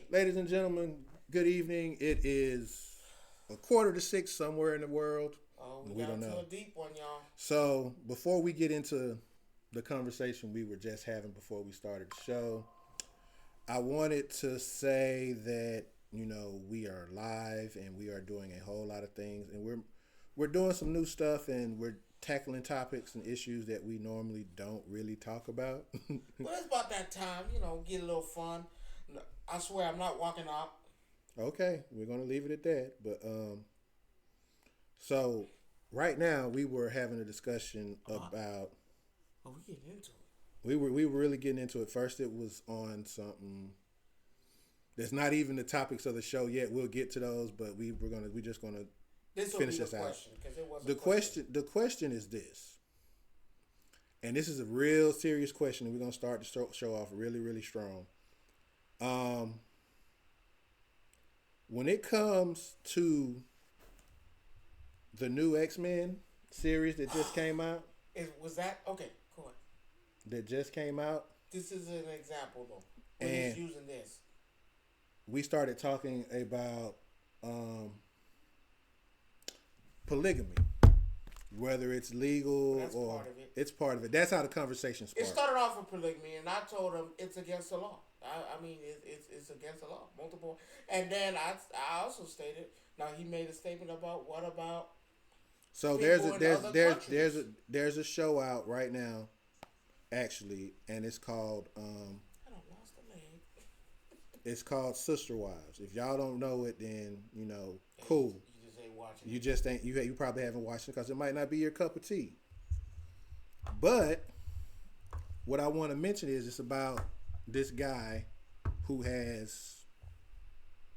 Ladies and gentlemen, good evening. It is 5:45 somewhere in the world. Oh, we We got don't into know. a deep one, y'all. So, before we get into the conversation we were just having before we started the show, I wanted to say that, we are live and we are doing a whole lot of things and we're doing some new stuff and we're tackling topics and issues that we normally don't really talk about. But it's about that time, get a little fun. I swear I'm not walking out. Okay, we're going to leave it at that. But so right now we were having a discussion Uh, about we getting into it. we were really getting into it. First, it was on something that's not even the topics of the show yet. We'll get to those, but we're just gonna This will finish be the this out. question because it was a The question is this, and this is a real serious question. And we're gonna start the show off really really strong. Um, when it comes to the new X-Men series that just came out, Was that okay? Cool. that just came out, This is an example though. When and he's using this. we started talking about um, polygamy, whether it's legal That's or part of it. it's part of it. That's how the conversation It sparked. started off with polygamy, and I told him it's against the law. I mean, it's against the law. Multiple. And then I also stated, now he made a statement about what about So people in other countries. there's a show out right now, actually, and I don't lost the leg. it's called Sister Wives. If y'all don't know it, then cool. You just ain't watching You it. just ain't you probably haven't watched it because it might not be your cup of tea. But what I want to mention is it's about this guy who has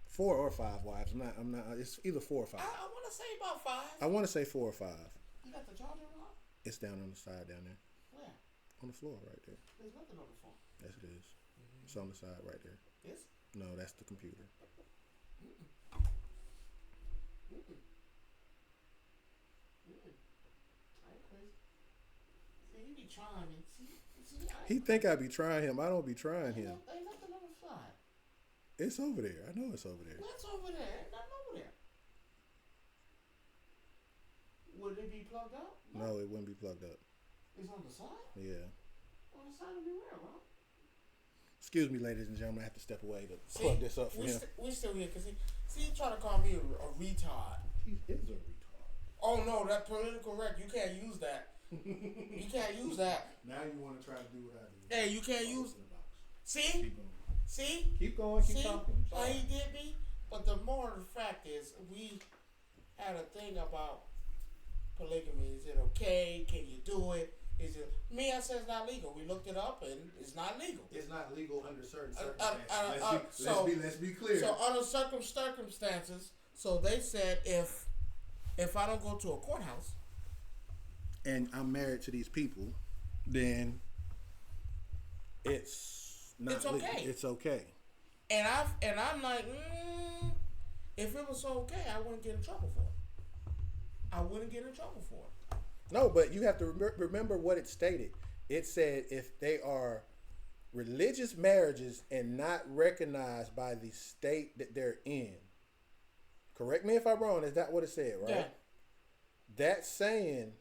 4 or 5 wives. I'm not. It's either 4 or 5. I want to say about 5. I want to say 4 or 5. You got the charger on? It's down on the side down there, Where? on the floor right there. There's nothing on the phone. Yes, it is. It's on the side right there. Yes? No, that's the computer. I ain't crazy. See, you be trying me. See, I He ain't think I be trying him. I don't be trying him. Ain't nothing on the side. It's over there. I know it's over there. What's over there? Ain't nothing over there. Would it be plugged up? No, it wouldn't be plugged up. It's on the side? Yeah. On the side of the where, bro? Excuse me, ladies and gentlemen. I have to step away to plug this up for him. We still here because he trying to call me a retard. He is a retard. Oh no, that political correct. You can't use that. You can't use that. Now you want to try to do what I do. Hey, you can't use. See, Keep going. see, Keep going. Keep see talking. how he did me. But the more of the fact is, we had a thing about polygamy. Is it okay? Can you do it? Is it me? I said it's not legal. We looked it up and it's not legal. It's not legal under certain circumstances. let's be clear. So under certain circumstances, so they said if I don't go to a courthouse, and I'm married to these people, then it's not It's legal. okay. It's okay. and I'm like, if it was okay, I wouldn't get in trouble for it. I wouldn't get in trouble for it. No, but you have to remember what it stated. It said if they are religious marriages and not recognized by the state that they're in. Correct me if I'm wrong. Is that what it said, right? Yeah. That's saying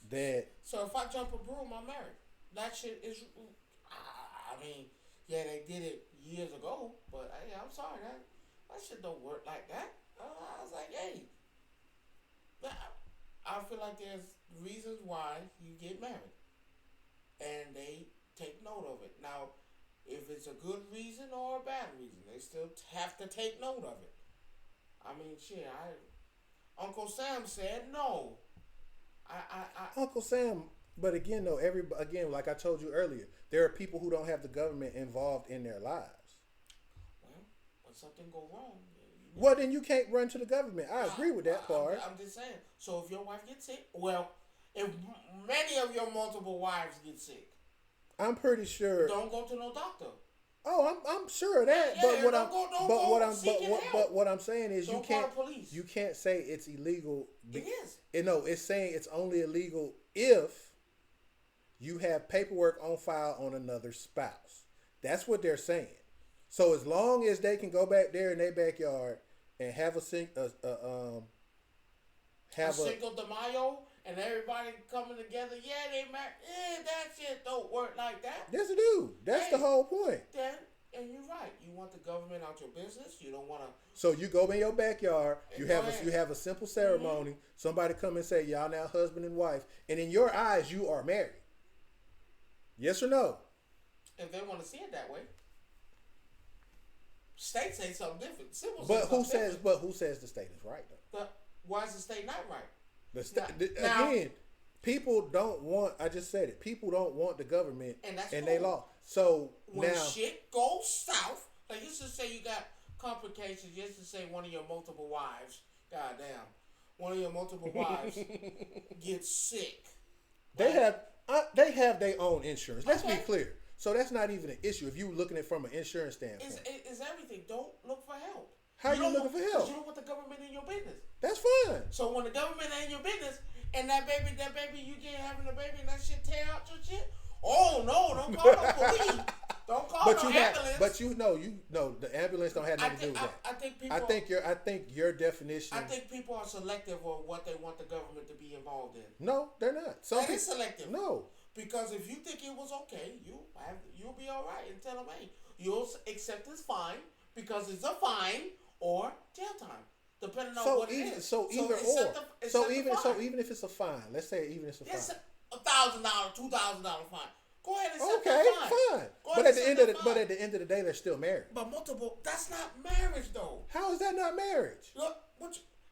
that So if I jump a broom, I'm married. That shit is. I mean, yeah, they did it years ago, but hey, I'm sorry that shit don't work like that. I was like, hey, I feel like there's reasons why you get married, and they take note of it. Now, if it's a good reason or a bad reason, they still have to take note of it. I mean, shit, Uncle Sam said no. Uncle Sam. But again, though, like I told you earlier, there are people who don't have the government involved in their lives. Well, when something go wrong, Well, then you can't run to the government. I agree with that part. I'm just saying. So if your wife gets sick, well, if many of your multiple wives get sick, I'm pretty sure. don't go to no doctor. Oh, I'm sure of that. Yeah, but what don't I'm go- don't but go what I'm seeking but help. what I'm saying is Don't call the police. you can't say it's illegal. It is. No, it's saying it's only illegal if you have paperwork on file on another spouse. That's what they're saying. So as long as they can go back there in their backyard and have A have a Cinco de Mayo and everybody coming together, yeah, they married. Yeah, that shit don't work like that. yes, it do. That's the whole point. Then, and you're right. You want the government out your business. You don't want to. So you go in your backyard, you Go have ahead. you have a simple ceremony. Somebody come and say y'all now husband and wife, and in your eyes you are married. Yes or no? If they want to see it that way. State say something different. Civil But say who something says? different. But who says the state is right though? Why is the state not right? Now- Again, people don't want. I just said it. People don't want the government And that's they cool. law. So When now, shit goes south, like you just say you got complications, just to say one of your multiple wives, goddamn, one of your multiple wives gets sick. they have their own insurance. Let's be Okay. clear. So that's not even an issue if you looking at it from an insurance standpoint. It's everything. Don't look for help. How you don't looking for want- help? 'cause You don't want the government in your business. That's fine. So when the government ain't in your business, and that baby, you get having a baby, and that shit tear out your shit. Oh no! Don't call the police. Don't call But no you ambulance. have, but you know, the ambulance don't have nothing to do with that. I think people. I think your definition. I think people are selective of what they want the government to be involved in. No, they're not. Some That people is selective. No. Because if you think it was okay, you'll be all right until them ain't. You'll accept this fine because it's a fine or jail time, depending on what it is. So either accept or. the So fine. even if it's a fine, let's say even if it's a fine. It's $1,000, $2,000 fine. Go ahead and accept Okay, the fine. fine. Go ahead But and at the accept end of the the fine. but at the end of the day, they're still married. But multiple. That's not marriage though. How is that not marriage? Look,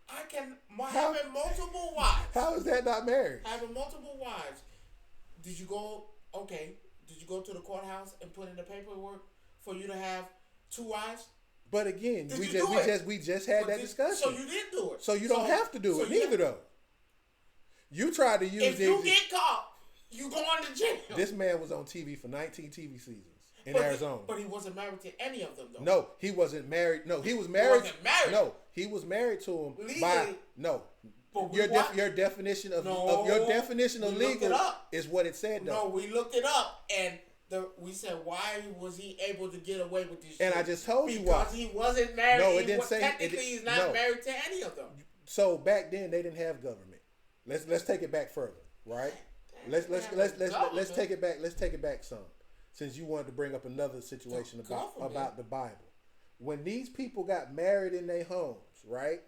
having multiple wives. How is that not marriage? Having multiple wives. Did you go? Okay. Did you go to the courthouse and put in the paperwork for you to have 2 wives? But again, Did we you just do we it? just we just had that discussion. So you didn't do it. So you don't have to do so it you neither though. You tried to use If you get caught, you going to jail. This man was on TV for 19 TV seasons in But Arizona. But he wasn't married to any of them though. No, he wasn't married. No, he was married. wasn't married. No, he was married to him by Legally. no. But Your definition of No, your definition of we looked legal it up. is what it said though. No, we looked it up and we said why was he able to get away with this? And shit? I just told you why. Because he wasn't married. No, it didn't say- Technically, it- he's not no. married to any of them. So back then they didn't have government. Let's take it back further, right? Let's take it back. Let's take it back some. Since you wanted to bring up another situation about the Bible. When these people got married in their homes, right?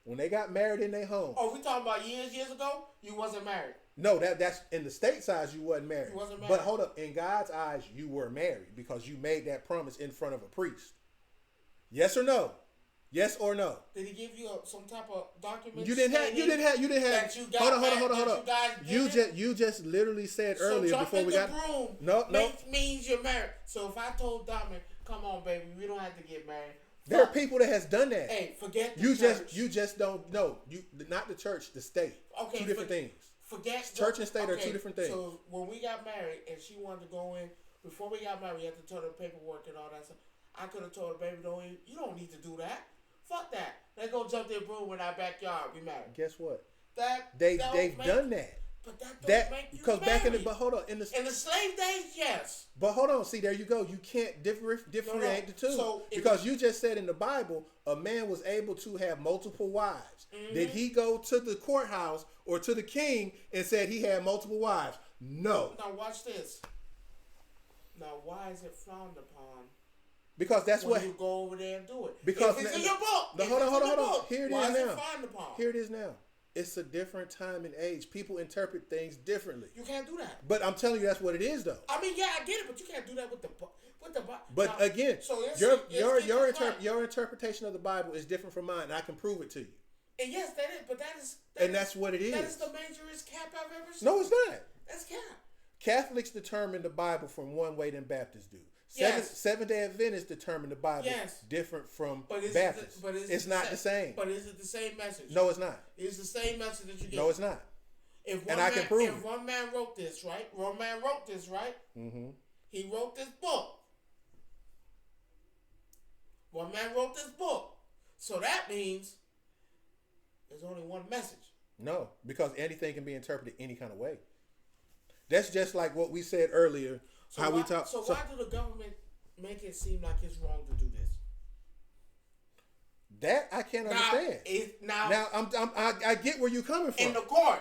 When they got married in their homes. Oh, we talking about years ago? You wasn't married. No, that's in the state's eyes you wasn't married. You wasn't married. But hold up, in God's eyes you were married because you made that promise in front of a priest. Yes or no? Yes or no? Did he give you some type of document? You didn't have. that you got Hold on. that you guys did? You just literally said So earlier jumping before we the got. broom No. means you're married. So if I told Dominic, come on, baby, we don't have to get married. There are people that has done that. Hey, forget the You church. just don't know. You not the church, the state. Okay, Two different things. Forget Church and state are two different things. So when we got married and she wanted to go in, before we got married, you had to tell her paperwork and all that stuff. I could have told her, baby, you don't need to do that. Fuck that. They go jump their broom in our backyard. We married. Guess what? They've done that. But that don't make you because married. but hold on in the slave days, yes. But hold on, see there you go. You can't differentiate the two So because you just said in the Bible a man was able to have multiple wives. Mm-hmm. Did he go to the courthouse or to the king and said he had multiple wives? No. Now watch this. Now why is it frowned upon? Because that's when what you go over there and do it. Because if it's in your book. Hold on. Here it why is is now. it frowned upon? Here it is now. It's a different time and age. People interpret things differently. You can't do that. But I'm telling you, that's what it is, though. I mean, yeah, I get it, but you can't do that with the. But now, again, so your interpretation of the Bible is different from mine, and I can prove it to you. And yes, that is. But that's what it is. That is the majorest cap I've ever seen. No, it's not. That's cap. Catholics determine the Bible from one way than Baptists do. Seventh-day Adventists determine the Bible different from Baptists. It's not the same. But is it the same message? No, it's not. It's the same message that you get. No, it's not. If one man wrote this, right? Mm-hmm. He wrote this book. One man wrote this book. So that means there's only one message. No, because anything can be interpreted any kind of way. That's just like what we said earlier. So why do the government make it seem like it's wrong to do this. That I can't understand. I get where you're coming from. In the court,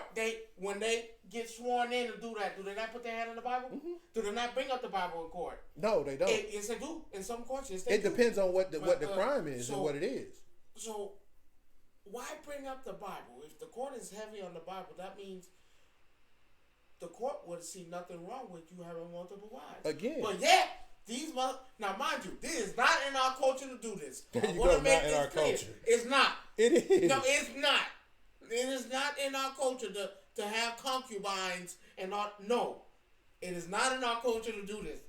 when they get sworn in to do that, do they not put their hand in the Bible? Mm-hmm. Do they not bring up the Bible in court? No, they don't. Yes, they do. In some courts, yes, they do. It depends on what the crime is and what it is. So, why bring up the Bible? If the court is heavy on the Bible, that means the court would see nothing wrong with you having multiple wives. Again. But yeah, now mind you, this is not in our culture to do this. There you go, not in our culture. It's not. It is. No, it's not. It is not in our culture to have concubines and not. No, it is not in our culture to do this.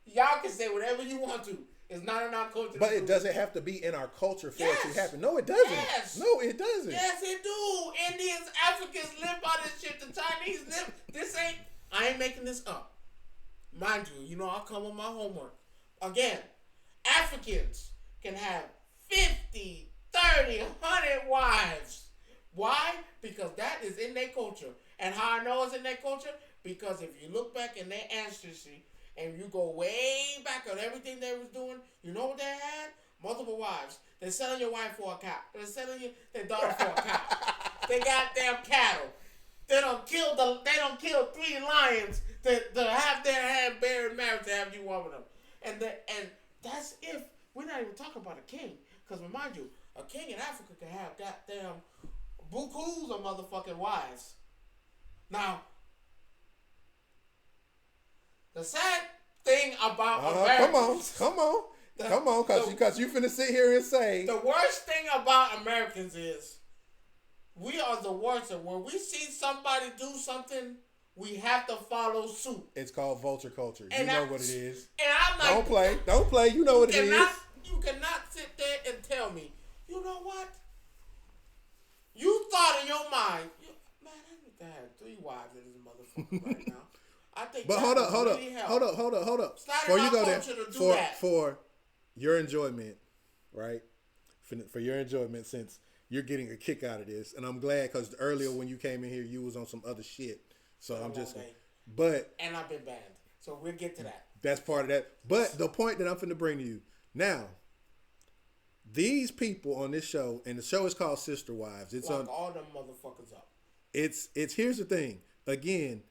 Y'all can say whatever you want to. It's not in our culture. But it doesn't have to be in our culture for it to happen. No, it doesn't. Yes. No, it doesn't. Yes, it do. Indians, Africans live by this shit. The Chinese live. I ain't making this up. Mind you, I'll come with my homework. Again, Africans can have 50, 30, 100 wives. Why? Because that is in their culture. And how I know it's in their culture? Because if you look back in their ancestry and you go way back on everything they was doing, you know what they had? Multiple wives. They're selling your wife for a cow. They're selling their daughter for a cow. They got damn cattle. They don't kill 3 lions to have their hand buried marriage to have you one with them. And that's if we're not even talking about a king. Because remind you, a king in Africa can have goddamn bukus of motherfucking wives. Now, the sad thing about Americans... Come on, because you finna sit here and say... The worst thing about Americans is we are the worst. And when we see somebody do something, we have to follow suit. It's called vulture culture. You know what it is. And I'm like... Don't play. You know what it is. You cannot sit there and tell me, you know what? You thought in your mind, man, I need to have 3 wives in this motherfucker right now. I think. But hold up. Before you go there, for your enjoyment, right? For your enjoyment, since you're getting a kick out of this, and I'm glad because earlier when you came in here, you was on some other shit. So I'm just, and I've been banned. So we'll get to that. That's part of that. But the point that I'm finna bring to you now. These people on this show, and the show is called Sister Wives. It's on all them motherfuckers up. It's here's the thing. Again,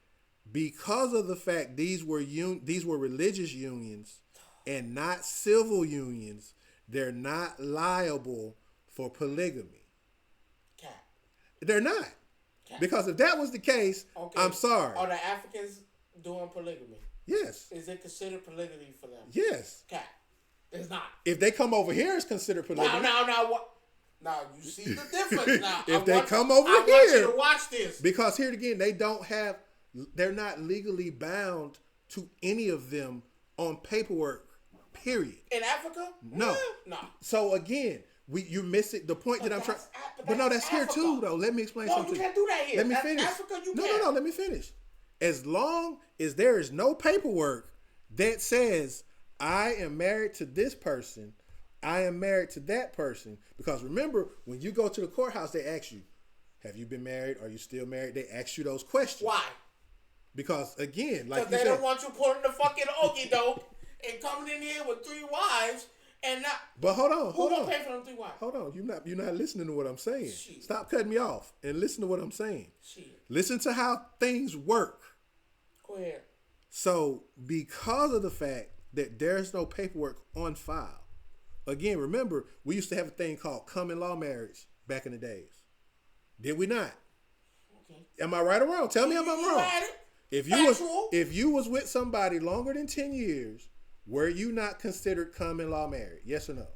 because of the fact these were religious unions and not civil unions, they're not liable for polygamy. Cat. They're not. Cat. Because if that was the case, I'm sorry. Are the Africans doing polygamy? Yes. Is it considered polygamy for them? Yes. Cat. It's not. If they come over here, it's considered polygamy. Now, what? Now, you see the difference now. If they come over here. I want you to watch this. Because here again, they're not legally bound to any of them on paperwork, period. In Africa? No. No. So again, you miss it. The point that I'm trying. But no, that's here too, though. Let me explain something. No, you can't do that here. Let me finish. Africa, you can't. No, let me finish. As long as there is no paperwork that says, I am married to this person, I am married to that person. Because remember, when you go to the courthouse, they ask you, have you been married? Are you still married? They ask you those questions. Why? Because again, like they don't want you pulling the fucking okie doke and coming in here with 3 wives and not. But hold on. Who gonna pay for them 3 wives? Hold on. You're not listening to what I'm saying. Shit. Stop cutting me off and listen to what I'm saying. Shit. Listen to how things work. Go ahead. So because of the fact that there's no paperwork on file, again, remember, we used to have a thing called common law marriage back in the days. Did we not? Okay. Am I right or wrong? Tell me if I'm wrong. Had it. If you was with somebody longer than 10 years, were you not considered common law married? Yes or no?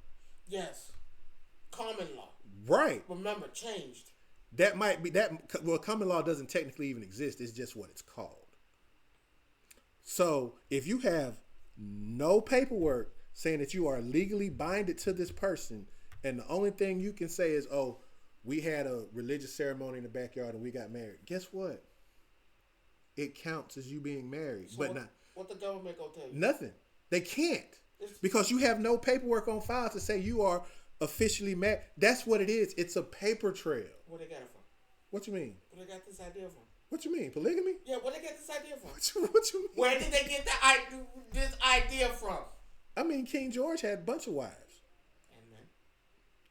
Yes. Common law. Right. Remember, changed. That might be that. Well, common law doesn't technically even exist. It's just what it's called. So if you have no paperwork saying that you are legally binded to this person, and the only thing you can say is, oh, we had a religious ceremony in the backyard and we got married. Guess what? It counts as you being married. So but not what the government gonna tell you? Nothing. They can't. Because you have no paperwork on file to say you are officially married. That's what it is. It's a paper trail. Where they got it from? What you mean? Where they got this idea from? What you mean? Polygamy? Yeah, where they get this idea from? What you mean? Where did they get this idea from? I mean, mean, King George had a bunch of wives. Amen.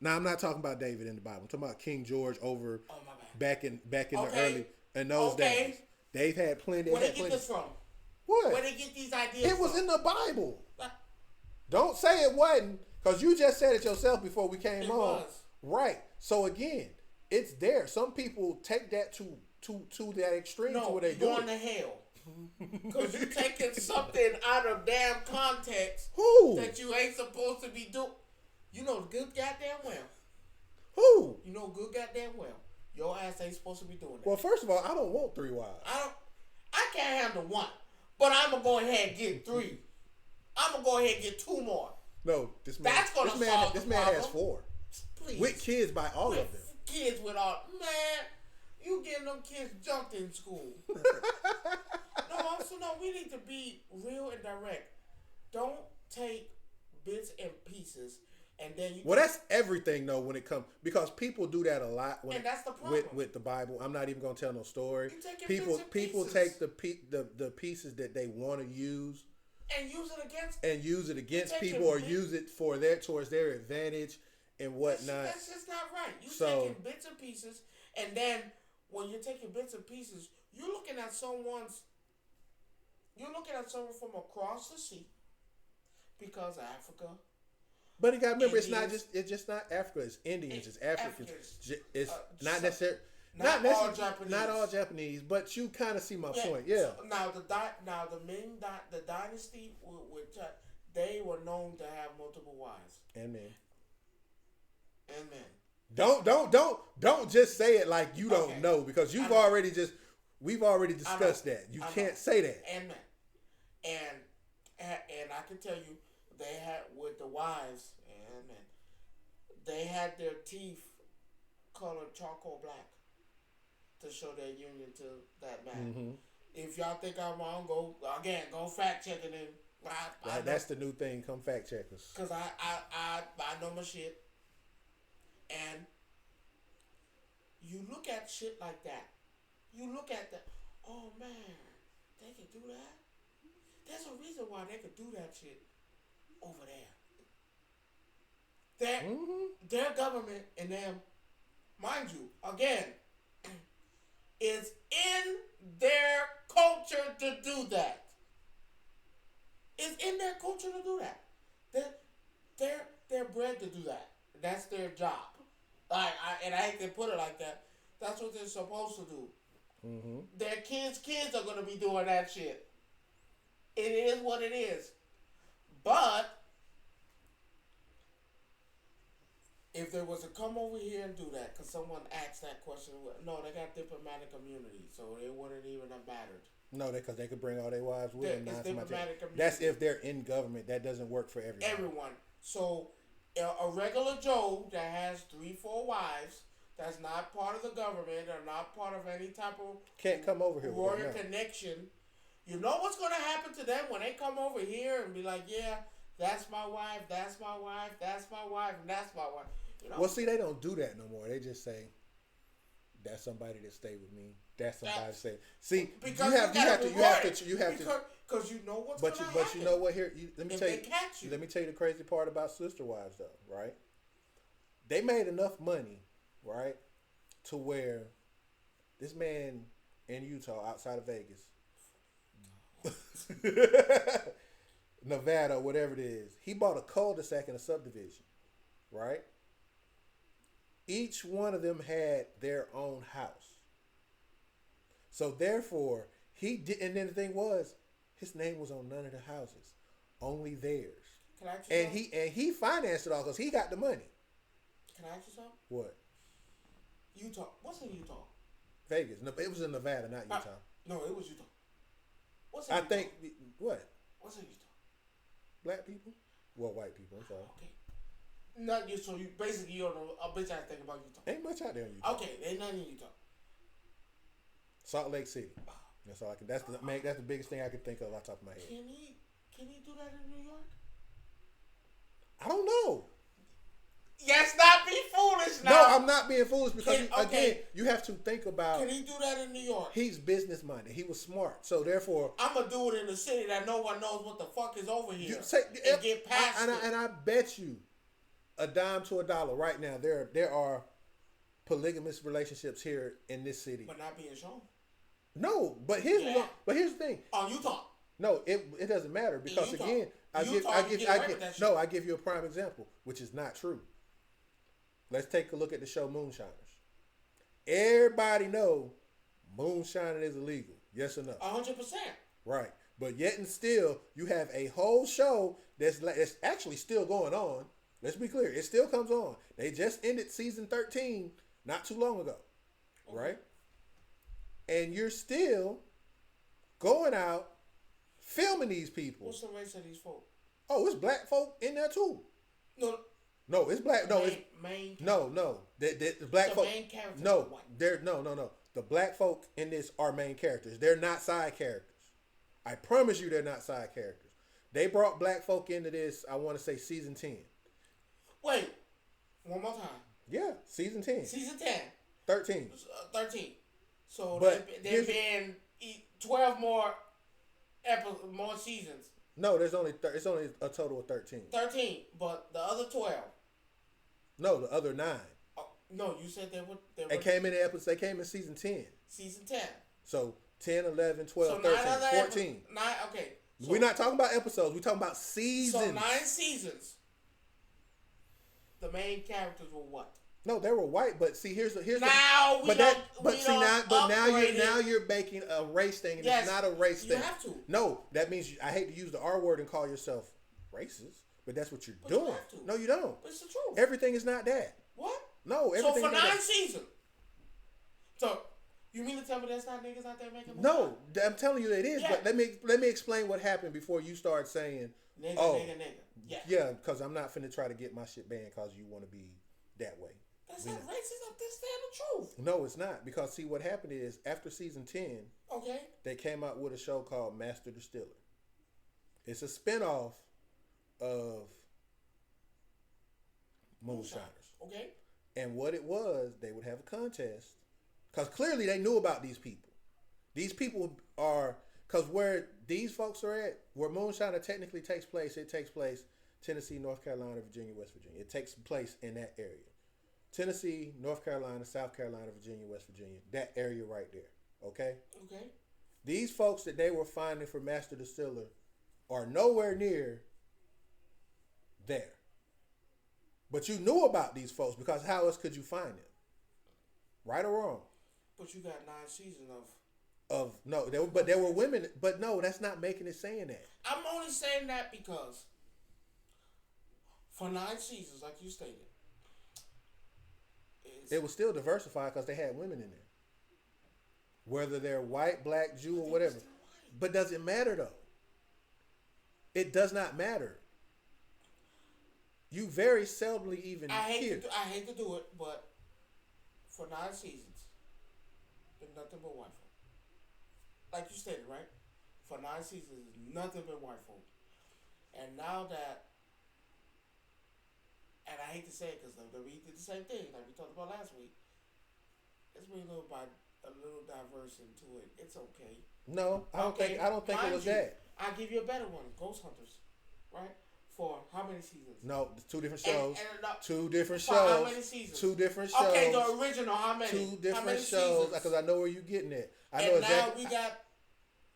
Now I'm not talking about David in the Bible. I'm talking about King George over Oh my bad. back in the early in those days. They've had plenty. Where they get this from? What? Where they get these ideas It was from? in the Bible. Don't say it wasn't, because you just said it yourself before we came on. Was. Right. So again, it's there. Some people take that to that extreme to where they do going to hell. Because you taking something out of damn context that you ain't supposed to be doing. You know good goddamn well. Who? You know good goddamn well. Your ass ain't supposed to be doing that. Well, first of all, I don't want 3 wives. I can't handle 1. But I'm going to go ahead and get 3. I'm going to go ahead and get 2 more. No, this man has 4. Please. With kids by all of them. Kids with all. Man, you getting them kids jumped in school. No, we need to be real and direct. Don't take bits and pieces and then you. Well, that's everything though when it comes, because people do that a lot. And that's the problem with the Bible. I'm not even gonna tell no story. People take the pieces that they want to use and use it against people, or use it for towards their advantage and whatnot. That's just not right. You're taking bits and pieces, and then when you're taking bits and pieces, you're looking at someone from across the sea, because Africa. But you got to remember, it's just not Africa. It's Indians. It's Africans. It's not necessarily not all Japanese. But you kind of see my point. Yeah. So now the dynasty with they were known to have multiple wives and men. And men. Don't just say it like you don't know, because we've already discussed that. You can't say that. And men. And I can tell you, they had with the wives, and men, they had their teeth colored charcoal black to show their union to that man. Mm-hmm. If y'all think I'm wrong, go fact check it in. That's the new thing. Come fact check us. Cause I know my shit. And you look at shit like that. You look at that. Oh man, they can do that. There's a reason why they could do that shit over there. Their government and them, mind you, again, is in their culture to do that. It's in their culture to do that. They're bred to do that. That's their job. And I hate to put it like that. That's what they're supposed to do. Mm-hmm. Their kids are going to be doing that shit. It is what it is. But if they was to come over here and do that, because someone asked that question, no, they got diplomatic immunity, so it wouldn't even have mattered. No, because they could bring all their wives with them. It's diplomatic immunity. That's if they're in government. That doesn't work for everyone. Everyone. So a regular Joe that has 3-4 wives, that's not part of the government or not part of any type of can't come over here royal connection. You know what's going to happen to them when they come over here and be like, yeah, that's my wife, that's my wife, that's my wife, and that's my wife. You know? Well, see, they don't do that no more. They just say, that's somebody that stay with me. That's somebody that stay. See, because you have to. Because you know what's going to happen. But you know what? Here, let me tell you. Catch you. Let me tell you the crazy part about sister wives, though. Right? They made enough money, right, to where this man in Utah, outside of Vegas, Nevada, whatever it is, he bought a cul-de-sac in a subdivision, right? Each one of them had their own house. So therefore, he did, and then the thing was, his name was on none of the houses, only theirs. Can I ask you something? And he financed it all because he got the money. Can I ask you something? What? Utah. What's in Utah? Vegas. No, it was in Nevada, not Utah. No, it was Utah. What's in Utah? think what? What's in Utah? Black people? Well, white people. I'm sorry. Okay. Not you. So you basically you don't know a bitch I think about Utah. Ain't much out there in Utah. Okay, ain't nothing in Utah. Salt Lake City. That's all I can. That's the biggest thing I can think of off the top of my head. Can he do that in New York? I don't know. Yes, not be foolish now. No, I'm I'm not being foolish because okay. you have to think about. Can he do that in New York? He's business minded. He was smart, so therefore, I'm gonna do it in a city that no one knows what the fuck is over here. And get past it. And I bet you, a dime to a dollar right now, there are polygamous relationships here in this city, but not being shown. No, but here's the thing. Oh, Utah. No, it doesn't matter because again, I give you a prime example, which is not true. Let's take a look at the show Moonshiners. Everybody know moonshining is illegal. Yes or no? 100%. Right, but yet and still, you have a whole show that's actually still going on. Let's be clear, it still comes on. They just ended season 13 not too long ago, right? And you're still going out filming these people. What's the race of these folk? Oh, it's black folk in there too. No, it's black. No, it's main. No. The black folk. Main characters. No, they're no. The black folk in this are main characters. They're not side characters. I promise you, they're not side characters. They brought black folk into this. I want to say season 10. Wait, one more time. Yeah, season 10. Season 10. 13. 13. So there been 12 more seasons. No, there's only it's only a total of 13. 13, but the other 12. No, the other 9. Oh, no, you said They came in the episode. They came in season 10. Season 10. So 10, 11, 12, so 13, 14. 9. Okay. So, we're not talking about episodes. We're talking about seasons. So 9 seasons. The main characters were what? No, they were white, but see, here's now now you're making a race thing, and it's not a race thing. You have to. No, that means I hate to use the R word and call yourself racist, but that's what you're doing. You have to. No, you don't. But it's the truth. Everything is not that. What? No, everything. So for 9 seasons. So you mean to tell me there's not niggas out there making movies? No, I'm telling you it is. Yeah. But let me explain what happened before you start saying, nigga. Yeah, because I'm not finna try to get my shit banned because you want to be that way. That's not racist. I'm just saying the truth. No, it's not. Because, see, what happened is, after season 10, they came out with a show called Master Distiller. It's a spinoff of Moonshiners. Okay. And what it was, they would have a contest. Because clearly they knew about these people. These people are... Because where these folks are at, where Moonshiner technically takes place, it takes place Tennessee, North Carolina, Virginia, West Virginia. It takes place in that area. Tennessee, North Carolina, South Carolina, Virginia, West Virginia. That area right there. Okay? Okay. These folks that they were finding for Master Distiller are nowhere near there. But you knew about these folks because how else could you find them? Right or wrong? But you got 9 seasons but there were women. But no, that's not making it saying that. I'm only saying that because for 9 seasons, like you stated, it was still diversified because they had women in there. Whether they're white, black, Jew, or whatever. But does it matter though? It does not matter. You very seldomly even hear. I hate to do it, but for 9 seasons, been nothing but white folk. Like you stated, right? For 9 seasons, nothing but white folk. And now that, and I hate to say it because we did the same thing like we talked about last week. Let's bring a little diverse into it. It's okay. No, I don't think it was that. I'll give you a better one. Ghost Hunters, right? For how many seasons? No, 2 different shows. And 2 different shows. How many seasons? 2 different shows. Okay, the original. How many? 2 different shows. Because I know where you're getting at. Now we got.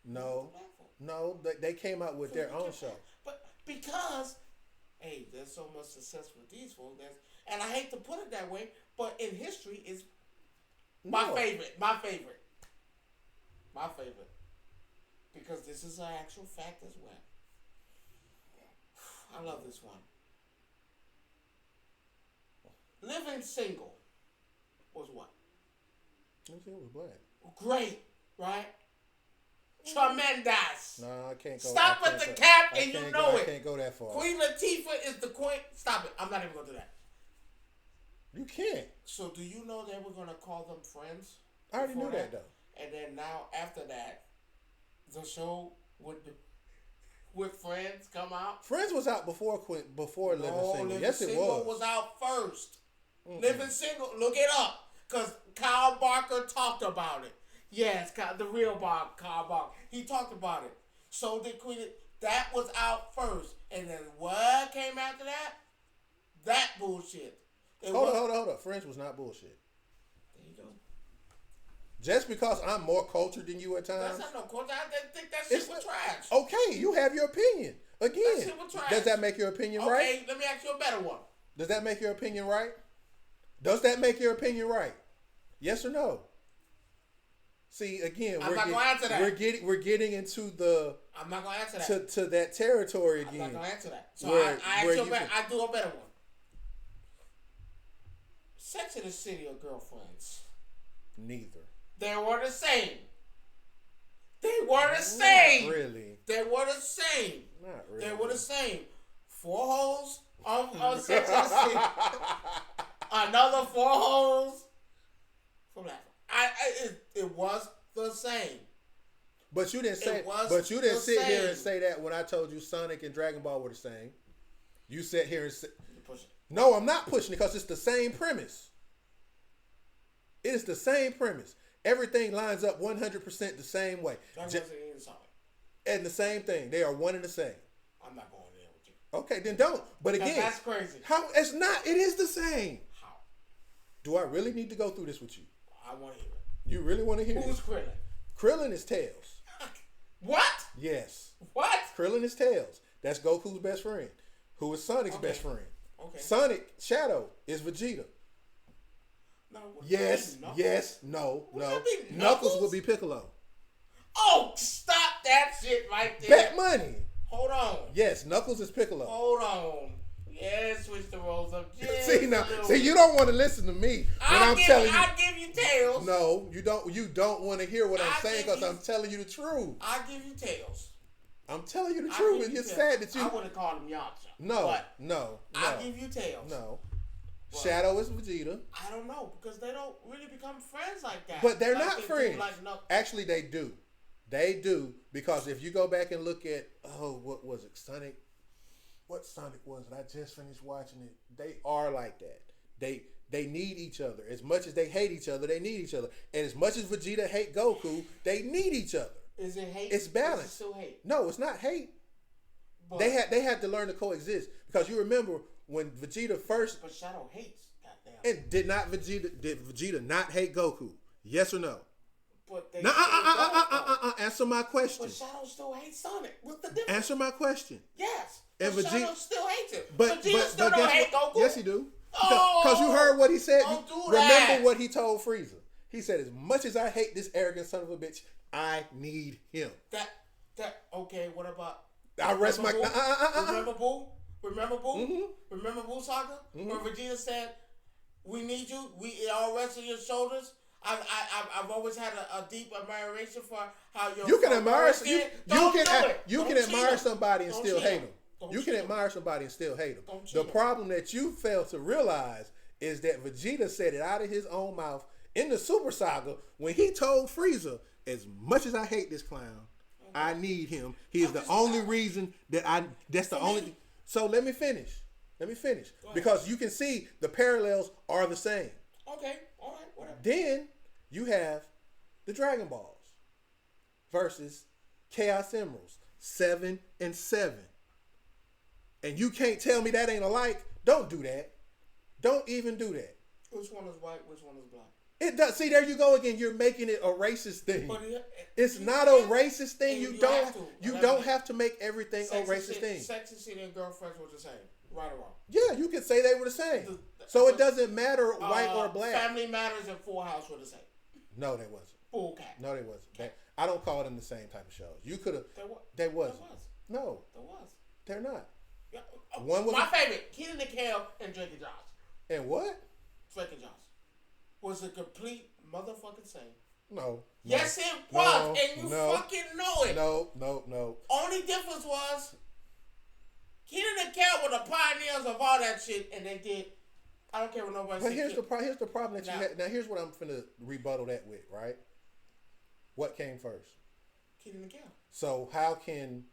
No, they came out with their own show. But because, hey, there's so much success with these folks. And I hate to put it that way, but in history, it's my favorite. My favorite. Because this is an actual fact as well. I love this one. Living Single was what? Living Single was black. Great, right? Tremendous. No, I can't go. Stop with the cap and you know it. I can't go that far. Queen Latifah is the queen. Stop it. I'm not even going to do that. You can't. So do you know they were going to call them Friends? I already knew that though. And then now after that, the show with Friends come out. Friends was out before Living Single. Living Yes, Single it was. Was out first. Living single, look it up. Because Kyle Barker talked about it. Yes, the real Kyle Barker. He talked about it. So did Queen. That was out first. And then what came after that? That bullshit. Hold on. Friends was not bullshit. There you go. Just because I'm more cultured than you at times. That's not no culture. I didn't think that shit was trash. Okay, you have your opinion. Again, that shit was trash. Does that make your opinion right? Okay, let me ask you a better one. Does that make your opinion right? Does that make your opinion right? Yes or no? See, again, I'm not gonna answer that. We're getting into the. I'm not gonna answer that. To that territory again. I'm not gonna answer that. So I do a better one. Sex in the City or Girlfriends? Neither. They were the same. Not really. They were the same. Not really. They were the same. 4 holes on Sex in the City. Another 4 holes from that. It was the same. But you didn't say. But you didn't sit here and say that when I told you Sonic and Dragon Ball were the same. You sat here and said. No, I'm not pushing it because it's the same premise. It is the same premise. Everything lines up 100% the same way. And the same thing. They are one and the same. I'm not going there with you. Okay, then don't. But again, that's crazy. How? It's not. It is the same. How? Do I really need to go through this with you? I want to hear it. You really want to hear Who's this? Krillin? Krillin is Tails. What? Yes. What? Krillin is Tails. That's Goku's best friend. Who is Sonic's best friend. Okay. Sonic Shadow is Vegeta. No, yes, no. Knuckles would be Piccolo. Oh, stop that shit right there. Bet money. Hold on. Yes, Knuckles is Piccolo. Hold on. Yeah, switch the roles up. See, you don't want to listen to me when I'm telling you. I'll give you Tails. No, you don't. You don't want to hear what I'm saying because I'm telling you the truth. I'll give you Tails. I'm telling you the truth, and you're sad that you. I would have called him Yamcha. No. I'll give you Tails. No. What? Shadow is Vegeta. I don't know because they don't really become friends like that. But they're not friends. Actually, they do. They do because if you go back and look at what was it, Sonic? What Sonic was it? I just finished watching it. They are like that. They need each other as much as they hate each other. They need each other, and as much as Vegeta hate Goku, they need each other. Is it hate? It's balanced. Is it still hate? No, it's not hate. But they had to learn to coexist because you remember when Vegeta first. But Shadow hates. Goddamn. And did Vegeta not hate Goku? Yes or no? But they answer my question. But Shadow still hates Sonic. What's the difference? Answer my question. Yes. And Shadow still hates it. But Vegeta still don't hate Goku. Yes, he do. Because you heard what he said. Don't do Remember what he told Frieza. He said, "As much as I hate this arrogant son of a bitch, I need him." Okay. What about? I rest my. Remember Boo? Remember Boo? Mm-hmm. Remember Boo Saga? Mm-hmm. Where Vegeta said, "We need you. It all rests on your shoulders." I've always had a deep admiration for how you can admire you can admire him. somebody and Don't still hate him. them. You can admire somebody and still hate them. Don't The problem that you fail to realize is that Vegeta said it out of his own mouth in the Super Saga when he told Frieza, "As much as I hate this clown, I need him. He is the only reason that that's the only." So let me finish. Because you can see the parallels are the same. Okay, all right, whatever. Then you have the Dragon Balls versus Chaos Emeralds, 7 and 7. And you can't tell me that ain't alike. Don't do that. Don't even do that. Which one is white? Which one is black? It does. See, there you go again. You're making it a racist thing. But it's not a racist thing. You don't have to make everything a racist thing. Sex and City and Girlfriends were the same, right or wrong? Yeah, you could say they were the same. So it doesn't matter white or black. Family Matters and Full House were the same. No, they wasn't. Full Cat. No, they wasn't. I don't call them the same type of shows. You could have. They wasn't. There was. No. There was. They're not. Yeah. One was my favorite, Kenan and Kel and Drake and Josh. And what? Drake and Josh was a complete motherfucking same. No. Yes, it was, and you fucking know it. No. Only difference was Kenan and Kel were the pioneers of all that shit, and they did. I don't care what nobody says. But here's the problem that you had. Now here's what I'm finna rebuttal that with, right? What came first? Kenan and Kel. So how can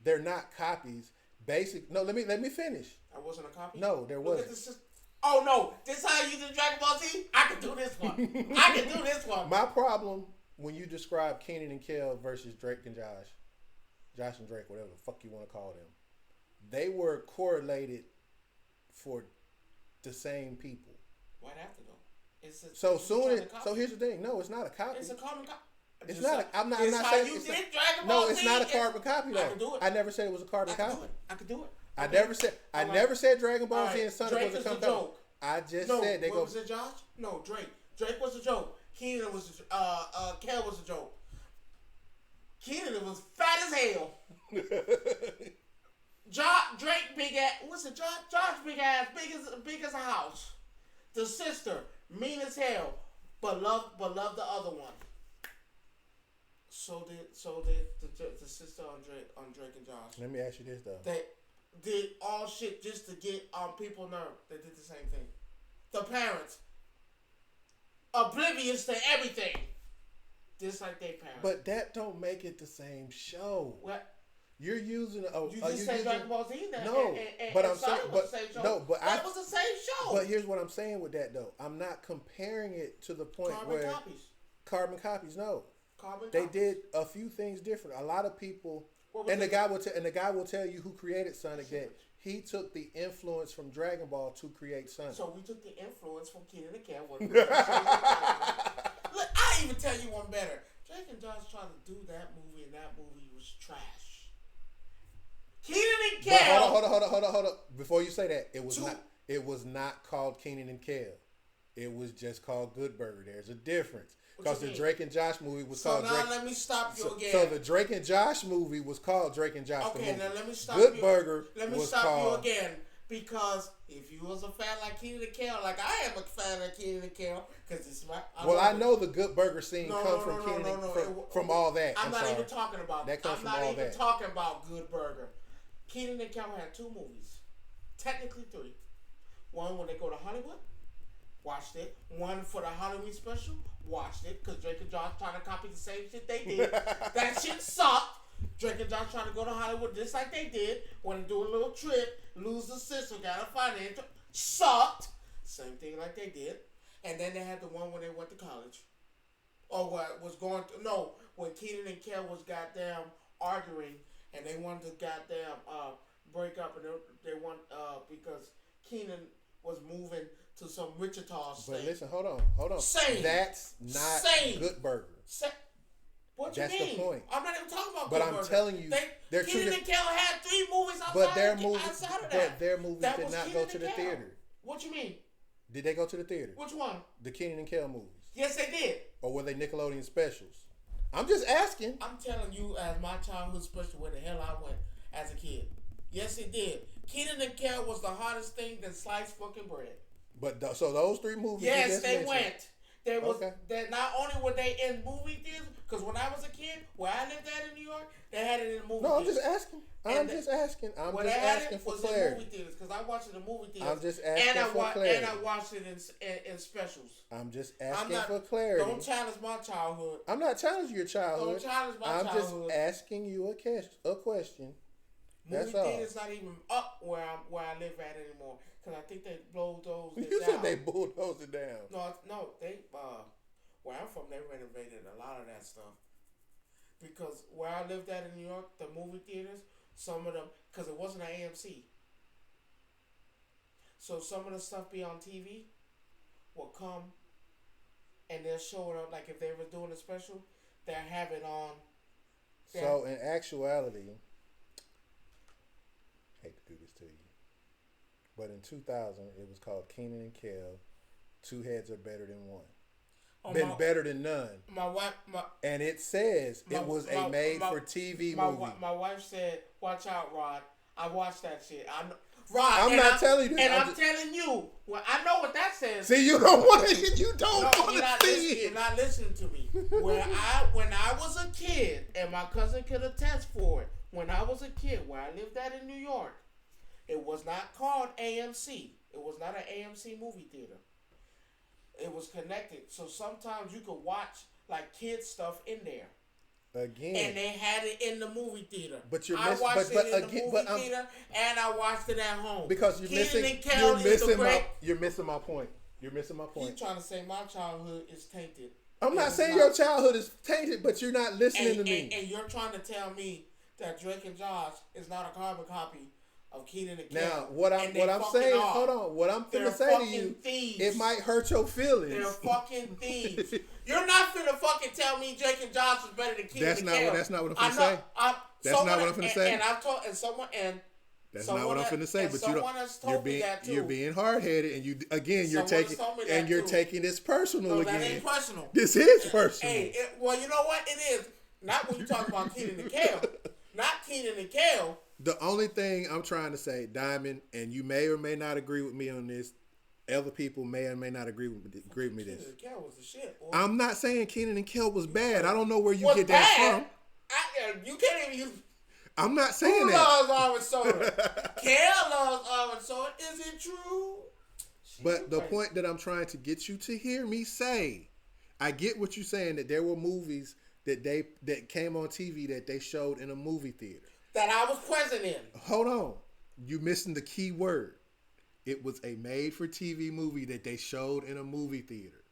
they're not copies? Let me finish. That wasn't a copy. No, there wasn't. Oh no, this how you do Dragon Ball Z? I can do this one. I can do this one. My problem when you describe Kenan and Kel versus Drake and Josh and Drake, whatever the fuck you want to call them, they were correlated for the same people. Why'd have to though? So here's the thing. No, it's not a copy. It's a carbon copy. It's not. I'm not saying it's Dragon Ball no. Z. It's not a carbon copy though. I can do it. I never said it was a carbon copy. I could do it. I never said Dragon Ball Z and Sonic was a joke. copy. I just said they go. Was it Josh? No, Drake. Drake was a joke. Kenan was Kel was a joke. Kenan was fat as hell. Drake big ass. What's it? Josh big ass, big as a house. The sister mean as hell, but love the other one. So did the sister on Drake and Josh. Let me ask you this though. They did all shit just to get on people's nerve. They did the same thing. The parents oblivious to everything, just like they parents. But that don't make it the same show. What? You're using you just said Dragon Ball Z. No, but I'm saying, that was the same show. But here's what I'm saying with that though. I'm not comparing it to the point where carbon copies. No, they did a few things different. A lot of people, and the guy will tell you who created Sonic that he took the influence from Dragon Ball to create Sonic. So we took the influence from Kenan and Kel. Look, I even tell you one better. Drake and Josh tried to do that movie, and that movie was trash. Kenan and Kel. Hold on. Before you say that, it was not called Kenan and Kel. It was just called Good Burger. There's a difference. Because the Drake and Josh movie was called Drake. So now let me stop you again. So the Drake and Josh movie was called Drake and Josh. Okay, now let me stop Good you. Burger. Let me stop you again. Because if you was a fan like Kenan and Kel, like I am a fan of Kenan and Kel, because it's my. I know the Good Burger scene comes from Kenan from all that. I'm not even talking about that. Comes from all that. I'm not even talking about Good Burger. Kenan and Kel had 2 movies, technically 3. One when they go to Hollywood, watched it. One for the Halloween special, watched it, because Drake and Josh trying to copy the same shit they did. That shit sucked. Drake and Josh trying to go to Hollywood just like they did. Want to do a little trip, lose the sister, got a financial. Sucked. Same thing like they did. And then they had the one when they went to college. Or what was going to, no, when Kenan and Kel was goddamn arguing and they wanted to goddamn break up, and they want because Kenan was moving to some Wichita state. But listen, hold on. Same. That's not Good Burger. What you That's mean? the point. I'm not even talking about. But Good I'm Burger. telling you, they're Kenan and Kel had 3 movies outside. But their movies that did was not Kenan go to the and Kel. theater. What you mean? Did they go to the theater? Which one? The Kenan and Kel movies. Yes, they did. Or were they Nickelodeon specials? I'm just asking. I'm telling you, as my childhood special, where the hell I went as a kid. Yes, it did. Kenan and Kel was the hardest thing than sliced fucking bread. But so those 3 movies. Yes, they went. They was okay. That not only were they in movie theaters, because when I was a kid, where I lived at in New York, they had it in the movie theaters. No, I'm just asking. I'm just asking for clarity. In movie theaters, because I watched it in movie theaters. I'm just asking for clarity. And I watched it in specials. I'm just asking for clarity. Don't challenge my childhood. I'm not challenging your childhood. Don't challenge my childhood. I'm just asking you a question. Movie theaters not even up where I live at anymore. Because I think they bulldozed it down. You said they bulldozed it down. No, they where I'm from, they renovated a lot of that stuff. Because where I lived at in New York, the movie theaters, some of them, because it wasn't an AMC. So some of the stuff be on TV will come and they'll show it up. Like if they were doing a special, they'll have it on. So in actuality, I hate to do this to you. But in 2000, it was called Kenan and Kel. 2 heads are better than 1. Better than none. And it says it was a made-for-TV movie. My wife said, "Watch out, Rod." I watched that shit. I'm not telling you this. And I'm telling you. Well, I know what that says. See, you don't want to. You don't want to see it. You're not listening to me. When I was a kid, and my cousin could attest for it. When I was a kid, where I lived at in New York, it was not called AMC. It was not an AMC movie theater. It was connected. So sometimes you could watch like kids stuff in there. again. And they had it in the movie theater. But you're I missing. watched But it in the again, movie theater, and I watched it at home. because you're Kenan missing. and Kel You're is missing the my. great. You're missing my point. You're missing my You point. trying to say my childhood is tainted? I'm not It's saying not. your childhood is tainted, but you're not listening to me. And you're trying to tell me that Drake and Josh is not a carbon copy of Kenan and Kel. Now, what I'm saying, hold on, what I'm finna say to you, thieves. it might hurt your feelings. They're fucking thieves. You're not finna fucking tell me Drake and Josh is better than Kenan and Kel. That's not what I'm finna say. That's not what I'm finna say. And I've told That's not what I'm finna say. But you're being hard headed, and you're taking this personal again. That ain't personal. This is personal. Hey, well, you know what? It is not when you talk about Kenan and Kel. Not Kenan and Kel. The only thing I'm trying to say, Diamond, and you may or may not agree with me on this. Other people may or may not agree with me. This. Kenan and Kel was the shit. Boy. I'm not saying Kenan and Kel was bad. I don't know where you get that from. You can't even use. I'm not saying Who that. loves orange soda? Kel loves orange soda. Is it true? But the point that I'm trying to get you to hear me say, I get what you're saying, that there were movies that came on TV that they showed in a movie theater. That I was present in. Hold on. You missing the key word. It was a made-for-TV movie that they showed in a movie theater.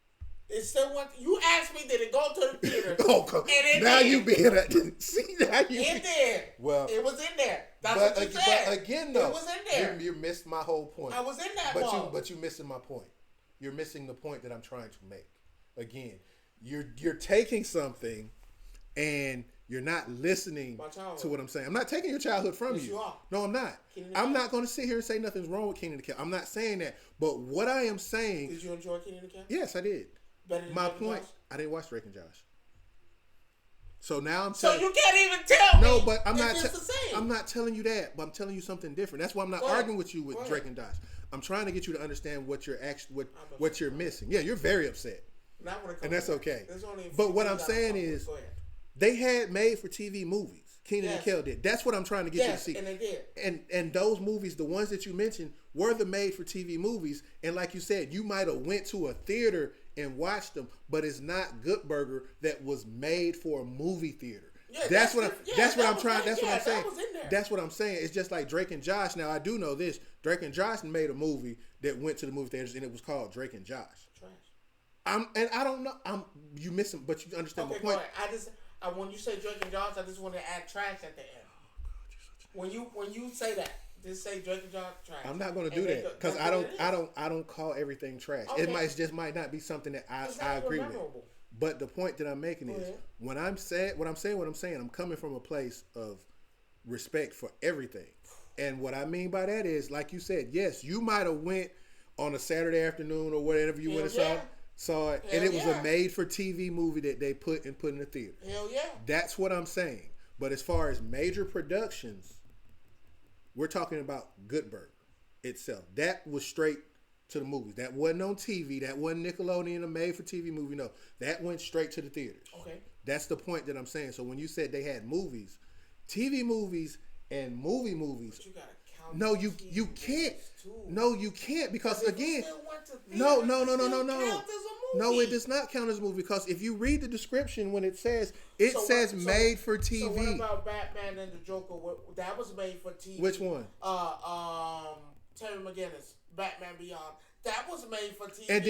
It still went. You asked me, did it go to the theater? Oh, come. Now did. you being see now you. It did. Well, it was in there. That's what you said. But again, though, it was in there. You missed my whole point. I was in that. But you missing my point. You're missing the point that I'm trying to make. Again, you're taking something, and you're not listening to what I'm saying. I'm not taking your childhood from you. You are. No, I'm not. I'm not going to sit here and say nothing's wrong with Kenan and Kel. I'm not saying that. But what I am saying. Did you enjoy Kenan and Kel? Yes, I did. Better than my Drake point. And Josh? I didn't watch Drake and Josh. So now I'm telling. So you can't even tell me. No, but I'm not. It's the same. I'm not telling you that. But I'm telling you something different. That's why I'm not arguing with you with Drake and Josh. I'm trying to get you to understand what you're what you're missing. Yeah, you're very upset. And that's okay. But what I'm saying is, they had made for TV movies. Kenan and Kel did. That's what I'm trying to get you to see. And they did. And those movies, the ones that you mentioned, were the made for TV movies. And like you said, you might have went to a theater and watched them, but it's not Good Burger that was made for a movie theater. Yeah, that's what I'm saying. That's what I'm saying. It's just like Drake and Josh. Now I do know this. Drake and Josh made a movie that went to the movie theaters, and it was called Drake and Josh. Trash. I don't know. You missing, but you understand my point. When you say Drake and Josh, I just want to add trash at the end. When you say that, just say Drake and Josh trash. I'm not going to do that because I don't call everything trash. Okay. It just might not be something that I agree with. But the point that I'm making is when I'm saying what I'm saying, I'm coming from a place of respect for everything. And what I mean by that is, like you said, yes, you might have went on a Saturday afternoon or whatever you went and saw it, and it was a made-for-TV movie that they put in the theater. Hell yeah. That's what I'm saying. But as far as major productions, we're talking about Good Burger itself. That was straight to the movies. That wasn't on TV. That wasn't Nickelodeon, a made-for-TV movie. No, that went straight to the theaters. Okay. That's the point that I'm saying. So when you said they had movies, TV movies and movie movies. But you gotta count. No, you can't. No, you can't because again. No. No, it does not count as a movie because if you read the description when it says made for TV. So what about Batman and the Joker? That was made for TV. Which one? Terry McGinnis, Batman Beyond. That was made for TV. And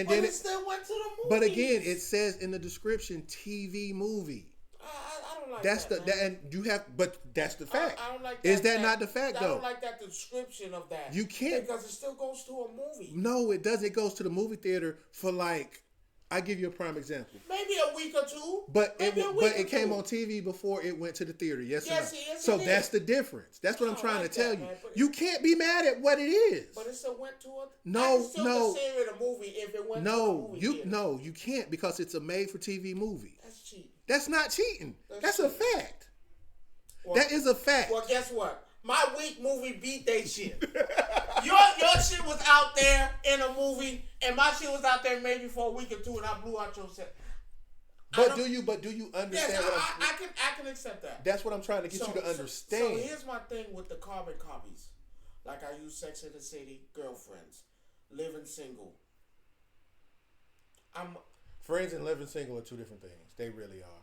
then it still went to the movie. But again, it says in the description TV movie. I don't like that's that. And you have, but that's the fact. I don't like that. Is that not the fact though? I don't like that description of that. You can't because it still goes to a movie. No, it doesn't. It goes to the movie theater for I give you a prime example. Maybe a week or two. But it came on TV before it went to the theater. Yes or no? So that's the difference. That's what I'm trying to tell you. You can't be mad at what it is. But it still went to a No. Consider it a movie if it went to a movie theater. No, you can't because it's a made for TV movie. That's cheating. That's not cheating. That's a fact. Well, that is a fact. Well, guess what? My weak movie beat they shit. Your shit was out there in a movie, and my shit was out there maybe for a week or two, and I blew out your shit. But do you understand? Yes, I can accept that. That's what I'm trying to get you to understand. So here's my thing with the carbon copies. Like I use Sex and the City, Girlfriends, Living Single. Friends and Living Single are two different things. They really are.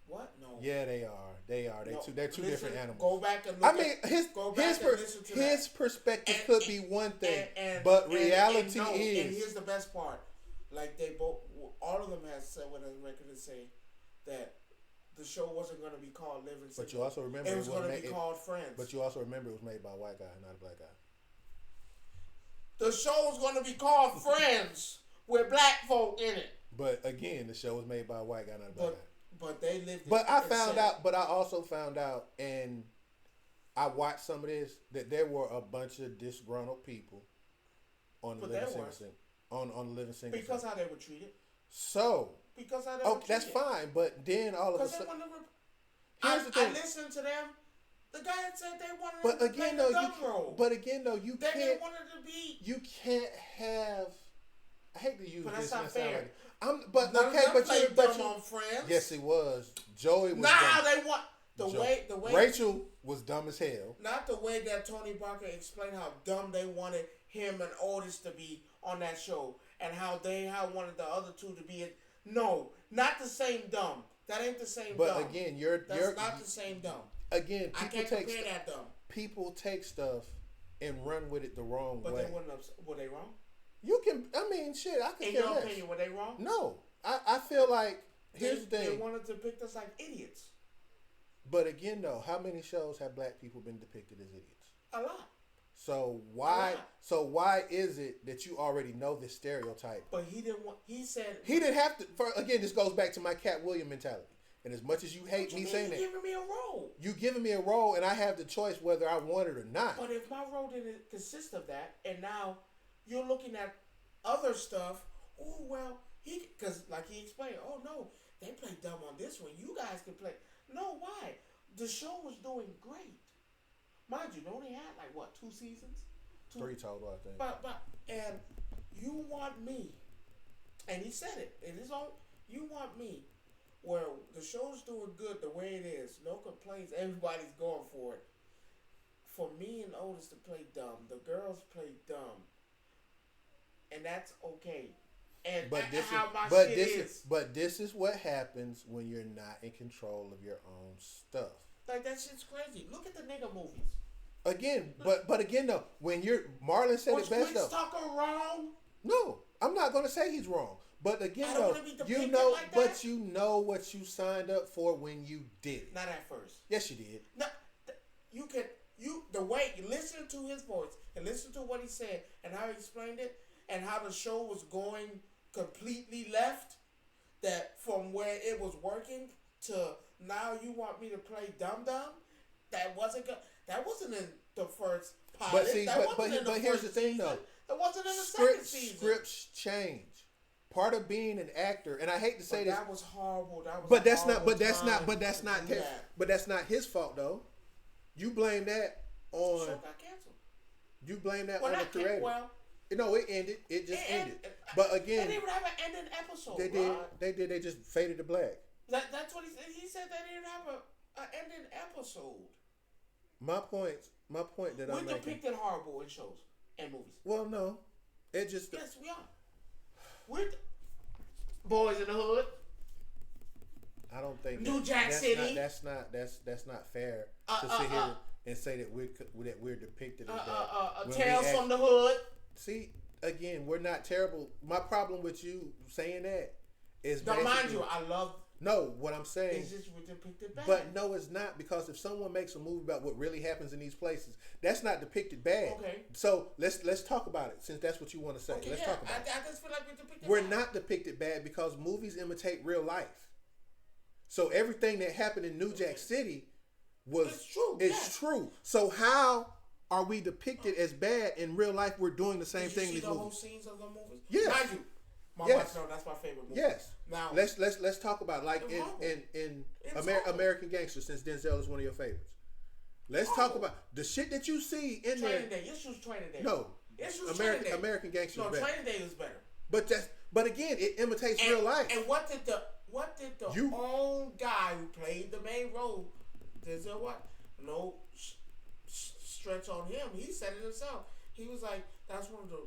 What? No. Yeah, they are. They are. No. They're two Listen, different animals. go back and I look mean, at. Go back his and listen to his that. perspective And- could be one thing, and but and, reality no, is. And here's the best part: like they both, all of them has said what the record is saying that the show wasn't going to be called Living Single. But you also remember it was going to be called Friends. But you also remember it was made by a white guy, not a black guy. The show was going to be called Friends with black folk in it. But again, the show was made by a white guy, not a black guy. But they lived. But I found out. But I also found out, and I watched some of this, that there were a bunch of disgruntled people on the Living Single on the Living Single. Because how they were treated. So. Because how they were treated. That's fine. But then all of a sudden, here's the thing. I listened to them. The guy said they wanted but to again, play though, the dumb role. But again, though, you they can't. wanted to be. You can't have. I hate to use but this. That's not fair. But okay, but you. On Friends. Yes, it was. Joey was. Nah, they want the way Rachel was dumb as hell. Not the way that Tony Barker explained how dumb they wanted him and Otis to be on that show, and how wanted the other two to be. No, not the same dumb. That ain't the same. But dumb. Again, that's not the same dumb. Again, I can't compare that dumb. People take stuff and run with it the wrong way. But they wasn't. Were they wrong? You can. I mean, shit. I can. In your opinion, were they wrong? No, I feel like here's the thing. They wanted to depict us like idiots. But again, though, how many shows have black people been depicted as idiots? A lot. So why is it that you already know this stereotype? But he didn't want. He said he didn't have to. Again, this goes back to my Cat Williams mentality. And as much as you hate me saying that, you giving me a role. You giving me a role, and I have the choice whether I want it or not. But if my role didn't consist of that, and now you're looking at other stuff. Oh well, because like he explained. Oh no, they play dumb on this one. You guys can play. No, why? The show was doing great. Mind you, they only had like what 2 seasons? 3 total, I think. But and you want me, and he said it in his own. You want me. Where the show's doing good the way it is, no complaints, everybody's going for it. For me and Otis to play dumb, the girls play dumb, and that's okay. And this is what happens when you're not in control of your own stuff. Like that shit's crazy. Look at the nigga movies. Again, but again though, when you're Marlon said it best though. Was Tucker wrong? No, I'm not gonna say he's wrong. But again, though, you know, like but you know what you signed up for when you did it. Not at first. Yes, you did. No, the way you listen to his voice and listen to what he said and how he explained it and how the show was going completely left. That from where it was working to now you want me to play dum dum. That wasn't good. That wasn't in the first pilot. But see, but here's the thing though. It wasn't in the second season. Scripts change. Part of being an actor, and I hate to say this, that was horrible. But that's not his fault though. You blame that on. The show got canceled. You blame that on the creator. Well, no, it ended. It just ended. But again, they didn't even have an ending episode. They did. They did. They just faded to black. That's what he said. He said they didn't have an ending episode. My point that I'm making. We're depicted horrible in shows and movies. Well, no, it just. Yes, we are. We're boys in the hood. I don't think New Jack City. That's not fair to sit here and say that we're depicted as that. Tales from the hood. See, again, we're not terrible. My problem with you saying that is. Don't mind you, I love. No, what I'm saying is just we're depicted bad. But no, it's not, because if someone makes a movie about what really happens in these places, that's not depicted bad. Okay. So let's talk about it, since that's what you want to say. Okay, let's talk about it. I just feel like we're depicted We're bad. not depicted bad because movies imitate real life. So everything that happened in New Jack City was true. So how are we depicted as bad in real life? We're doing the same thing in these movies. Whole scenes of the movies? Yes. Mind you, my wife knows that's my favorite movie. Yes. Now let's talk about like in American Gangster, since Denzel is one of your favorites. Let's talk about the shit that you see in Training there. Day. Just use Training Day. No. American Gangster is better. Training Day is better. But again, it imitates real life. And what did the own guy who played the main role, Denzel what? No stretch on him. He said it himself. He was like, that's one of the.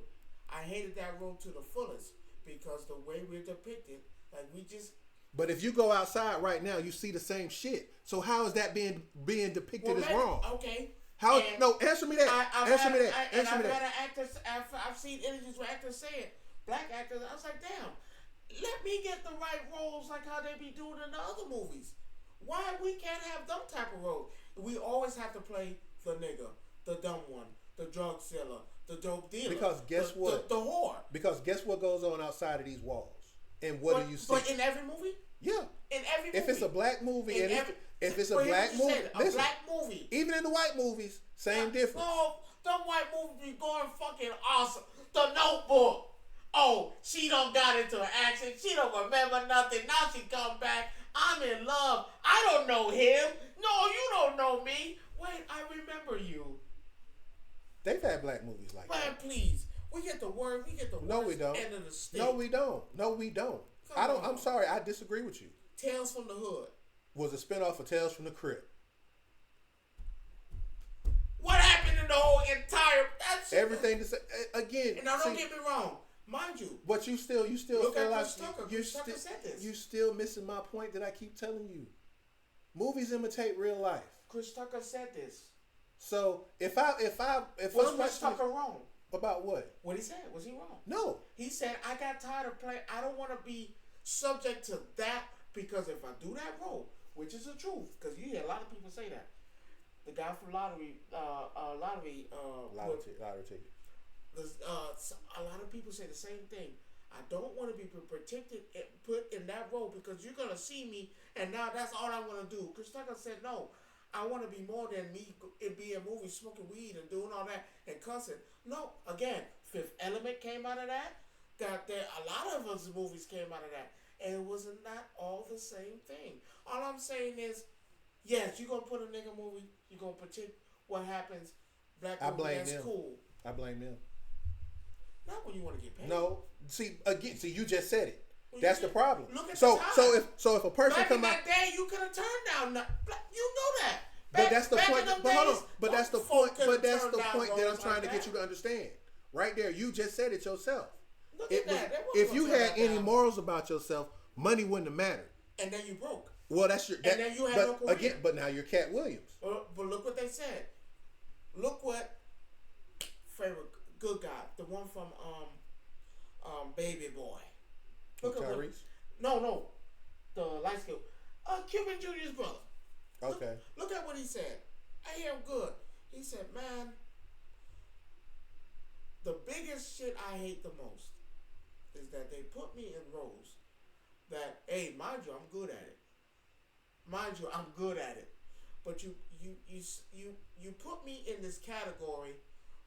I hated that role to the fullest because the way we're depicted, like But if you go outside right now, you see the same shit. So how is that being depicted as wrong? Okay. How? No, answer me that. Answer me that. Answer me I've that. had actors. I've seen interviews where actors say it. Black actors. I was like, damn. Let me get the right roles like how they be doing in the other movies. Why we can't have them type of roles? We always have to play the nigga, the dumb one, the drug seller, the dope dealer. Because guess what? The whore. Because guess what goes on outside of these walls? And what do you see? But in every movie? Yeah. In every movie. If it's a black movie, and if it's a black movie, even in the white movies, same difference. No, them white movies be going fucking awesome. The Notebook. Oh, she done got into an accident. She don't remember nothing. Now she come back. I'm in love. I don't know him. No, you don't know me. Wait, I remember you. They've had black movies like that. Man, please. We get the word. We get the no, we don't. end of the stick. No, we don't. No, we don't. I'm sorry. I disagree with you. Tales from the Hood was a spinoff of Tales from the Crypt. What happened in the whole entire? Everything to say again. And now, don't get me wrong. Mind you, but you still look feel like you're still missing my point that I keep telling you. Movies imitate real life. Chris Tucker said this. So if was Chris Tucker wrong about what? What he said? Was he wrong? No. He said, I got tired of playing. I don't want to be subject to that because if I do that role, which is the truth, because you hear a lot of people say that. The guy from lottery ticket. A lot of people say the same thing. I don't want to be protected, put in that role because you're gonna see me, and now that's all I want to do. Chris Tucker said, "No, I want to be more than me and be in movies, smoking weed and doing all that and cussing." No, again, Fifth Element came out of that. A lot of us movies came out of that, and it was not all the same thing. All I'm saying is, yes, you're gonna put a nigga movie, you're gonna protect what happens. Black movie, that's cool. I blame them. Not when you want to get paid. No, see you just said it. Well, that's the problem. Look at so the time. if a person back come in that out, day you could have turned down. You know that. But that's the point. But hold on. But that's the point. But that's the point that I'm trying to get you to understand. Right there, you just said it yourself. Look at that. If you had any morals about yourself, money wouldn't have mattered. And then you broke. Well, that's your. And then you had no career. Again, but now you're Cat Williams. But look what they said. Look what favorite good guy, the one from Baby Boy. Look at Tyrese. No, the light skill. Cuban Jr.'s brother. Okay. Look at what he said. I hear him good. He said, "Man, the biggest shit I hate the most is that they put me in roles that, hey, mind you, I'm good at it. Mind you, I'm good at it. But you put me in this category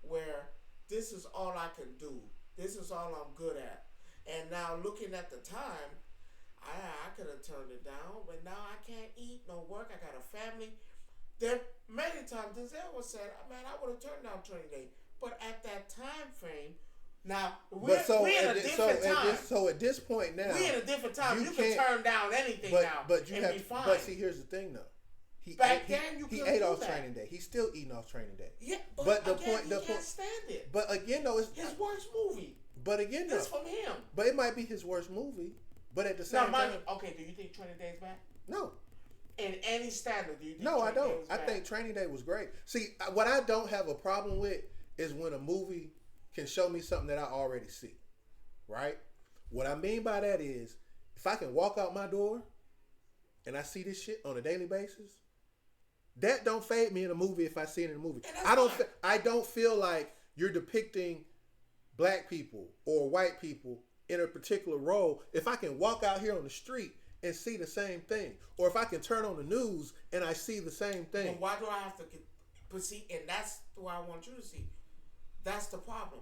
where this is all I can do. This is all I'm good at. And now looking at the time, I could have turned it down, but now I can't eat, no work. I got a family." There many times Denzel was said, "Man, I would have turned down Training Day." But at that time frame, now we're in a different time. So at this point now, we're in a different time. You can turn down anything now and be fine. But see, here's the thing though. He ate off Training Day. He's still eating off Training Day. Yeah, but the point, he can't stand it. But again, though, it's his worst movie. But again, though, it's from him. But it might be his worst movie. But at the same time, okay. Do you think Training Day is bad? No. In any standard, do you think? No, I don't. I think Training Day was great. See, what I don't have a problem with is when a movie can show me something that I already see. Right? What I mean by that is, if I can walk out my door and I see this shit on a daily basis, that don't fade me in a movie if I see it in a movie. I don't feel like you're depicting black people or white people in a particular role if I can walk out here on the street and see the same thing, or if I can turn on the news and I see the same thing. But why do I have to see? And that's what I want you to see. That's the problem,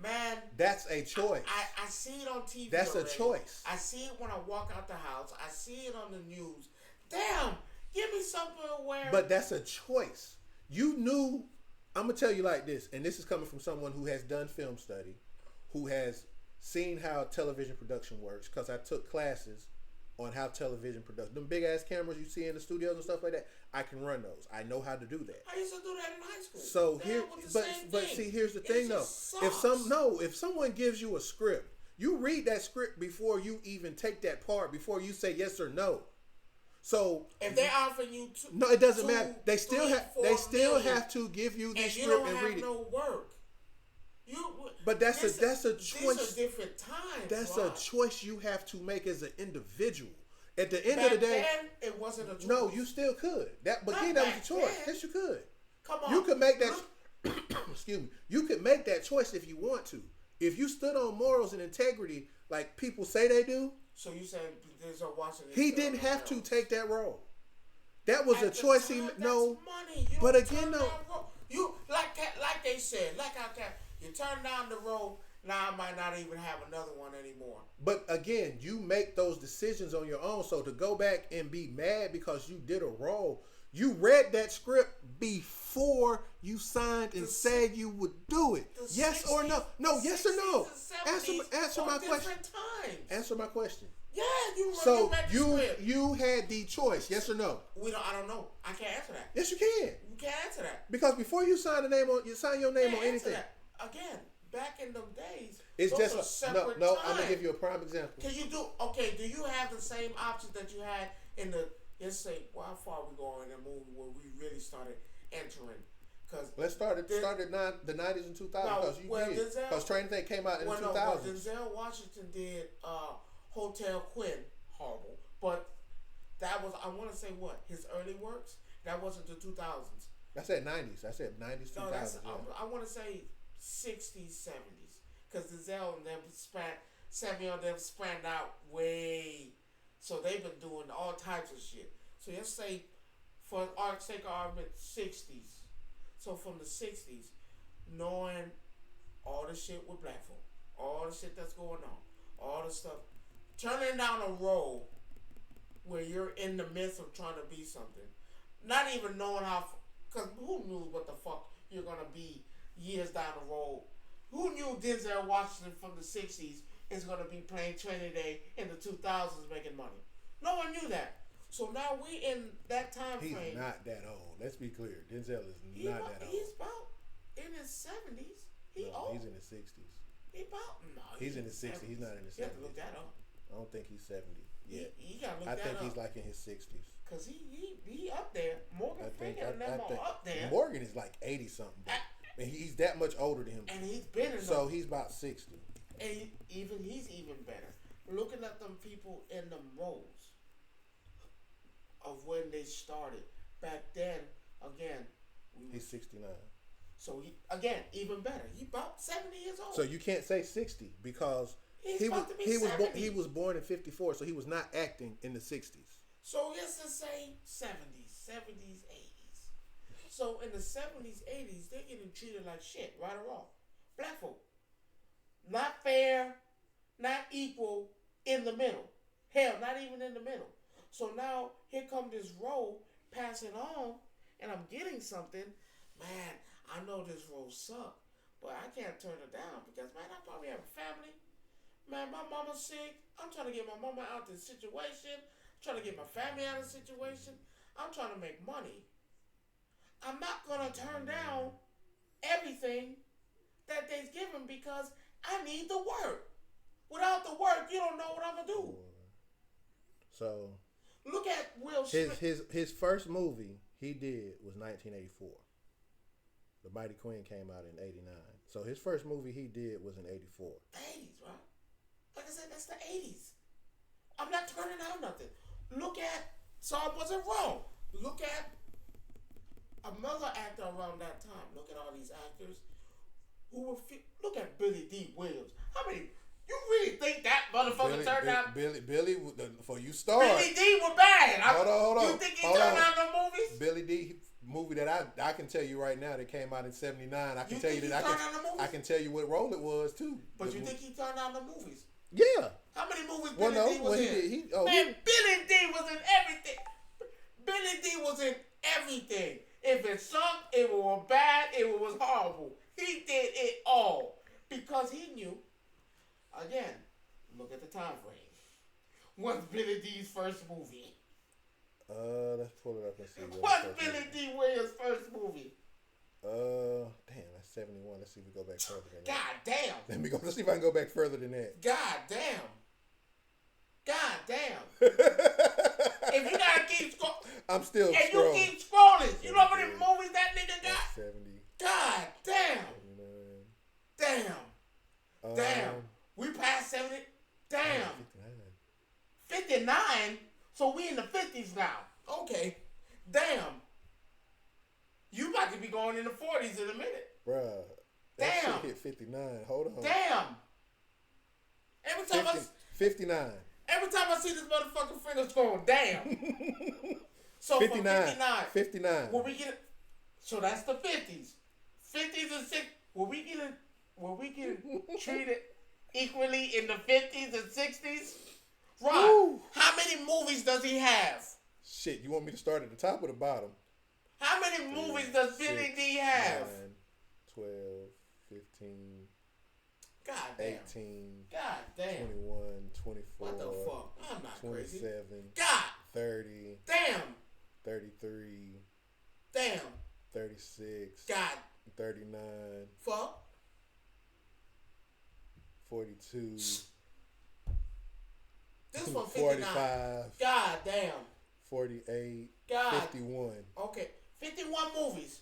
man. That's a choice. I see it on TV. That's already. A choice. I see it when I walk out the house. I see it on the news. Damn, give me something where. But that's a choice. You knew. I'm gonna tell you like this, and this is coming from someone who has done film study, who has seen how television production works, because I took classes on how television production, them big ass cameras you see in the studios and stuff like that, I can run those. I know how to do that. I used to do that in high school. So here, but see, here's the thing though. If someone gives you a script, You read that script before you even take that part, before you say yes or no. So if they offer you no, it doesn't matter. They still have to give you the script and read it. No work. But that's a choice. These are different times. That's Rob. a choice you have to make as an individual. At the end Back of the day, then, it wasn't a choice. No, you still could. That was a choice. Then. Yes, you could. Come on, you could make that. Excuse me. You could make that choice if you want to. If you stood on morals and integrity, like people say they do. So you saying Denzel Washington? He didn't have to take that role. That was a choice he no. Money. But again, no. You like they said, like I can. You turn down the role. Now I might not even have another one anymore. But again, you make those decisions on your own. So to go back and be mad because you did a role, you read that script before you signed and said you would do it. Yes or no? No, yes or no? Answer my question. Answer my question. Yeah, you. So you had the choice, yes or no? I don't know. I can't answer that. Yes, you can. You can't answer that because before you sign your name on anything. Again, back in them days, it's those just are no. times. I'm gonna give you a prime example. Can you do? Okay, do you have the same options that you had in the? Let's say, well, how far we going in the movie where we really started entering? Because let's start the 90s and 2000s because Training Day came out in the 2000s. No, Denzel Washington did Hotel Quinn, horrible, but that was I want to say what his early works. That wasn't the 2000s. I said 90s. I said 90s, 2000s. I want to say 60s, 70s, because Denzel and them Samuel and them spanned out way. So they've been doing all types of shit. So let's say, for sake of argument, 60s. So from the 60s, knowing all the shit with black folk, all the shit that's going on, all the stuff, turning down a role where you're in the midst of trying to be something, not even knowing how, because who knew what the fuck you're going to be years down the road? Who knew Denzel Washington from the 60s is going to be playing Training Day in the 2000s making money? No one knew that. So now we in that time frame. He's not that old. Let's be clear. Denzel is not that old. He's about in his 70s. Old. He's in his 60s. He's in his 60s. He's not in his 70s. You have to look that up. I don't think he's 70 yet. He got to look that up. I think he's like in his 60s. Because he up there. Morgan Freeman and them are up there. Morgan is like 80 something. And he's that much older than him. And he's been in so he's about 60. And he's even better. Looking at them people in them roles of when they started. Back then, again. He's 69. So even better. He about 70 years old. So you can't say 60 because he was born in 54, so he was not acting in the 60s. So let's just say 70s, 80s. So in the 70s, 80s, they're getting treated like shit, right or wrong. Black folk. Not fair, not equal, in the middle. Hell, not even in the middle. So now, here come this role, passing on, and I'm getting something. Man, I know this role sucks, but I can't turn it down because, man, I probably have a family. Man, my mama's sick. I'm trying to get my mama out of this situation. I'm trying to get my family out of the situation. I'm trying to make money. I'm not going to turn down everything that they've given because I need the work. Without the work, you don't know what I'm going to do. So, look at Will Smith. His first movie he did was 1984. The Mighty Queen came out in 89. So his first movie he did was in 84. The 80s, right? Like I said, that's the 80s. I'm not turning down nothing. Look at, so I wasn't wrong. Look at another actor around that time. Look at all these actors who were, look at Billy D. Williams. How many, you really think that motherfucker turned out? Billy, before you start. Billy D was bad. Hold on. You think he turned out no movies? Billy D. Movie that I can tell you right now that came out in '79. I can tell you that I can tell you what role it was too. But you think he turned out the movies? Yeah. How many movies Billy D was in? Billy D was in everything. Billy D was in everything. If it sucked, it was bad, it was horrible. He did it all because he knew. Again, look at the time frame. What's Billy D's first movie? Let's pull it up and see. What's Billy D. Williams' first movie? Damn, that's 71. Let's see if we go back further than that. God damn. Let me go. Let's see if I can go back further than that. God damn. God damn. If you gotta keep scrolling. I'm still And scrolling. you keep scrolling. You know how many movies that nigga got? 70. God damn. 79. Damn. Damn. We passed 70. Damn. 59? So we in the 50s now. Okay. Damn. You about to be going in the 40s in a minute. Bruh. That shit hit 59. Hold on. Damn. Every time 59. Every time I see this motherfucking fingers going, damn. So 59. From 59. Will we get? So that's the 50s. 50s and 60s. Will we get treated equally in the 50s and 60s? Ron, Woo. how many movies does he have? Shit, you want me to start at the top or the bottom? How many movies does Billy D have? 9, 12, 15, God damn. 18, God damn. 21, 24. What the fuck? I'm not 27, crazy. God 30, damn. 33, Damn. 36, God 39, fuck. 42, This one 59. 45, God damn. 48, God. 51. Okay. 51 movies.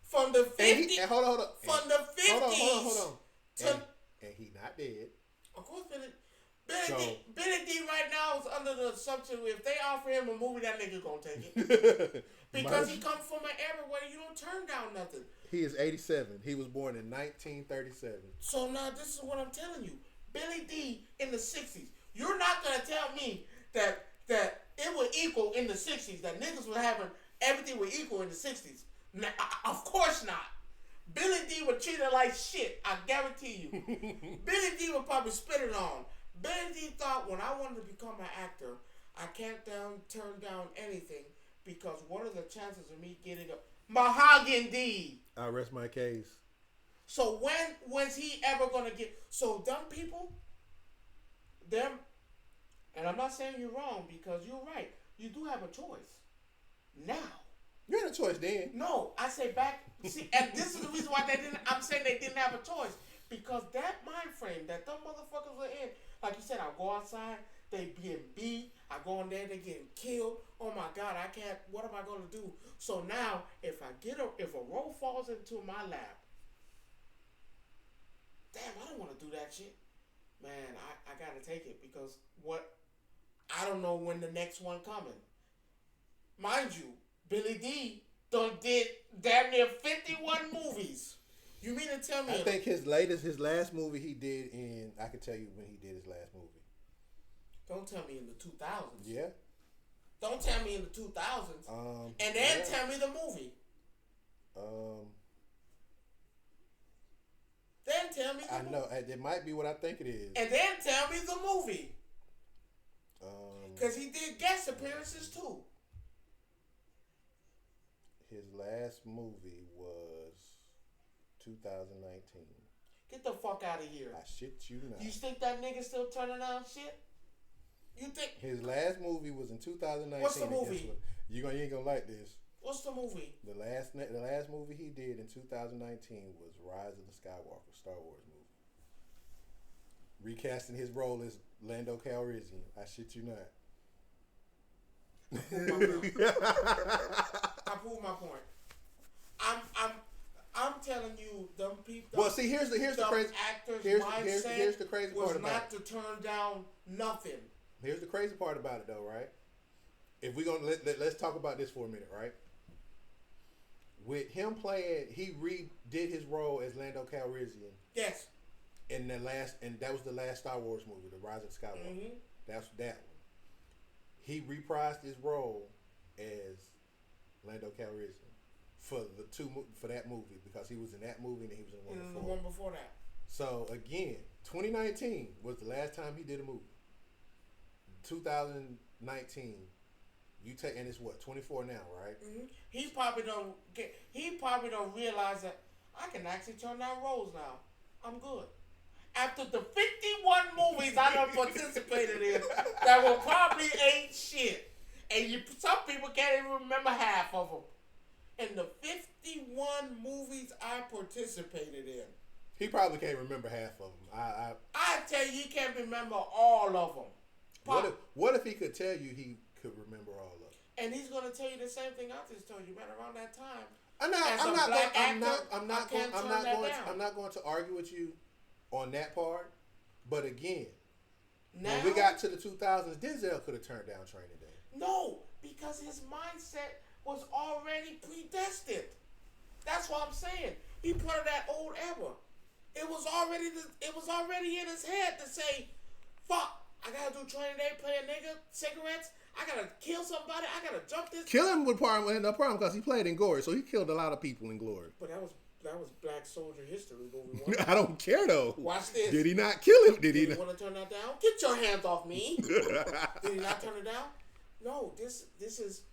From the 50s. And hold on. From the 50s. Hold on. And he not dead. Of course, Billy D right now is under the assumption if they offer him a movie, that nigga gonna take it. Because he comes from an era where you don't turn down nothing. He is 87. He was born in 1937. So now this is what I'm telling you. Billy D in the 60s. You're not gonna tell me that it was equal in the 60s, that niggas were having everything was equal in the 60s. Now, of course not. Billy D would treat her like shit. I guarantee you. Billy D would probably spit it on. Billy D thought when I wanted to become an actor, I can't turn down anything because what are the chances of me getting a Mahogany? I rest my case. So when's he ever gonna get? So dumb people, them, and I'm not saying you're wrong because you're right. You do have a choice now. You had a choice then. No, I say back. See, and this is the reason why they didn't. I'm saying they didn't have a choice because that mind frame that them motherfuckers were in. Like you said, I go outside, they getting beat. I go in there, they getting killed. Oh my God, I can't. What am I gonna do? So now, if a role falls into my lap, damn, I don't want to do that shit. Man, I gotta take it because I don't know when the next one coming. Mind you, Billy D did damn near 51 movies. You mean to tell me? I think his last movie he did in, I can tell you when he did his last movie. Don't tell me in the 2000s. Yeah. Don't tell me in the 2000s. And then tell me the movie. Then tell me the movie. I know. It might be what I think it is. And then tell me the movie. Because he did guest appearances too. His last movie was 2019. Get the fuck out of here. I shit you not. You think that nigga still turning down shit? You think his last movie was in 2019? What's the movie? You ain't gonna like this. What's the movie? The last movie he did in 2019 was Rise of the Skywalker, Star Wars movie. Recasting his role as Lando Calrissian. I shit you not. I prove my point. I'm telling you, them people. Well, see, here's the crazy. Here's the crazy part about it. Was not to turn down nothing. Here's the crazy part about it, though, right? If we're gonna let's talk about this for a minute, right? With him playing, he redid his role as Lando Calrissian. Yes. And that was the last Star Wars movie, The Rise of Skywalker. Mm-hmm. That's that one. He reprised his role as Lando Calrissian for that movie because he was in that movie and he was in the one before that. So again, 2019 was the last time he did a movie. 2019, and it's what 24 now, right? Mm-hmm. He probably don't realize that I can actually turn down roles now. I'm good. After the 51 movies I done participated in that were probably ain't shit. And some people can't even remember half of them. in the 51 movies I participated in. He probably can't remember half of them. I tell you, he can't remember all of them. What if he could tell you he could remember all of them? And he's gonna tell you the same thing I just told you, man. Around that time, I'm not going to argue with you on that part. But again, when we got to the 2000s, Denzel could have turned down Training Day. No, because his mindset was already predestined. That's what I'm saying. He part of that old era. It was already in his head to say, "Fuck, I gotta do Training Day, play a nigga, cigarettes. I gotta kill somebody. I gotta jump this." Kill him with no problem because he played in Glory, so he killed a lot of people in Glory. But that was Black Soldier History movie. I don't care though. Watch this. Did he not kill him? Did he want to turn that down? Get your hands off me. Did he not turn it down? No. This is.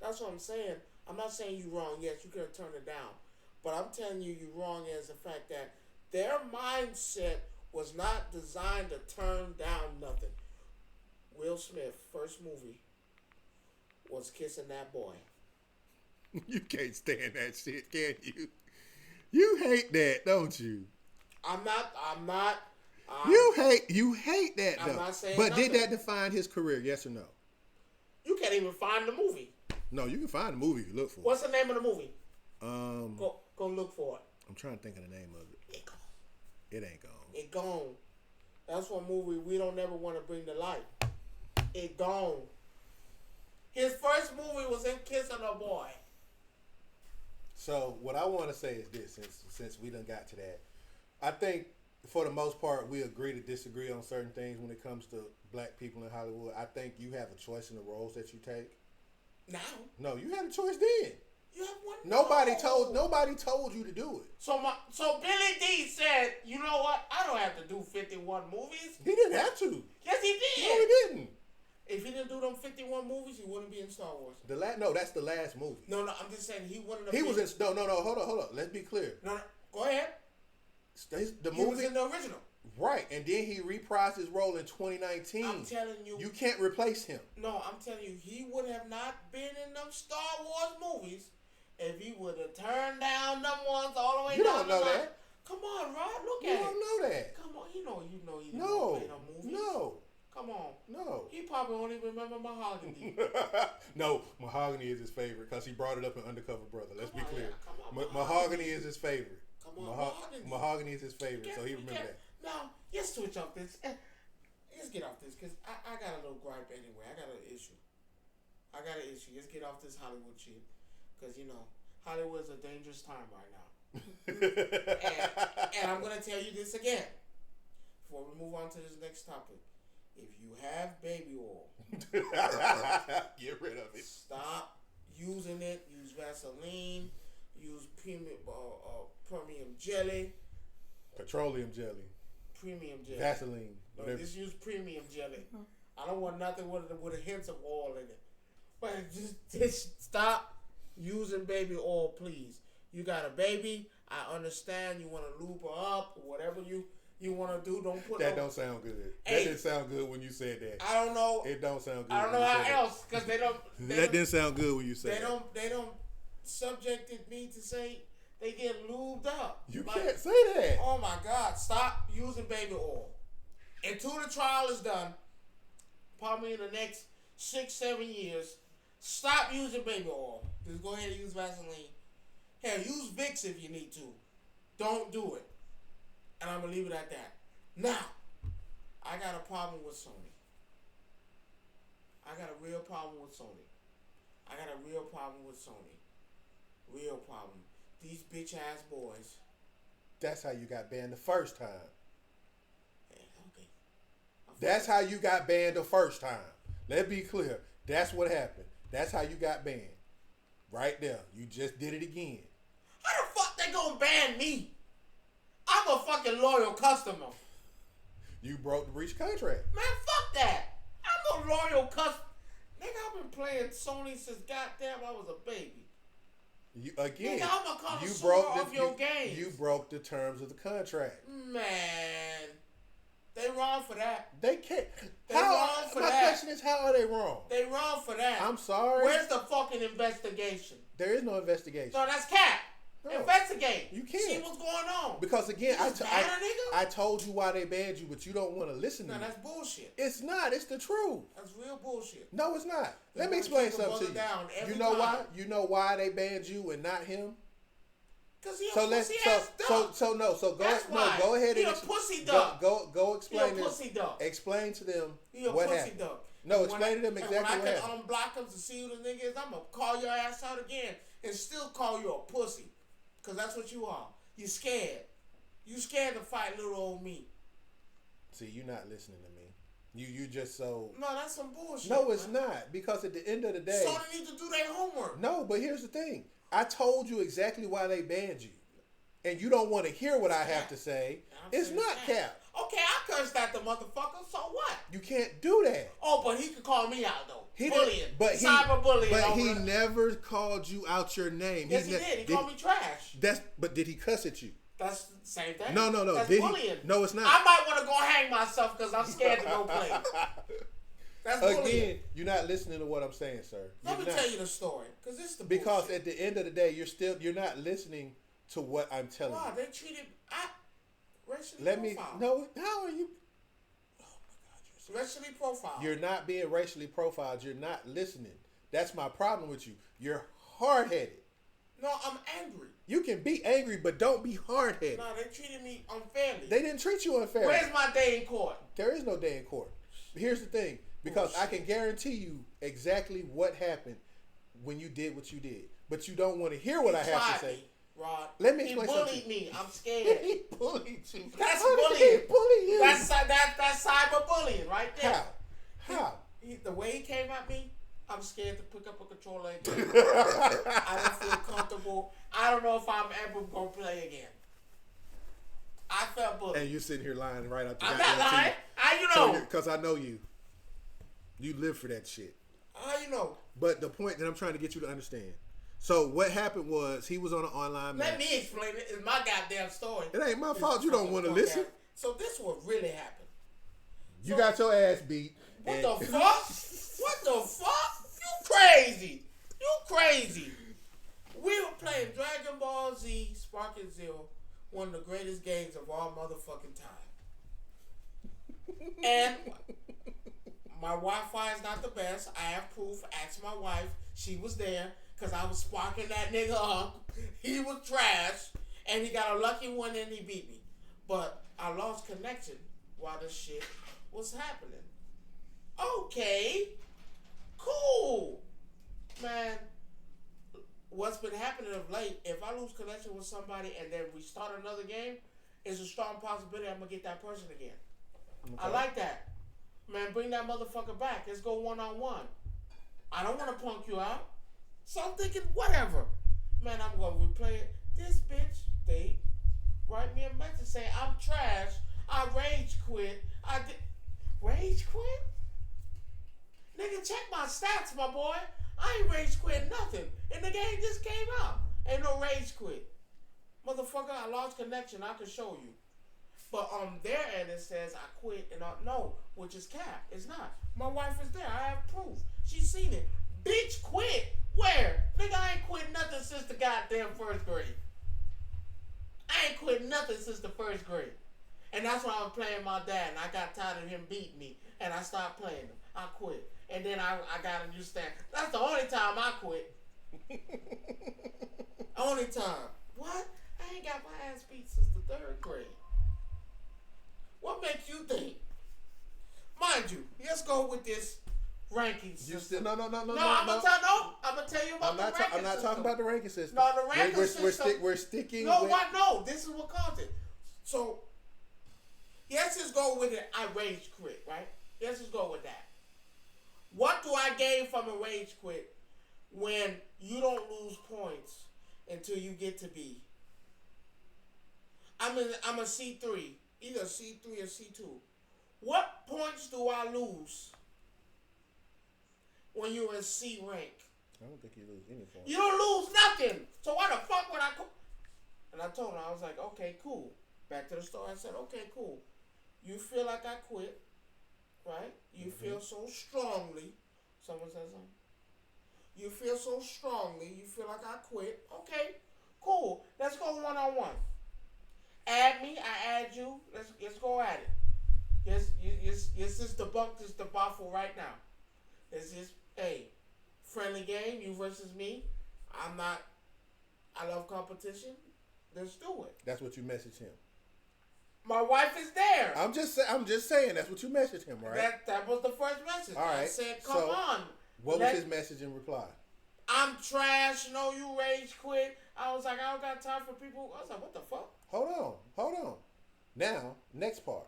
That's what I'm saying. I'm not saying you wrong. Yes, you could have turned it down, but I'm telling you wrong as the fact that their mindset was not designed to turn down nothing. Will Smith first movie was kissing that boy. You can't stand that shit, can you? You hate that, don't you? I'm not. You hate that though. I'm not saying but nothing. Did that define his career? Yes or no? You can't even find the movie. No, you can find the movie if you look for it. What's the name of the movie? Go look for it. I'm trying to think of the name of it. It ain't gone. It gone. That's one movie we don't ever want to bring to light. It gone. His first movie was in Kissing a Boy. So what I want to say is this, since we done got to that, I think for the most part we agree to disagree on certain things when it comes to black people in Hollywood. I think you have a choice in the roles that you take. Now? No, you had a choice then. You have one. Nobody told you to do it. So Billy D said, you know what? I don't have to do 51 movies. He didn't have to. Yes, he did. No, he didn't. If he didn't do them 51 movies, he wouldn't be in Star Wars. No, that's the last movie. No, I'm just saying he wouldn't have. He was in. No. Hold on. Let's be clear. No, go ahead. The movie he was in the original. Right, and then he reprised his role in 2019. I'm telling you. You can't replace him. No, I'm telling you, he would have not been in them Star Wars movies if he would have turned down them ones all the way you down don't know the line. that. Come on, Rod, look you at it. You don't know that. Come on, you know he didn't no, play no movies. No. Come on. No. He probably won't even remember Mahogany. No, Mahogany is his favorite because he brought it up in Undercover Brother. Let's be clear. Yeah, come on, Mahogany is his favorite. Come on, Mahogany. Mahogany is his favorite, so he remember that. Now, let's switch off this. Let's get off this because I got a little gripe anyway. I got an issue. Let's get off this Hollywood shit because, Hollywood's a dangerous time right now. and I'm going to tell you this again before we move on to this next topic. If you have baby oil, get rid of it. Stop using it. Use Vaseline. Use premium jelly. Petroleum jelly. Premium jelly. Vaseline. No, just use premium jelly. I don't want nothing with a hint of oil in it. But just stop using baby oil, please. You got a baby. I understand you want to lube her up or whatever you want to do. Don't put that. Don't sound good. That didn't sound good when you said that. I don't know. It don't sound good. I don't know how else because they don't. That didn't sound good when you said that. They don't subjected me to say they get lubed up. You can't say that. Oh my God! Stop using baby oil until the trial is done. Probably in the next 6-7 years. Stop using baby oil. Just go ahead and use Vaseline. Hell, use Vicks if you need to. Don't do it. And I'm going to leave it at that. Now, I got a problem with Sony. I got a real problem with Sony. Real problem. These bitch ass boys. That's how you got banned the first time. Yeah, okay. That's how you got banned the first time. Let's be clear. That's what happened. That's how you got banned. Right there. You just did it again. How the fuck they gonna ban me? I'm a fucking loyal customer. You broke the breach contract. Man, fuck that. I'm a loyal customer. Nigga, I've been playing Sony since goddamn I was a baby. Nigga, I'm a connoisseur of your games. You broke the terms of the contract. Man, they wrong for that. They can't. They wrong for that. My question is, how are they wrong? They wrong for that. I'm sorry. Where's the fucking investigation? There is no investigation. No, that's cap. No. Investigate. You can't. See what's going on. Because again, nigga? I told you why they banned you, but you don't want to listen to me. No, that's bullshit. It's not. It's the truth. That's real bullshit. No, it's not. Let me explain something to you. You know why? You know why they banned you and not him? Cause he a pussy ass duck. Go ahead he and a pussy duck. Go explain he a pussy duck. Explain to them he a what pussy happened. Duck. No, explain to them exactly what happened. When I can unblock him to see who the nigga is, I'm gonna call your ass out again and still call you a pussy. Cause that's what you are. You scared. You scared to fight little old me. See, you're not listening to me. You just so. No, that's some bullshit. No, it's not. Because at the end of the day. So they need to do their homework. No, but here's the thing. I told you exactly why they banned you. And you don't want to hear what I have to say. It's not cap. Okay, I cursed at the motherfucker, so what? You can't do that. Oh, but he could call me out, though. Bullying. Cyberbullying. But he never called you out your name. Yes, he did. He called me trash. But did he cuss at you? That's the same thing. No. That's bullying. No, it's not. I might want to go hang myself because I'm scared to go play. That's bullying. Again, you're not listening to what I'm saying, sir. Let me tell you the story, because it's the because bullshit. At the end of the day, you're not listening to what I'm telling you. Wow, they treated racially profiled. No, how are you? Oh my God, you're racially profiled. You're not being racially profiled. You're not listening. That's my problem with you. You're hard-headed. No, I'm angry. You can be angry, but don't be hard-headed. No, they treated me unfairly. They didn't treat you unfairly. Where's my day in court? There is no day in court. Here's the thing. Because I can guarantee you exactly what happened when you did what you did. But you don't want to hear what I have to say. Rod. Let me explain something. He bullied me. I'm scared. He bullied you. That's bullying. He bullied you. That's cyberbullying right there. How? The way he came at me, I'm scared to pick up a controller again. I don't feel comfortable. I don't know if I'm ever going to play again. I felt bullied. And you sitting here lying right out the I'm not lying. How you know? Because I know you. You live for that shit. How you know? But the point that I'm trying to get you to understand. So what happened was he was on an online match. Let me explain it. It's my goddamn story. It ain't my fault. You don't want to listen. So this what really happened. You got your ass beat. What the fuck? What the fuck? You crazy. You crazy. We were playing Dragon Ball Z Sparking Zero, one of the greatest games of all motherfucking time. And my Wi-Fi is not the best. I have proof. Ask my wife. She was there. Because I was sparking that nigga up. He was trash. And he got a lucky one and he beat me. But I lost connection while this shit was happening. Okay. Cool. Man, what's been happening of late, if I lose connection with somebody and then we start another game, it's a strong possibility I'm going to get that person again. Okay. I like that. Man, bring that motherfucker back. Let's go one-on-one. I don't want to punk you out. So I'm thinking, whatever. Man, I'm going to replay it. This bitch, they write me a message saying, I'm trash. I rage quit. I did. Rage quit? Nigga, check my stats, my boy. I ain't rage quit nothing. And the game just came out. Ain't no rage quit. Motherfucker, I lost connection. I can show you. But on their end, it says I quit and no, which is cap. It's not. My wife is there. I have proof. She's seen it. Bitch, quit. Where? Nigga, I ain't quit nothing since the goddamn first grade. I ain't quit nothing since the first grade. And that's why I was playing my dad, and I got tired of him beating me, and I stopped playing him. I quit. And then I got a new stand. That's the only time I quit. Only time. What? I ain't got my ass beat since the third grade. What makes you think? Mind you, let's go with this ranking system. No. I'm gonna tell you about the ranking system. I'm not talking about the ranking system. No, the ranking system. We're sticking. No, what? No, this is what caused it. So, let's just go with it. I rage quit, right? Let's just go with that. What do I gain from a rage quit when you don't lose points until you get to B? I'm a C3, either C3 or C2. What points do I lose when you're in C rank? I don't think you lose any points. You don't lose nothing. So why the fuck would I go? And I told him, I was like, okay, cool. Back to the store. I said, okay, cool. You feel like I quit, right? You feel so strongly. Someone said something. You feel so strongly. You feel like I quit. Okay, cool. Let's go one on one. Add me. I add you. Let's go at it. Yes, just debunk this debacle right now. It's just friendly game. You versus me. I'm not. I love competition. Let's do it. That's what you message him. My wife is there. I'm just saying that's what you messaged him, right? That was the first message. All right. I said, come on. What was his message in reply? I'm trash. No, you rage quit. I was like, I don't got time for people. I was like, what the fuck? Hold on. Now, next part.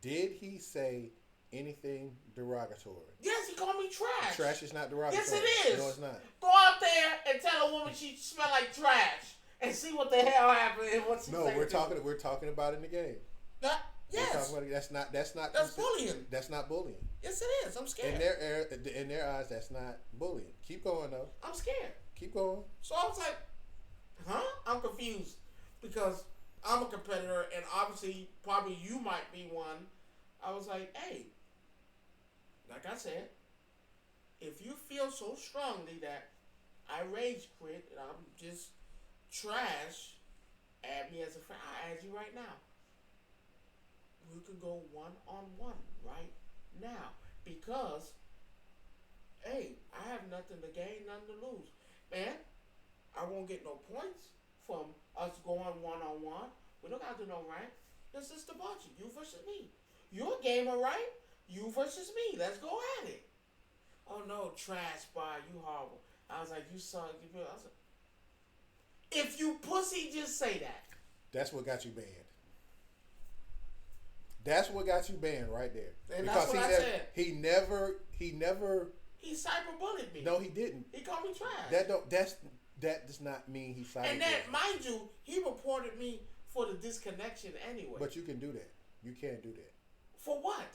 Did he say anything derogatory? Yes, he called me trash. Trash is not derogatory. Yes, it is. No, it's not. Go out there and tell a woman she smell like trash and see what the hell happened and what she No, we're talking about it in the game. Yes. That's bullying. That's not bullying. Yes, it is. I'm scared. In their eyes, that's not bullying. Keep going though. I'm scared. Keep going. So I was like, huh? I'm confused because I'm a competitor and obviously probably you might be one. I was like, hey, like I said, if you feel so strongly that I rage quit and I'm just trash, add me as a friend. I'll add you right now. We can go one-on-one right now because, hey, I have nothing to gain, nothing to lose. Man, I won't get no points from us going one-on-one. We don't got to do no rank. This is the bunch. You versus me. You're a gamer, right? You versus me. Let's go at it. Oh, no, trash boy. You horrible. I was like, you suck. I was like, if you pussy, just say that. That's what got you banned. That's what got you banned right there. And because that's what I said. He never. He cyberbullied me. No, he didn't. He called me trash. That does not mean he cyberbullied. And then, mind you, he reported me for the disconnection anyway. But you can do that. You can't do that. For what?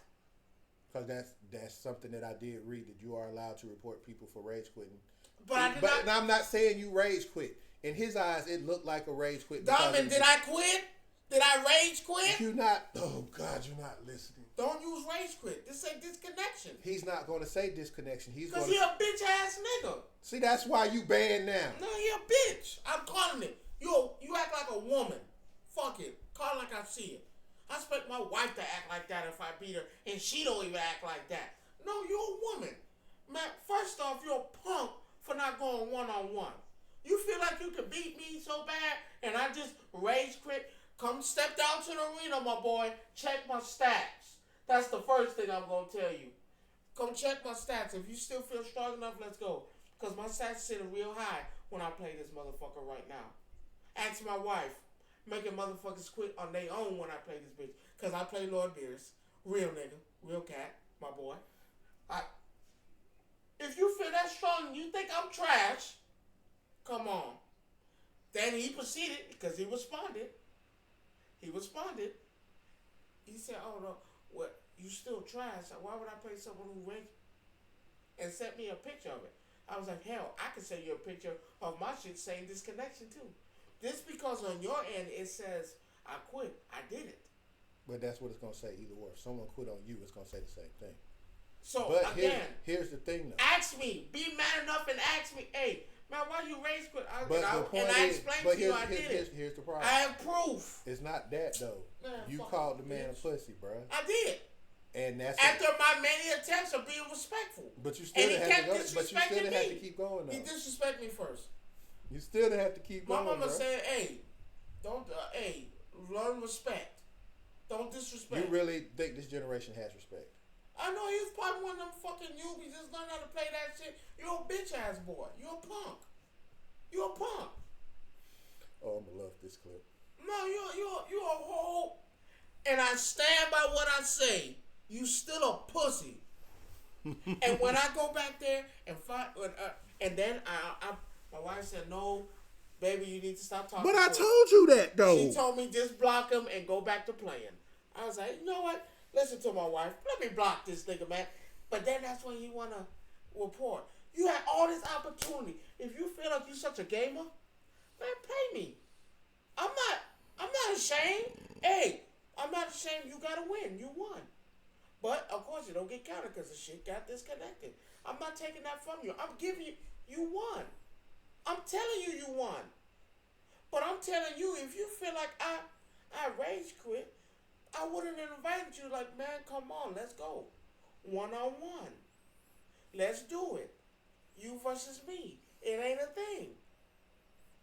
Because that's something that I did read, that you are allowed to report people for rage quitting. But I'm not saying you rage quit. In his eyes, it looked like a rage quit. Diamond, did I quit? Did I rage quit? You're not. Oh God, you're not listening. Don't use rage quit. Just say disconnection. He's not going to say disconnection. Because he a bitch ass nigga. See, that's why you banned now. No, he a bitch. I'm calling it. You act like a woman. Fuck it. Call it like I see it. I expect my wife to act like that if I beat her, and she don't even act like that. No, you're a woman. Man, first off, you're a punk for not going one-on-one. You feel like you can beat me so bad, and I just rage quit? Come step down to the arena, my boy. Check my stats. That's the first thing I'm going to tell you. Come check my stats. If you still feel strong enough, let's go. Because my stats sitting real high when I play this motherfucker right now. Ask my wife. Making motherfuckers quit on their own when I play this bitch. Because I play Lord Beers. Real nigga. Real cat. My boy. If you feel that strong and you think I'm trash, come on. Then he proceeded, because he responded. He said, oh, no, what? You still trash. Why would I play someone who ranked? And sent me a picture of it. I was like, hell, I can send you a picture of my shit saying disconnection too. Just because on your end it says, I quit, I did it. But that's what it's going to say either or. If someone quit on you, it's going to say the same thing. So, but again, here's the thing though. Ask me. Be man enough and ask me, hey, man, why you rage quit? I explained to you I did it. Here's the problem. I have proof. It's not that though. Man, you called the man a pussy, bro. I did. And that's after my many attempts of being respectful. But you still have to go. But you still have to keep going though. He disrespected me first. You still have to keep going. My mama bro. said, hey, don't, learn respect. Don't disrespect. You really think this generation has respect? I know he's probably one of them fucking newbies just learn how to play that shit. You're a bitch ass boy. You're a punk. You're a punk. Oh, I'm gonna love this clip. No, you're a whole. And I stand by what I say. You still a pussy. And when I go back there and fight, and then my wife said, "No, baby, you need to stop talking." But I told you that though. She told me just block him and go back to playing. I was like, you know what? Listen to my wife. Let me block this nigga, man. But then that's when you wanna report. You had all this opportunity. If you feel like you're such a gamer, man, pay me. I'm not ashamed. Hey, I'm not ashamed. You gotta win. You won. But of course, it don't get counted because the shit got disconnected. I'm not taking that from you. I'm giving you. You won. I'm telling you, you won. But I'm telling you, if you feel like I rage quit, I wouldn't have invited you. Like, man, come on, let's go, 1-on-1. Let's do it. You versus me. It ain't a thing.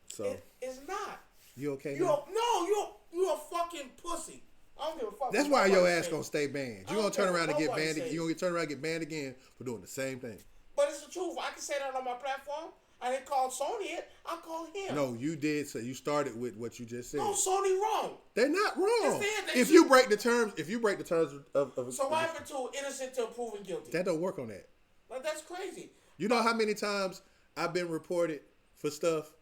So It's not. you okay? You're a fucking pussy. I don't give a fuck. That's why your ass gonna stay banned. You gonna turn around and get banned. You You gonna turn around and get banned again for doing the same thing. But it's the truth. I can say that on my platform. I didn't call Sony it. I called him. No, you did. So you started with what you just said. No, Sony wrong. They're not wrong. Yes, If you break the terms, of so what happened to innocent to proven guilty? That don't work on that. Like, that's crazy. You know how many times I've been reported for stuff,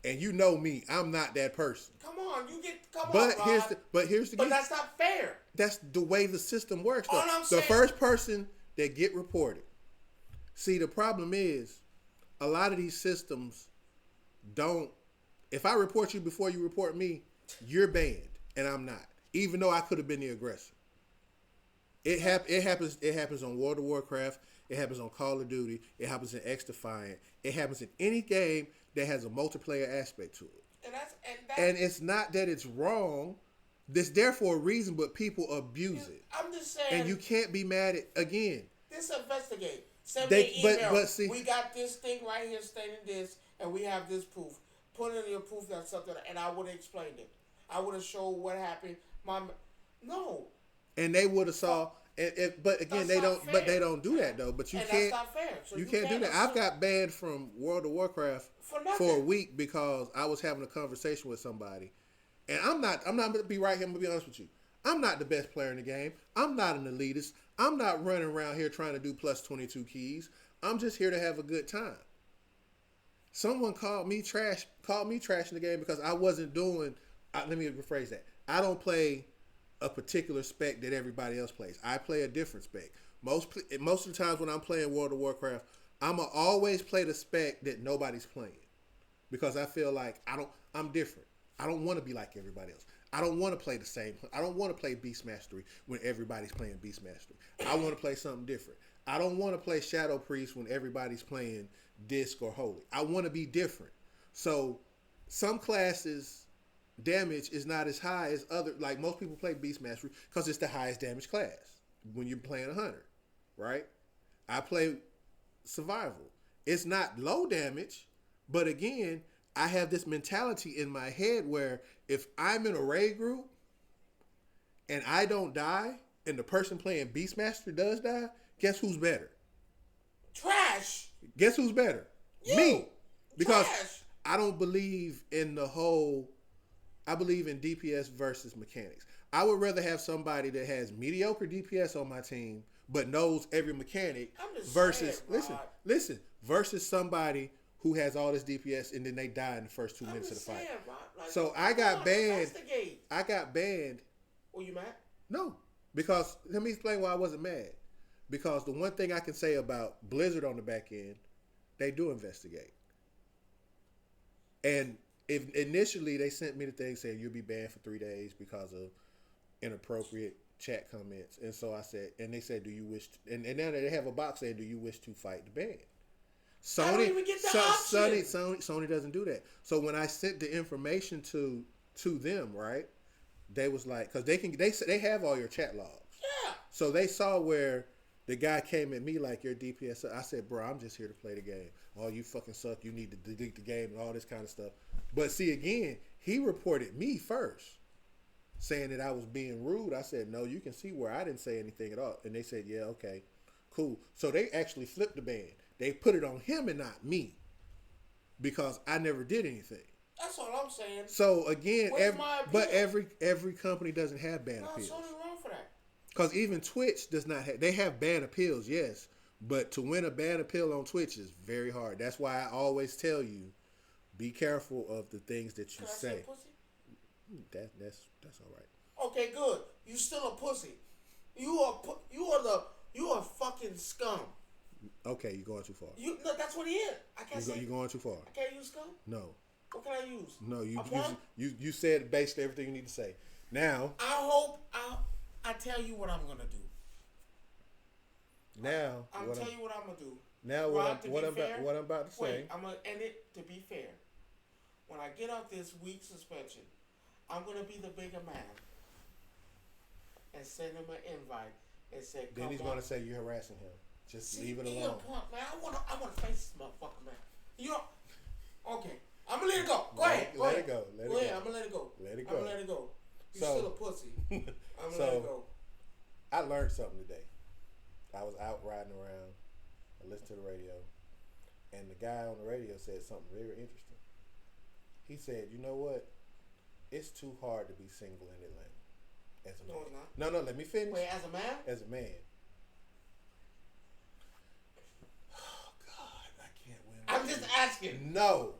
and you know me, I'm not that person. Come on, Here's the But that's not fair. That's the way the system works. Though. All I'm the saying, first person that get reported. See, the problem is, a lot of these systems don't. If I report you before you report me, you're banned, and I'm not. Even though I could have been the aggressor. It happens. It happens on World of Warcraft. It happens on Call of Duty. It happens in X Defiant. It happens in any game that has a multiplayer aspect to it. And it's not that it's wrong. It's there for a reason, but people abuse it. I'm just saying. And you can't be mad at again. Just investigate. Send me an email. But see, we got this thing right here stating this, and we have this proof. Put in your proof that something, and I would have explained it. I would have showed what happened. No. And they would have saw. But again, they don't. Fair. But they don't do that though. But you can't. That's not fair. So you can't do that. I've got banned from World of Warcraft for a week because I was having a conversation with somebody, and I'm not gonna be right here. I'm gonna be honest with you. I'm not the best player in the game. I'm not an elitist. I'm not running around here trying to do plus 22 keys. I'm just here to have a good time. Someone called me trash in the game because I wasn't doing. Let me rephrase that. I don't play a particular spec that everybody else plays. I play a different spec. Most of the times when I'm playing World of Warcraft, I'ma always play the spec that nobody's playing because I feel like I'm different. I don't want to be like everybody else. I don't want to play the same. I don't want to play Beast Mastery when everybody's playing Beast Mastery. I want to play something different. I don't want to play Shadow Priest when everybody's playing Disc or Holy. I want to be different. So some classes damage is not as high as other, like most people play Beast Mastery because it's the highest damage class when you're playing a hunter, right? I play survival. It's not low damage, but again, I have this mentality in my head where if I'm in a raid group and I don't die and the person playing Beastmaster does die, guess who's better? Trash. Guess who's better? You. Me. Because Trash. I don't believe in the whole, I believe in DPS versus mechanics. I would rather have somebody that has mediocre DPS on my team but knows every mechanic versus, listen, versus somebody who has all this DPS and then they die in the first 2 minutes of the fight. Like, so I got banned. I got banned. Were you mad? No, because let me explain why I wasn't mad. Because the one thing I can say about Blizzard on the back end, they do investigate. And if initially they sent me the thing saying you'll be banned for 3 days because of inappropriate chat comments, and so I said, and they said, do you wish? And now they have a box saying, do you wish to fight the ban? Sony doesn't do that. So when I sent the information to them, right, they was like, because they have all your chat logs. Yeah. So they saw where the guy came at me like, your DPS. I said, bro, I'm just here to play the game. Oh, you fucking suck. You need to delete the game and all this kind of stuff. But see, again, he reported me first, saying that I was being rude. I said, no, you can see where I didn't say anything at all. And they said, yeah, okay, cool. So they actually flipped the ban. They put it on him and not me because I never did anything. That's all I'm saying. So again, every company doesn't have ban appeals. No, Sony wrong for that. Because even Twitch does not have. They have ban appeals, yes, but to win a ban appeal on Twitch is very hard. That's why I always tell you, be careful of the things that you say. That's all right. Okay, good. You still a pussy. You are fucking scum. Okay, you're going too far. No, that's what he is. I can't say. You're going too far. I can't use scum? No. What can I use? No, you said basically everything you need to say. Now. I tell you what I'm going to do. Now, I'm telling you what I'm gonna do. Now, Rod, what I'm about to say. Wait, I'm gonna end it to be fair. When I get off this week suspension, I'm gonna be the bigger man and send him an invite and say, then he's gonna say you're harassing him. Just leave it alone. Man, I wanna face this motherfucker, man. You know, okay. I'm gonna let it go. Go ahead. Let it go. Go ahead. I'm gonna let it go. Let it go. I'm gonna let it go. You're still a pussy. I'm gonna let it go. I learned something today. I was out riding around. I listened to the radio, and the guy on the radio said something very interesting. He said, "You know what? It's too hard to be single in Atlanta as a man." No, it's not. No, let me finish. Wait, as a man? As a man. Oh God, I can't win. I'm just asking. No.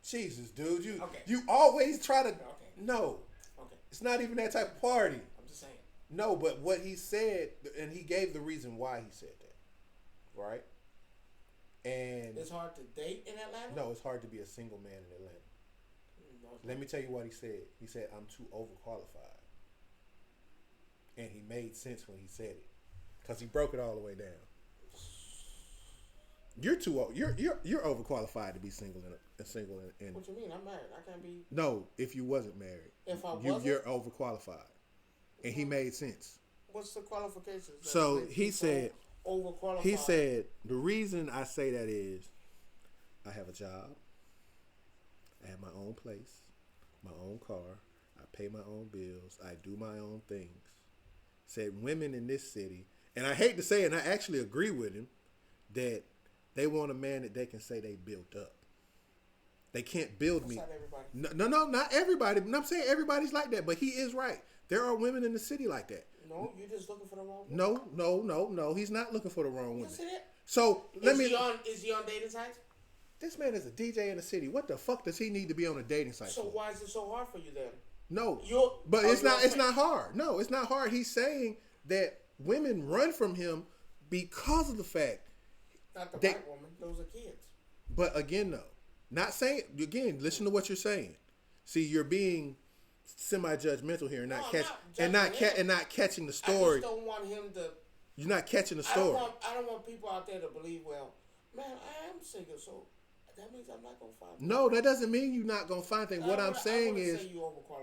Jesus, dude, you always try to. Okay. No. Okay. It's not even that type of party. I'm just saying. No, but what he said, and he gave the reason why he said that, right? And it's hard to date in Atlanta? No, it's hard to be a single man in Atlanta. No, let me tell you what he said. He said, "I'm too overqualified," and he made sense when he said it, because he broke it all the way down. You're too old. You're overqualified to be single in. What you mean? I'm married. I can't be. No, if you wasn't married, if I wasn't, you're overqualified, and he made sense. What's the qualifications? So he said. Overqualified. He said the reason I say that is, I have a job. I have my own place, my own car. I pay my own bills. I do my own things. Said women in this city, and I hate to say it, and I actually agree with him, that they want a man that they can say they built up. They can't build me. Not everybody. No, not everybody. I'm saying everybody's like that, but he is right. There are women in the city like that. No, you're just looking for the wrong woman. No. He's not looking for the wrong woman. Yes, it is. So Is he on dating sites? This man is a DJ in the city. What the fuck does he need to be on a dating site So for? why is it so hard for you then? No, but it's not hard. No, it's not hard. He's saying that women run from him because of the fact. Not the white woman. Those are kids. But again, no. Not saying, again, listen to what you're saying. See, you're being semi-judgmental here and not catching the story. I just don't want him to. You're not catching the story. I don't want people out there to believe, well, man, I am single, so that means I'm not gonna find. No, that doesn't mean you're not gonna find things. What I'm saying is,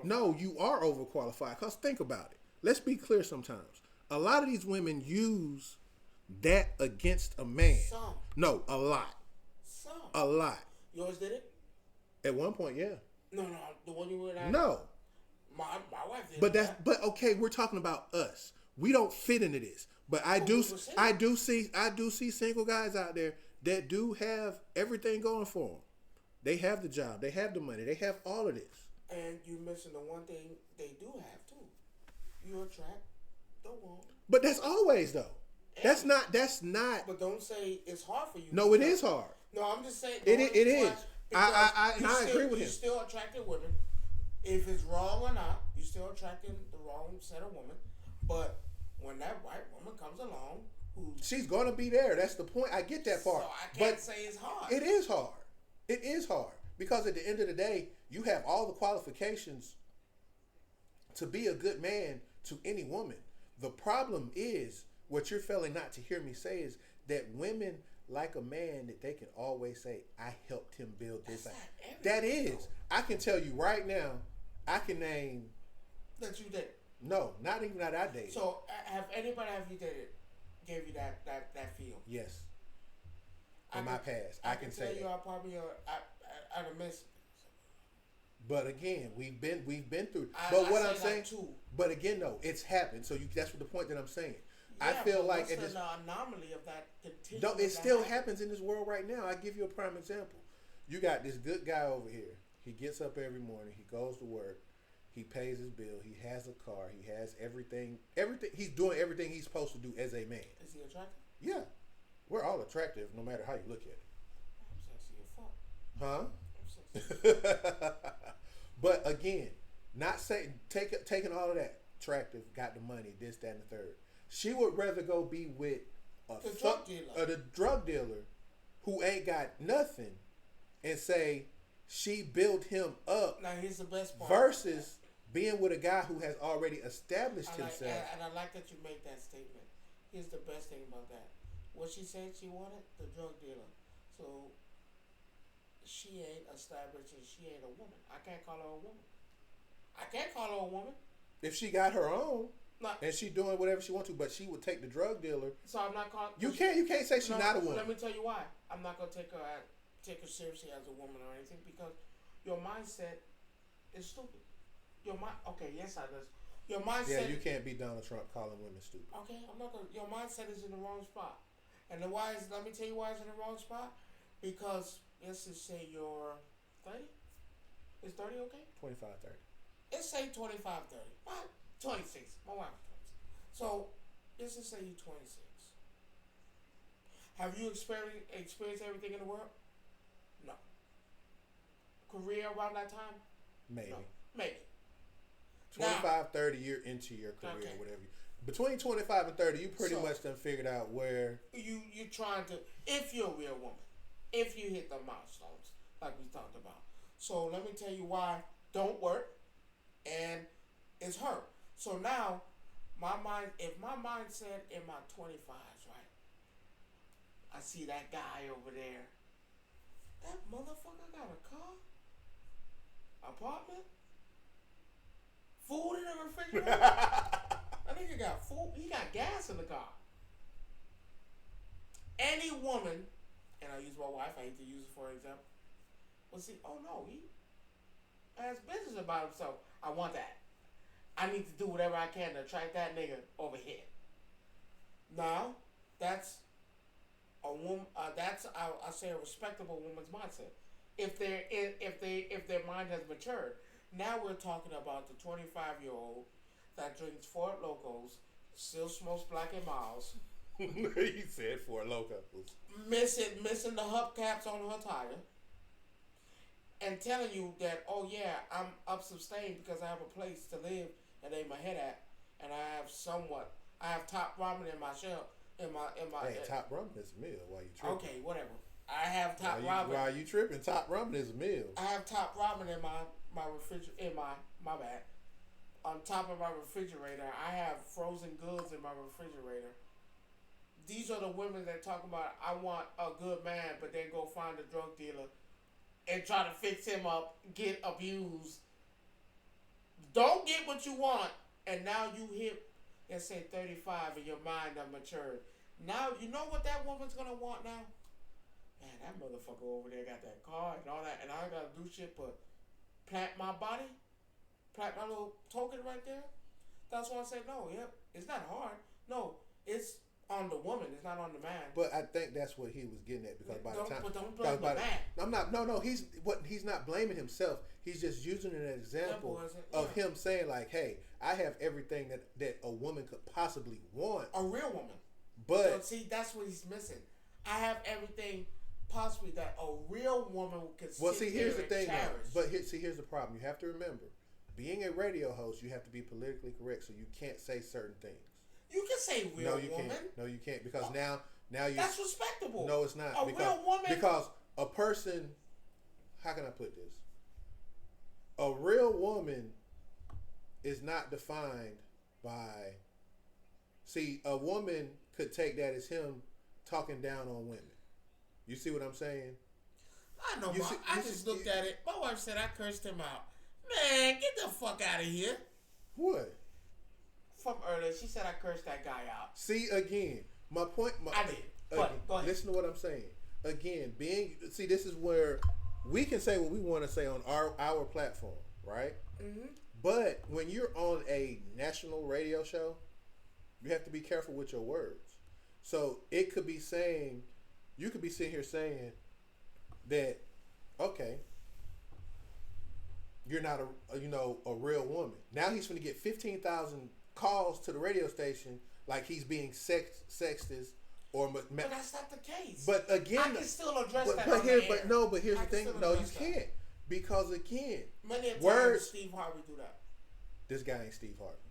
no, you are overqualified. Cause think about it. Let's be clear. Sometimes a lot of these women use that against a man. Some. No, a lot. Some. A lot. Yours did it? At one point, yeah. No, the one you were at. No. My wife did. But okay, we're talking about us. We don't fit into this. But I do see single guys out there that do have everything going for them. They have the job, they have the money, they have all of this. And you missing the one thing they do have too. You attract the woman. But that's always though. That's not. But don't say it's hard for you. No, it is hard. No, I'm just saying. It is. I agree with him. You still attracting women. If it's wrong or not, you still attracting the wrong set of women. But when that white woman comes along, she's gonna be there. That's the point. I get that part. So I can't say it's hard. It is hard. It is hard because at the end of the day, you have all the qualifications to be a good man to any woman. The problem is what you're failing not to hear me say is that women like a man that they can always say, "I helped him build this." That is. I can tell you right now. I can name that you did. No, not even that I dated. So, have you dated gave you that feel? Yes. In my past, I can say that. You are probably I'd have missed. But again, we've been through. But what I'm saying, but again, though, it's happened. So that's what the point that I'm saying. Yeah, I feel like it's an anomaly of that. No, it still happens in this world right now. I give you a prime example. You got this good guy over here. He gets up every morning. He goes to work. He pays his bill. He has a car. He has everything. He's doing everything he's supposed to do as a man. Is he attractive? Yeah. We're all attractive no matter how you look at it. I'm sexy as fuck. Huh? But again, not saying taking all of that. Attractive, got the money, this, that, and the third. She would rather go be with the drug dealer who ain't got nothing and say she built him up. Now here's the best part. Versus being with a guy who has already established himself. And I like that you make that statement. Here's the best thing about that. What she said she wanted? The drug dealer. So she ain't established and she ain't a woman. I can't call her a woman. I can't call her a woman. If she got her own, Not, and she doing whatever she wants to, but she would take the drug dealer. so I'm not calling. You can't say she's not a woman. Let me tell you why. I'm not gonna take her seriously as a woman or anything because your mindset is stupid. Your mind. Okay, yes, I do. Your mindset. Yeah, you can't be Donald Trump calling women stupid. Okay, I'm not gonna. Your mindset is in the wrong spot, and the why is. Let me tell you why it's in the wrong spot. Because let's just say you're 30. Is 30 okay? 25, 30. Let's say 25, 30. What? 26. My wife is 26. So, let's just say you're 26. Have you experienced everything in the world? No. Career around that time? Maybe. No. Maybe. 25, now, 30, you're into your career, okay. Whatever. Between 25 and 30, you pretty much done figured out where... You're trying to... If you're a real woman. If you hit the milestones, like we talked about. So, let me tell you why don't work. And it's her. So now, if my mindset in my 25s, right? I see that guy over there. That motherfucker got a car, apartment, food in the refrigerator. That nigga got food. He got gas in the car. Any woman, and I use my wife. I hate to use it for example. But see, oh no, he has business about himself. I want that. I need to do whatever I can to attract that nigga over here. Now, that's a woman. That's I say a respectable woman's mindset. If their mind has matured. Now we're talking about the 25-year-old that drinks Ford Locos, still smokes Black and Miles. He said Ford Locos. Missing the hubcaps on her tire. And telling you that, oh yeah, I'm up sustained because I have a place to live and lay my head at, and I have top ramen in my shell, in my. Hey, top ramen is a meal. While you tripping? Okay, whatever. I have top ramen. While you tripping, top ramen is a meal. I have top ramen in my refrigerator. In my bad. On top of my refrigerator, I have frozen goods in my refrigerator. These are the women that talk about I want a good man, but then go find a drug dealer and try to fix him up, get abused. Don't get what you want, and now you hit, let's say 35, and your mind done matured. Now, you know what that woman's gonna want now? Man, that motherfucker over there got that car and all that, and I gotta do shit but plant my body, plant my little token right there. That's why I say no, yep, it's not hard. No, it's on the woman, it's not on the man. But I think that's what he was getting at because by the time, but don't blame the man. I'm not. No. He's not blaming himself. He's just using an example of him saying like, "Hey, I have everything that a woman could possibly want." A real woman. But so, see, that's what he's missing. I have everything possibly that a real woman could. Well, see, here's the thing. But here's the problem. You have to remember, being a radio host, you have to be politically correct, so you can't say certain things. You can say real woman. Can't. No, you can't because now you. That's respectable. No, it's not. Real woman. Because a person, how can I put this? A real woman is not defined by. See, a woman could take that as him talking down on women. You see what I'm saying? I know. I just looked at it. My wife said I cursed him out. Man, get the fuck out of here. What? From earlier, she said I cursed that guy out. See, again, my point. I did. But go ahead. Listen to what I'm saying. Again, this is where we can say what we want to say on our platform, right? Mm-hmm. But when you're on a national radio show, you have to be careful with your words. So it could be saying, you could be sitting here saying that, okay, you're not a real woman. Now he's going to get 15,000 calls to the radio station like he's being sexist or. But that's not the case. But again, I can still address that. But here's the thing. No, you can't because again, many times Steve Harvey do that. This guy ain't Steve Harvey.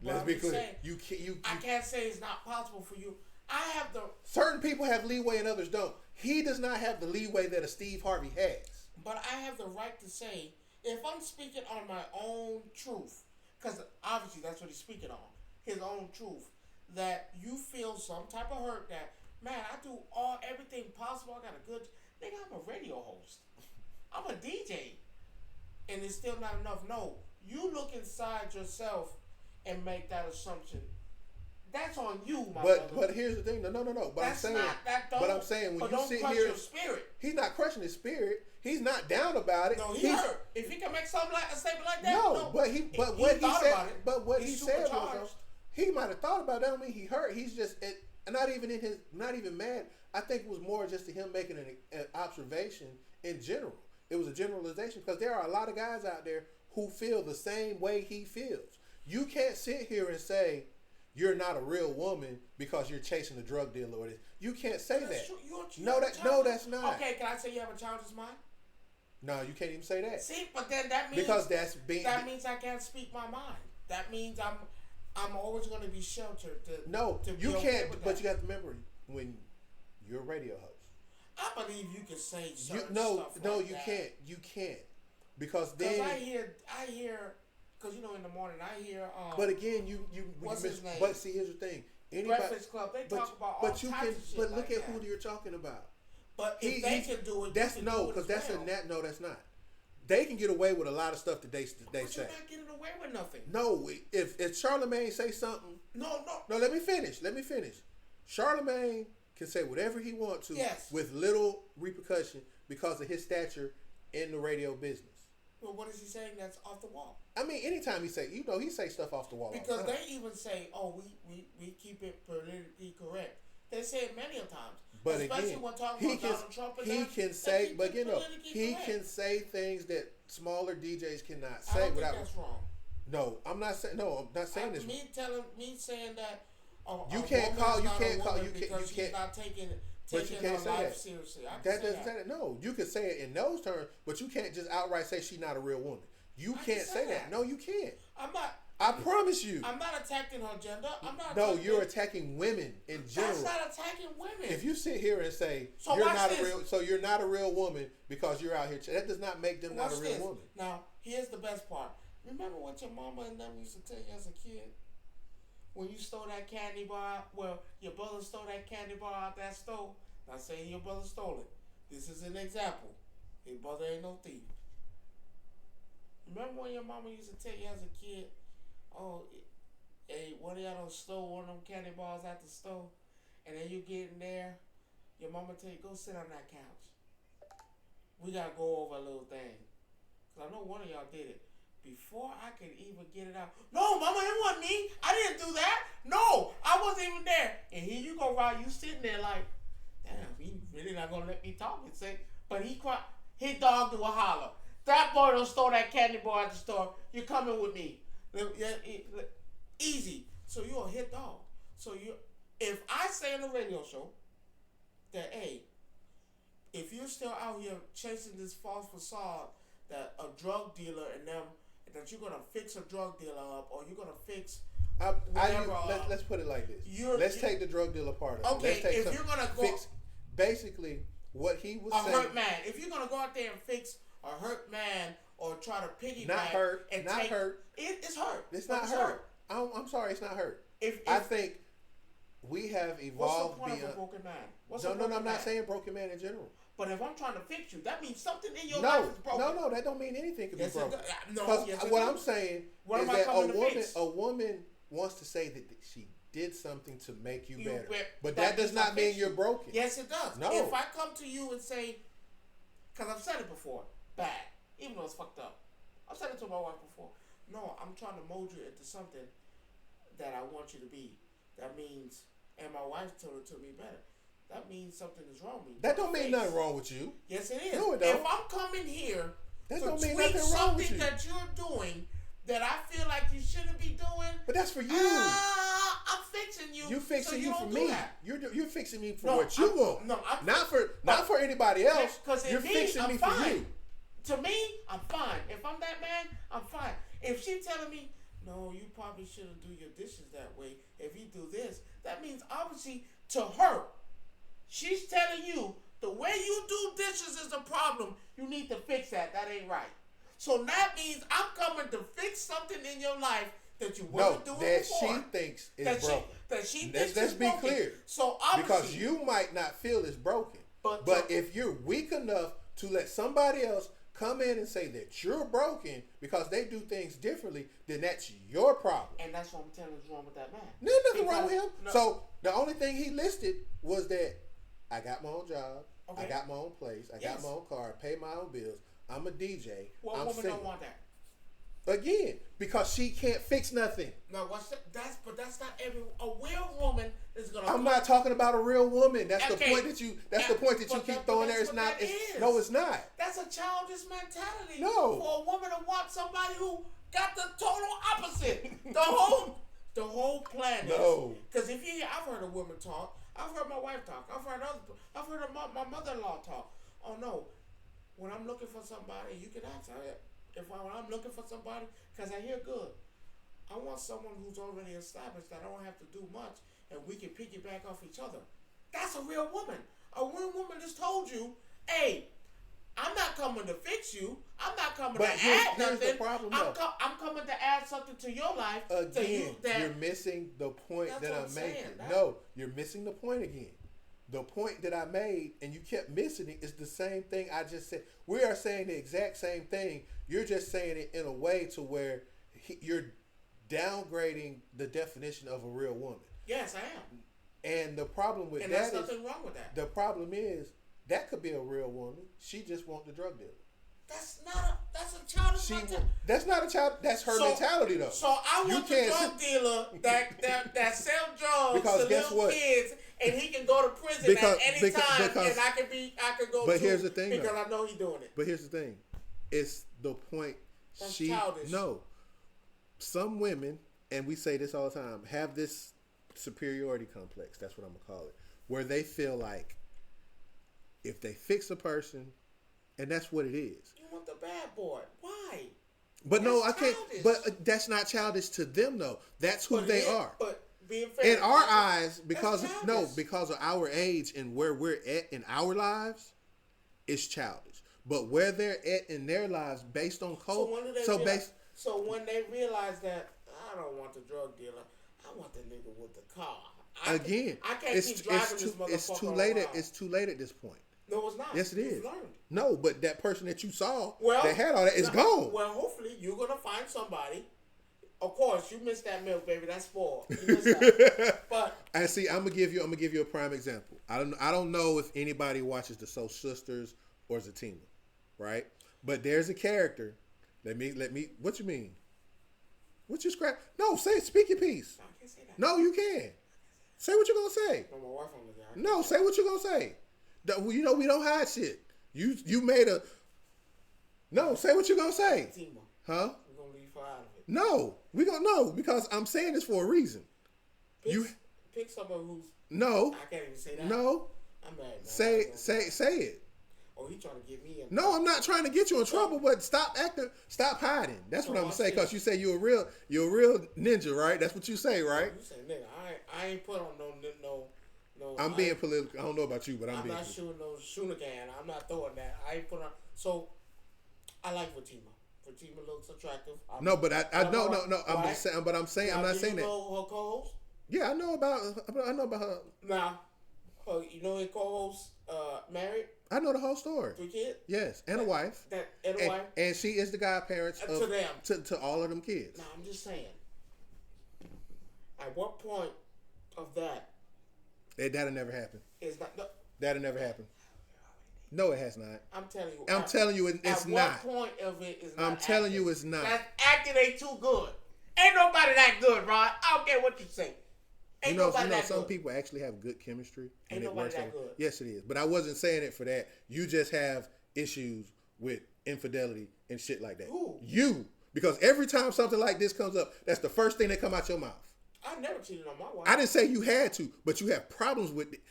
Let's be clear. Saying, I can't say it's not possible for you. I have the certain people have leeway and others don't. He does not have the leeway that a Steve Harvey has. But I have the right to say if I'm speaking on my own truth, because obviously that's what he's speaking on, his own truth, that you feel some type of hurt that, man, I do everything possible. I got a good nigga. I'm a radio host. I'm a DJ, and it's still not enough. No, you look inside yourself and make that assumption. That's on you, my brother. But here's the thing. No. But That's I'm saying, not that. but I'm saying when you don't sit crush here, your spirit. he's not crushing his spirit. He's not down about it. No, he's hurt. If he can make something like a statement like that, no. But what he said, about it. but what he He's said supercharged. was, he might have thought about it. That don't mean he hurt. He's just not even mad. I think it was more just to him making an observation in general. It was a generalization because there are a lot of guys out there who feel the same way he feels. You can't sit here and say you're not a real woman because you're chasing a drug dealer or this. You can't say that. That's not. Okay, can I say you have a childish mind? No, you can't even say that. See, but then that means that means I can't speak my mind. That means I'm always going to be sheltered. You can't. But you have to remember when you're a radio host. I believe you can say certain stuff. No, like you that. can't. You can't because then. Because I hear. Because in the morning I hear. But again, what's his name? But see, here's the thing. Breakfast Club. They talk about all types of shit. But look like at that. who you're talking about. But if they can do it, that's no, because that's well. no, that's not. They can get away with a lot of stuff that they say. But you're not getting away with nothing. No, if Charlemagne say something. No. Let me finish. Charlemagne can say whatever he wants to with little repercussion because of his stature in the radio business. Well, what is he saying that's off the wall? I mean, anytime he say stuff off the wall. Because they even say, "Oh, we keep it politically correct." They say it many a times. But especially again, when talking about Donald Trump and he them, can say, but correct. can say things that smaller DJs cannot say I don't without. think that's wrong. No, I'm not saying. No, I'm not saying this. Me saying that. You can't call. Because she's not taking but you can't her say life that. seriously. That doesn't say that. No, you can say it in those terms, but you can't just outright say she's not a real woman. You can't say that. No, you can't. I'm not. I promise you. I'm not attacking her gender. I'm not. No, you're attacking women in general. That's not attacking women. If you sit here and say you're not a real woman because you're out here, that does not make them not a real woman. Now, here's the best part. Remember what your mama and them used to tell you as a kid? When you stole that candy bar, your brother stole that candy bar out that store. Not saying your brother stole it. This is an example. His brother ain't no thief. Remember when your mama used to tell you as a kid, oh, hey, one of y'all done stole one of them candy bars at the store, and then you get in there, your mama tell you, go sit on that couch. We gotta go over a little thing. Cause I know one of y'all did it. Before I could even get it out, no, mama, it wasn't me. I didn't do that. No, I wasn't even there. And here you go, Rod, you sitting there like, damn, he really not gonna let me talk and say, but he cried. His dog do a holler. That boy done stole that candy bar at the store. You coming with me? Easy. So you're a hit dog. So if I say in the radio show that, hey, if you're still out here chasing this false facade that a drug dealer and them, that you're gonna fix a drug dealer up, or you're gonna fix let's put it like this. Let's take the drug dealer part of it. Okay, if you're gonna fix, basically what he was saying. A hurt man. If you're gonna go out there and fix a hurt man or try to piggyback, not hurt. It's hurt. It's not hurt. I'm sorry, it's not hurt. I think we have evolved beyond. What's the point of a broken man? I'm not saying broken man in general. But if I'm trying to fix you, that means something in your life is broken. No, that don't mean anything can be broken. I'm saying is that a woman wants to say that she did something to make you better. But that does not mean you're broken. Yes, it does. No. If I come to you and say, because I've said it before, bad, even though it's fucked up. I've said it to my wife before. No, I'm trying to mold you into something that I want you to be. That means, and my wife told it to me better. That means something is wrong with me. That don't mean nothing wrong with you. Yes, it is. No, it don't. If I'm coming here that to don't mean tweak nothing wrong with something you. that you're doing that I feel like you shouldn't be doing, but that's for you. I'm fixing you. You fixing so you for me. You're fixing me for what you want. No, not for anybody else. You're fixing me fine. for you. To me, I'm fine. If I'm that man, I'm fine. If she's telling me, no, you probably shouldn't do your dishes that way. If you do this, that means obviously to her, she's telling you the way you do dishes is a problem. You need to fix that. That ain't right. So that means I'm coming to fix something in your life that you No, wasn't doing that before. she thinks is that broken. She thinks Let's is be broken. clear. So obviously, Because you might not feel it's broken. But If you're weak enough to let somebody else come in and say that you're broken because they do things differently, then that's your problem. And that's what I'm telling you is wrong with that man. There's nothing wrong with him. No. So the only thing he listed was that I got my own job, I got my own place, I got my own car, I pay my own bills, I'm a DJ, What I'm woman single. don't want that? Again, because she can't fix nothing. No, that's not every a real woman is gonna. I'm not talking about a real woman. That's the point that you. That's the point that you but keep throwing there. It's not. No, it's not. That's a childish mentality. No. For a woman to want somebody who got the total opposite. The whole plan. No. Because if you, I've heard a woman talk. I've heard my wife talk. I've heard my mother-in-law talk. Oh no, when I'm looking for somebody, you can ask her. When I'm looking for somebody, because I hear good, I want someone who's already established that I don't have to do much and we can piggyback off each other. That's a real woman. A real woman just told you, hey, I'm not coming to fix you. I'm not coming to add nothing. Here's the problem, I'm coming to add something to your life. Again, you're missing the point that I'm making. No, you're missing the point again. The point that I made, and you kept missing it, is the same thing I just said. We are saying the exact same thing. You're just saying it in a way to where you're downgrading the definition of a real woman. Yes, I am. And the problem with that there's nothing wrong with that. The problem is that could be a real woman. She just wants the drug dealer. That's a childish mentality. That's not a child. That's her mentality, though. So I want the drug dealer that sell drugs to little kids, and he can go to prison at any time, and I can go. But here's the thing, because I know he's doing it. But here's the thing, it's the point. That's childish. No, some women, and we say this all the time, have this superiority complex. That's what I'm gonna call it, where they feel like if they fix a person, and that's what it is. You want the bad boy? Why? But no, I can't. But that's not childish to them, though. That's who they are. But being fair, in our eyes, because of our age and where we're at in our lives, it's childish. But where they're at in their lives, based on code, so when they realize that I don't want the drug dealer, I want the nigga with the car. I can't keep driving this motherfucker It's too late. around. It's too late at this point. No, it's not. Yes, it is. You've learned. No, but that person that you saw that had all that is gone. Well, hopefully you're gonna find somebody. Of course, you missed that milk, baby. That's spoiled. You missed that. But I see. I'm gonna give you a prime example. I don't know if anybody watches the Soul Sisters or Zatima, right? But there's a character. Let me. What you mean? What you scrap? No, speak your piece. No, I can't say that. No, you can. Say what you're gonna say. No, my wife on the guy. No, say what you're gonna say. You know we don't hide shit. You made a. No, say what you're gonna say. Zatima. Huh? We're gonna leave her out of it. No, we gonna know because I'm saying this for a reason. Pick someone who's. No. I can't even say that. No. I'm mad. Man. Say it. Oh, he trying to get me in. No, I'm not trying to get you in trouble, but stop hiding. That's what I'm saying. Because you say you're a real ninja, right? That's what you say, right? You say nigga. I ain't put on no. I'm being political. I don't know about you, but I'm being. I'm not shooting no Shunigan. I'm not throwing that. I ain't put on. So, I like Fatima. Fatima looks attractive. I'm not saying that. You know her co-host? Yeah, I know about her. Now, you know her co-host married? I know the whole story. 3 kids? Yes, and a wife. And she is the godparents to all of them kids. Now, I'm just saying. At what point of that? That'll never happen. It's not. No. That'll never happen. No, it has not. I'm telling you. I'm telling you, it's not. At what point of it is not? I'm telling you, it's not. That acting ain't too good. Ain't nobody that good, Rod. I don't care what you say. Ain't nobody that good. Some people actually have good chemistry. Ain't nobody that good. Yes, it is. But I wasn't saying it for that. You just have issues with infidelity and shit like that. Who? You. Because every time something like this comes up, that's the first thing that come out your mouth. I never cheated on my wife. I didn't say you had to, but you have problems with it.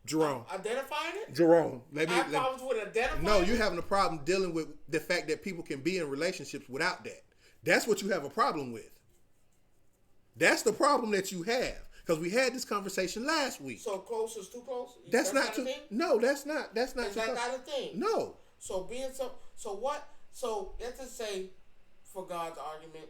Jerome. Identifying it? Jerome. I have problems with identifying it? No, you're having a problem dealing with the fact that people can be in relationships without that. That's what you have a problem with. That's the problem that you have. Because we had this conversation last week. So close is too close? That's not too. No, that's not. That's not. Is that not a thing? No. So so what? So let's just say, for God's argument,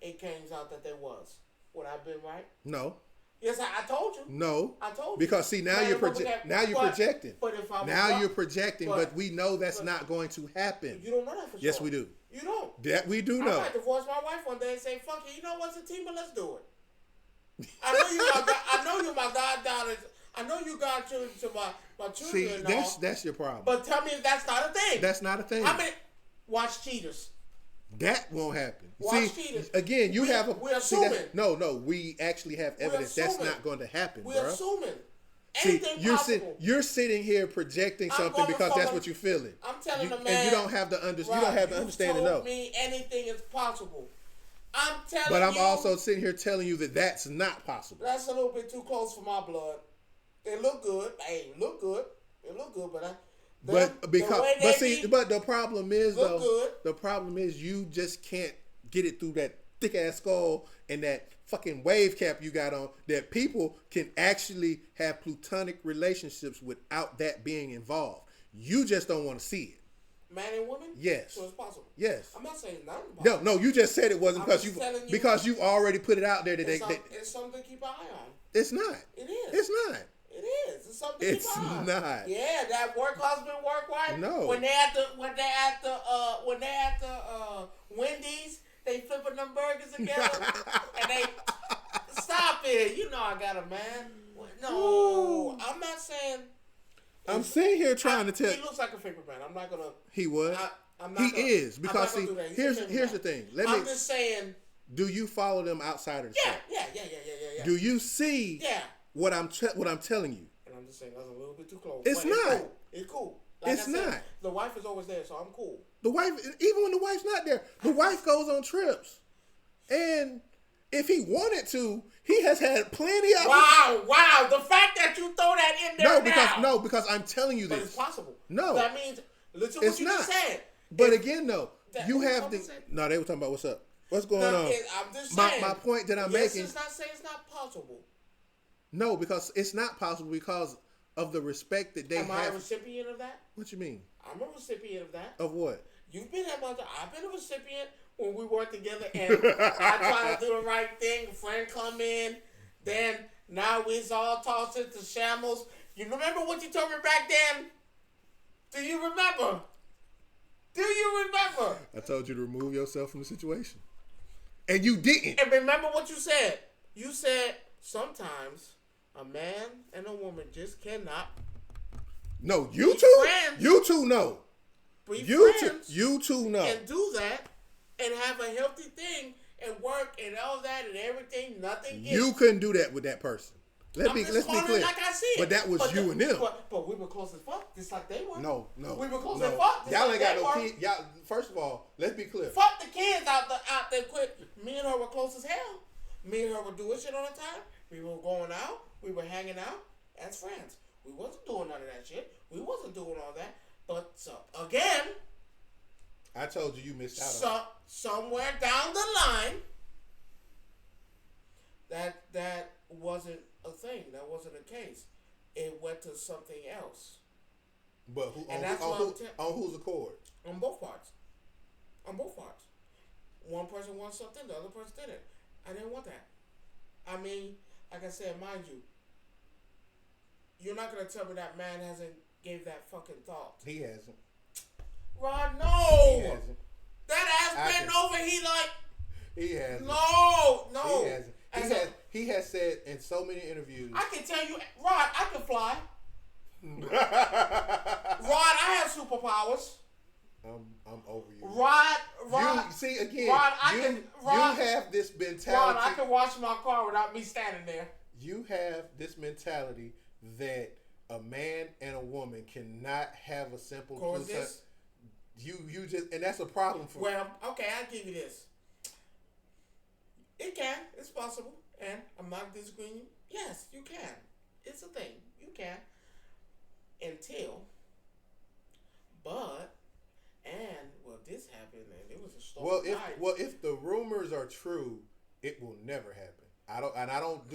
it came out that there was. Would I have been right? No. Yes, I told you. No. I told you. Because see, now you're projecting. But if I was now right, you're projecting, but we know that's not going to happen. You don't know that for sure. Yes, we do. You don't. That we do know. I might divorce my wife one day and say, "Fuck it, you know what's a team, but let's do it." I know you my I know you my goddaughters. I know you godchildren to my children. See, that's your problem. But tell me if that's not a thing. That's not a thing. I mean, watch Cheaters. That won't happen. Watch Cheaters. Again, we're assuming. No, we actually have evidence that's not going to happen, we're bro. assuming. See, you're sitting here projecting something because that's what you're feeling. I'm telling the man, and you don't have the understanding. Told me anything is possible. I'm telling you. But I'm also sitting here telling you that that's not possible. That's a little bit too close for my blood. They look good. Hey, look good. They look good, but the problem is the problem is you just can't get it through that thick ass skull and that fucking wave cap you got on that people can actually have platonic relationships without that being involved. You just don't want to see it. Man and woman? Yes. So it's possible. Yes. I'm not saying nothing possible. No, you just said it wasn't because you already put it out there that it's something to keep an eye on. It's not. It is. It's not. It is. It's something to keep an eye on. It's not. Yeah, that work husband, work wife. No. When they at the Wendy's, they flipping them burgers together and they stop it. You know I got a man. No, ooh. I'm not saying. I'm sitting here trying to tell. He looks like a favorite man. I'm not gonna. He would. Is because see, here's the thing. I'm just saying. Do you follow them outside of the show? Yeah. Do you see? Yeah. What I'm telling you? And I'm just saying that's a little bit too close. It's not. It's cool. Like it's not. The wife is always there, so I'm cool. The wife, even when the wife's not there, the wife goes on trips, and if he wanted to, he has had plenty of. Wow! The fact that you throw that in there because I'm telling you this. But it's possible. No, that means listen what you just said. But again, though, you have the. No, they were talking about what's up. What's going on? I'm just saying. My point that I'm making. It's not saying it's not possible. No, because it's not possible because of the respect that they have. Am I a recipient of that? What you mean? I'm a recipient of that. Of what? You've been at my job. I've been a recipient when we work together and I try to do the right thing. A friend come in, then now we's all tossed into shambles. You remember what you told me back then? Do you remember? I told you to remove yourself from the situation. And you didn't. And remember what you said. You said sometimes a man and a woman just cannot. No, you two. Friends. You two know. You two know. And do that and have a healthy thing and work and all that and everything. Nothing. You couldn't do that with that person. Let's be clear. Like I said. But that was you and them. But we were close as fuck, just like they were. No. We were close as fuck. Y'all ain't got no kids. Y'all. First of all, let's be clear. Fuck the kids out there quick. Me and her were close as hell. Me and her were doing shit all the time. We were going out. We were hanging out as friends. We wasn't doing none of that shit. We wasn't doing all that. But again, I told you missed out on it. Somewhere down the line, that wasn't a thing. That wasn't a case. It went to something else. But on whose accord? On both parts. One person wants something, the other person didn't. I didn't want that. I mean, like I said, mind you, you're not gonna tell me that man hasn't gave that fucking thought. He hasn't. Rod, no. He hasn't. That ass bent over. He hasn't. No. He hasn't. He has said in so many interviews. I can tell you, Rod, I can fly. Rod, I have superpowers. I'm over you. Rod. You see again. Rod, you have this mentality. Rod, I can wash my car without me standing there. You have this mentality that a man and a woman cannot have a simple coexist. You just, and that's a problem for. Well, okay, I'll give you this. It can. It's possible, and I'm not disagreeing. Yes, you can. It's a thing. You can. This happened, and it was a story. If the rumors are true, it will never happen. I don't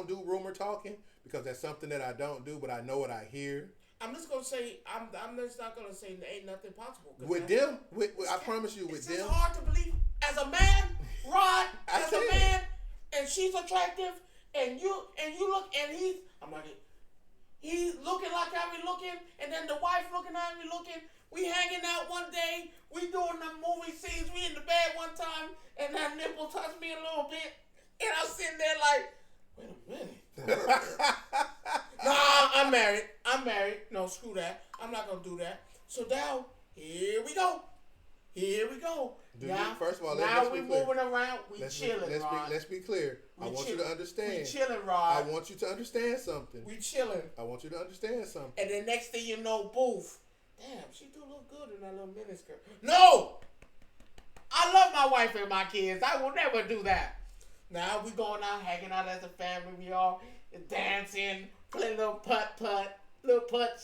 do rumor talking because that's something that I don't do, but I know what I hear. I'm just gonna say I'm just not gonna say there ain't nothing possible. With them, I promise you, with it's them. It's hard to believe as a man, Rod, as a man, and she's attractive, and you look, and I'm like, he's looking like how we looking, and then the wife looking how we looking. We hanging out one day, we doing the movie scenes, we in the bed one time, and that nipple touched me a little bit, and I'm sitting there like, wait a minute. Nah, I'm married. No, screw that. I'm not gonna do that. So now, here we go. Now, first of all, now we moving around. We chilling, Rod. Let's be clear. I want you to understand. We chilling, Rod. I want you to understand something. We chilling. I want you to understand something. And then next thing you know, boof. Damn, she do look good in that little miniskirt. No! I love my wife and my kids. I will never do that. Now we going out, hanging out as a family. We all dancing, playing little putt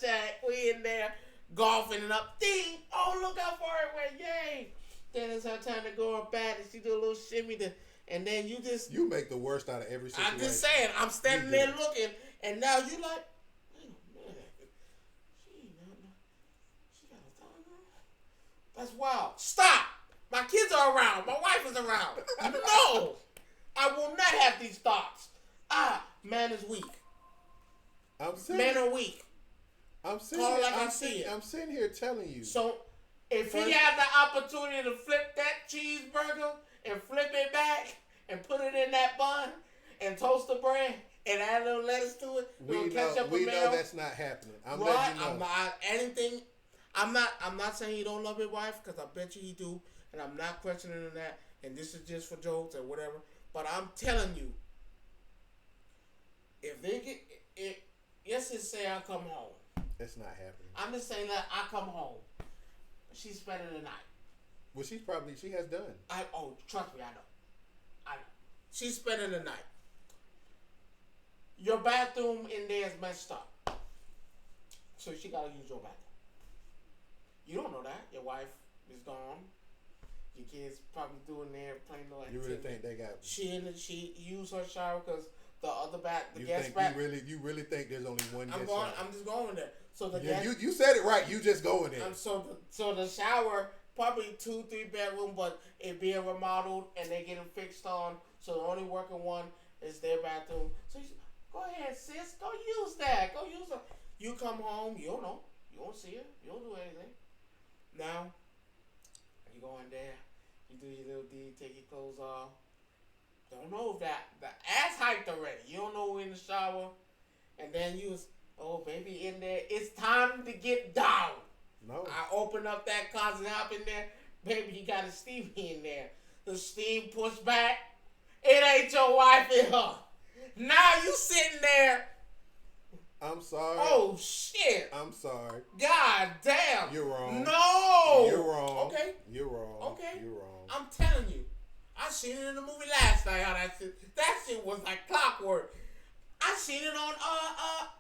shack. We in there golfing and up. Ding! Oh, look how far it went. Yay! Then it's her time to go up bat and she do a little shimmy. And then you make the worst out of every situation. I'm just saying. I'm standing there looking, and now you like, wait a minute. She got a thong on? That's wild. Stop! My kids are around. My wife is around. No! I will not have these thoughts. Man is weak. Men are weak. I'm sitting here telling you. So, if he had the opportunity to flip that cheeseburger and flip it back and put it in that bun and toast the bread and add a little lettuce to it, we know that's not happening. I'm not saying he don't love his wife, because I bet you he do, and I'm not questioning that. And this is just for jokes or whatever. But I'm telling you, let's just say I come home. That's not happening. I'm just saying that I come home. She's spending the night. Well, she has done. Trust me, I know. She's spending the night. Your bathroom in there is messed up. So she gotta use your bathroom. You don't know that. Your wife is gone. Your kids probably doing there playing no activity. You really think they got? She used her shower because the other You really think there's only one? I'm just going there. So you said it right. You just going there. So the shower probably 2-3 bedroom, but it being remodeled and they getting fixed on. So the only working one is their bathroom. So go ahead, sis. Go use that. Go use it. You come home. You don't know. You don't see her. You don't do anything. Now you go in there. You do your little deed. Take your clothes off. Don't know if the ass hiked already. You don't know we're in the shower. And then baby in there. It's time to get down. No. I open up that closet, hop in there. Baby, you got a steam in there. The steam pushed back. It ain't your wife in her. Now you sitting there. I'm sorry. Oh, shit. I'm sorry. God damn. You're wrong. No. You're wrong. Okay. You're wrong. Okay. You're wrong. I'm telling you. I seen it in the movie last night. How that shit was like clockwork. I seen it on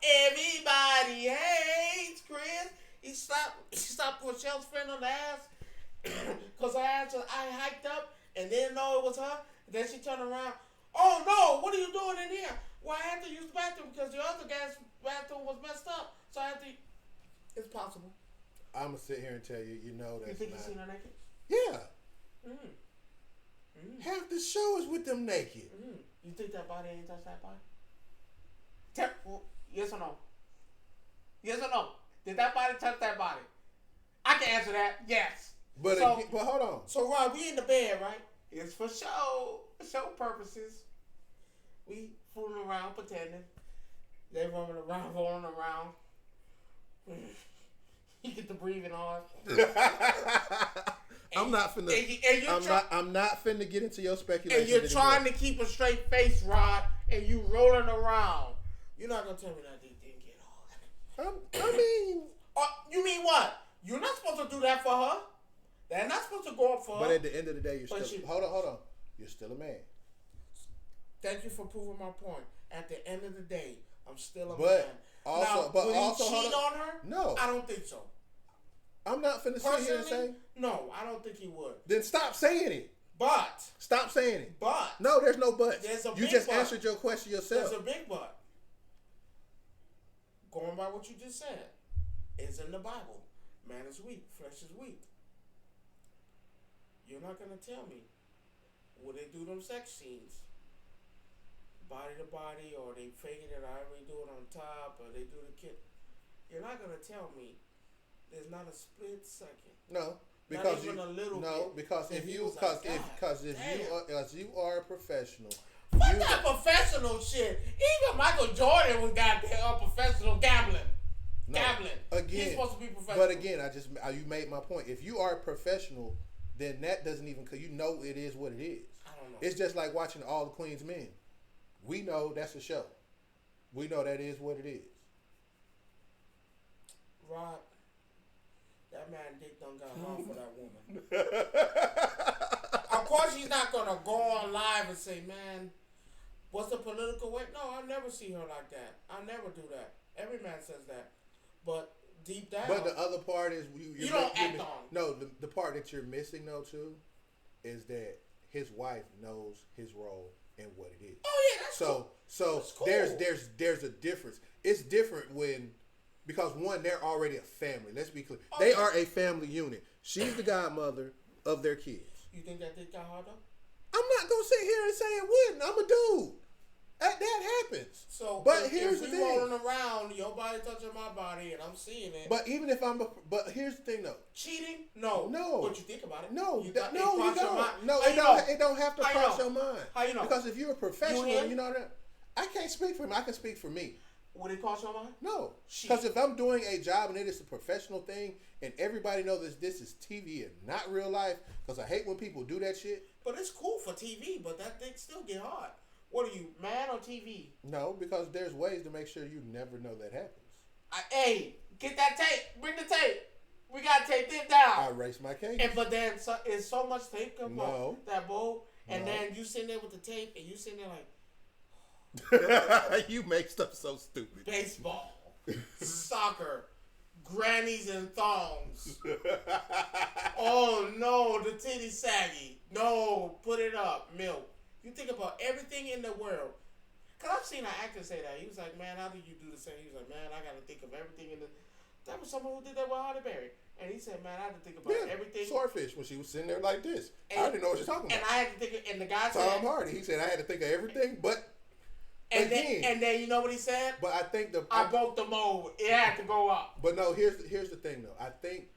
Everybody Hates Chris. He stopped Rochelle's friend on the ass because I hiked up and didn't know it was her. Then she turned around. Oh no! What are you doing in here? Well, I had to use the bathroom because the other guy's bathroom was messed up. So I had to. It's possible. I'm gonna sit here and tell you. You know that's. You think you seen her naked? Yeah. Half the show is with them naked. You think that body ain't touched that body? Yes or no? Yes or no? Did that body touch that body? I can answer that. Yes. But hold on. So Ron, we in the bed, right? It's for show purposes. We fooling around, pretending. They rolling around. You get the breathing on. I'm not finna get into your speculation. And you're trying to keep a straight face, Rod, and you rolling around. You're not gonna tell me that they didn't get all that. I mean, you mean what? You're not supposed to do that for her. They're not supposed to go up for her. But at the end of the day, hold on. You're still a man. Thank you for proving my point. At the end of the day, I'm still a man. Would he cheat on her? No, I don't think so. I'm not finna sit here and say. No, I don't think he would. Then stop saying it. Stop saying it. No, there's no but. You just answered your question yourself. There's a big but. Going by what you just said. It's in the Bible. Man is weak. Flesh is weak. You're not gonna tell me when they do them sex scenes, body to body, or they faking it, however they do it on top, or they do the kid. You're not gonna tell me there's not a split second. No, because not even a little no, bit. because if you if you are a professional. Fuck that professional shit. Even Michael Jordan was goddamn professional gambling. No, Gambling. Again, he's supposed to be professional. But again, you made my point. If you are a professional, then that doesn't even, because you know it is what it is. I don't know. It's just like watching All the Queen's Men. We know that's a show. We know that is what it is. Rod, that man dick done got hard for that woman. Of course, he's not gonna go on live and say, "Man, what's the political way?" No, I never see her like that. I never do that. Every man says that, but deep down. But the other part is you don't act on. No, the part that you're missing though too, is that his wife knows his role and what it is. Oh yeah, that's cool. So that's cool. there's a difference. It's different when, because one, they're already a family. Let's be clear. Oh, they yeah. are a family unit. She's the godmother of their kids. You think that dick got hard though? I'm not gonna sit here and say it wouldn't. I'm a dude. That happens. So, but if, here's if the we thing. rolling around, your body touching my body, and I'm seeing it. But even if but here's the thing though. Cheating? No. What you think about it? No, you don't. No, it don't have to cross your mind. How you know? Because if you're a professional, you know that. I can't speak for him. I can speak for me. Would it cross your mind? No. Because if I'm doing a job and it is a professional thing, and everybody knows this is TV and not real life, because I hate when people do that shit. But it's cool for TV, but that thing still get hard. What are you, man or TV? No, because there's ways to make sure you never know that happens. Hey, get that tape. Bring the tape. We got to tape this down. I erase my case. But then it's so much tape come on that bowl, and No. then you sitting there with the tape, and you sitting there like, you make stuff so stupid. baseball, soccer, grannies and thongs. Oh no, the titty saggy. No, put it up, milk. You think about everything in the world. Cause I've seen an actor say that. He was like, "Man, how do you do the same?" He was like, "Man, I got to think of everything in the." That was someone who did that with Halle Berry, and he said, "Man, I had to think about everything." Swordfish, when she was sitting there like this, and, I didn't know what you're talking about. And I had to think, and the guy said, Tom Hardy, he said, "I had to think of everything, but." And then you know what he said? But I think I broke the mold. It had to go up. But no, here's the thing though. I think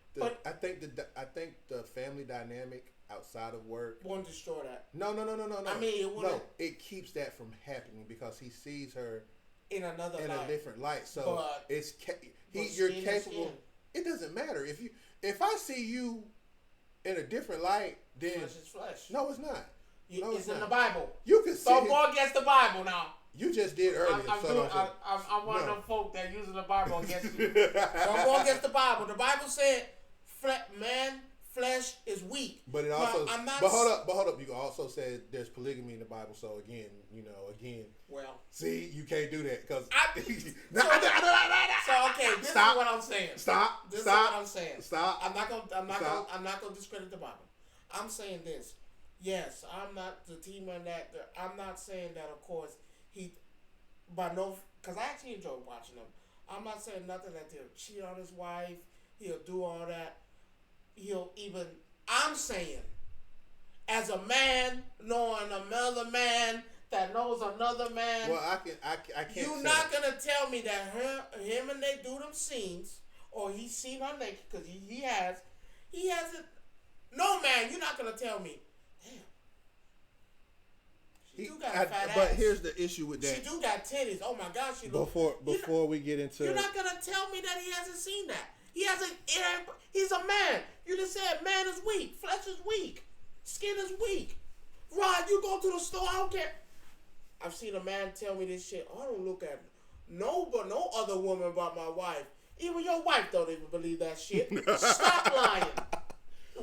the family dynamic outside of work won't destroy that. No. I mean, it keeps that from happening because he sees her in another in light. a different light. So but, you're capable. It doesn't matter if I see you in a different light. Then flesh is flesh. No, it's not. It's in the Bible. You can see. Don't go against the Bible now. You just did earlier. I'm one of them folk that using the Bible against you. Don't go against the Bible. The Bible said, flesh is weak. But it also. But hold up. You also said there's polygamy in the Bible. So again. Well. See, you can't do that because. So okay, this is what I'm saying. Stop. This is what I'm saying. Stop. I'm not gonna discredit the Bible. I'm saying this. Yes, I'm not the team on that. I'm not saying that, of course, because I actually enjoy watching him. I'm not saying nothing that he'll cheat on his wife, he'll do all that. I'm saying, as a man, knowing another man that knows another man. Well, I can't. You're not gonna tell me that him and they do them scenes, or he's seen her naked, because he hasn't. No, man, you're not gonna tell me. She do got a fat ass. But here's the issue with that. She do got titties. Oh my God, she before we get into. You're not gonna tell me that he hasn't seen that. He hasn't. He's a man. You just said man is weak, flesh is weak, skin is weak. Rod, you go to the store. I don't care. I've seen a man tell me this shit. I don't look at no other woman but my wife. Even your wife don't even believe that shit. Stop lying.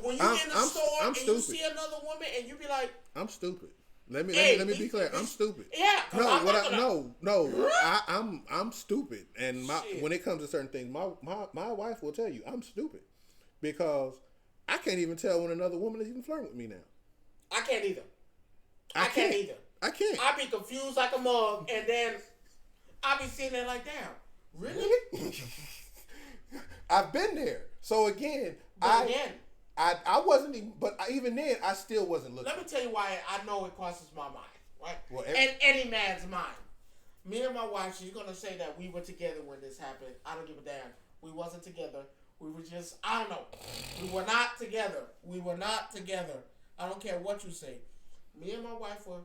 When you in the store and stupid. You see another woman and you be like, I'm stupid. Let me be clear. I'm stupid. Yeah. I'm stupid. And when it comes to certain things, my wife will tell you I'm stupid because I can't even tell when another woman is even flirting with me now. I can't either. I can't either. I can't. I be confused like a mug, and then I be sitting there like, damn, really? I've been there. So again, But again, I wasn't even, but even then, I still wasn't looking. let me tell you why I know it crosses my mind, right? Well, and any man's mind. Me and my wife, she's gonna say that we were together when this happened. I don't give a damn. We wasn't together. We were just, I don't know. We were not together. We were not together. I don't care what you say. Me and my wife were.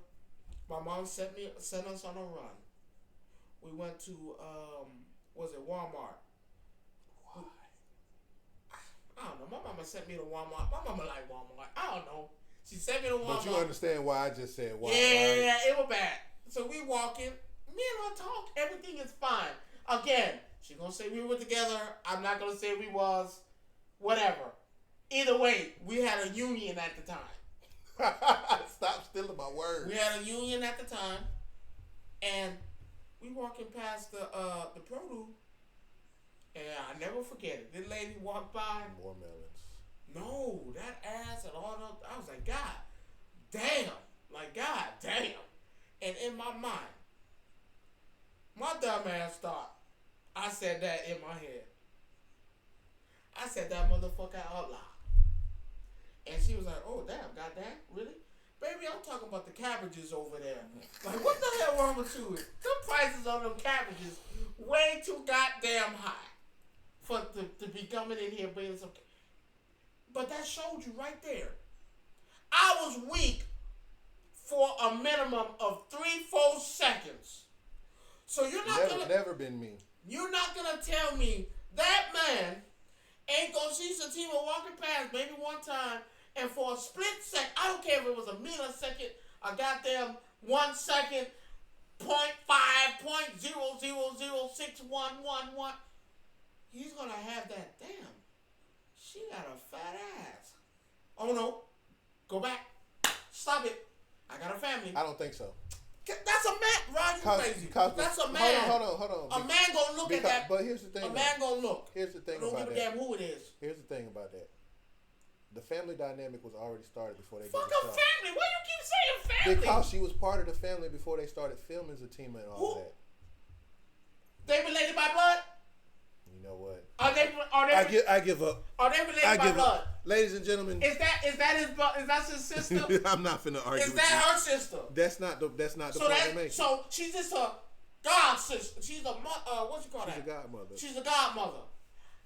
My mom sent us on a run. We went to was it Walmart? Why? I don't know. My mama sent me to Walmart. My mama like Walmart. I don't know. She sent me to Walmart. But you understand why I just said why? Yeah, right? it was bad. So we walking. Me and her talk. Everything is fine. Again, she gonna say we were together. I'm not gonna say we was. Whatever. Either way, we had a union at the time. Stop stealing my words. We had a union at the time, and we walking past the produce, and I never forget it. This lady walked by. More melons. No, that ass and all that. I was like, God damn. Like, God damn. And in my mind, my dumb ass thought, I said that in my head. I said that motherfucker out loud. And she was like, oh, damn, goddamn, really? Baby, I'm talking about the cabbages over there. Like, what the hell wrong with you? The prices on them cabbages way too goddamn high for to be coming in here bringing some. But that showed you right there. I was weak for a minimum of 3-4 seconds. So you're not never been me. You're not gonna tell me that man ain't gonna see Satima walking past maybe one time, and for a split second, I don't care if it was a millisecond, a goddamn 1 second, 0.5, 0.0006111, he's gonna have that. Damn, she got a fat ass. Oh no, go back, stop it. I got a family. I don't think so. That's a man, Rod, you crazy. That's a man. Hold on. A man gonna look at that. But here's the thing. A man gonna look. Here's the thing about that. Don't give a damn who it is. Here's the thing about that. The family dynamic was already started before they Fuck did the a show. family. Why you keep saying family? Because she was part of the family before they started filming Zatima and all that. They related by blood? You know what? Are they? I give up. Are they related by blood? Ladies and gentlemen, is that his sister? I'm not finna argue. Is that her sister? That's not the point they're making. So she's just a god sister. She's a what you call that? She's a godmother. She's a godmother.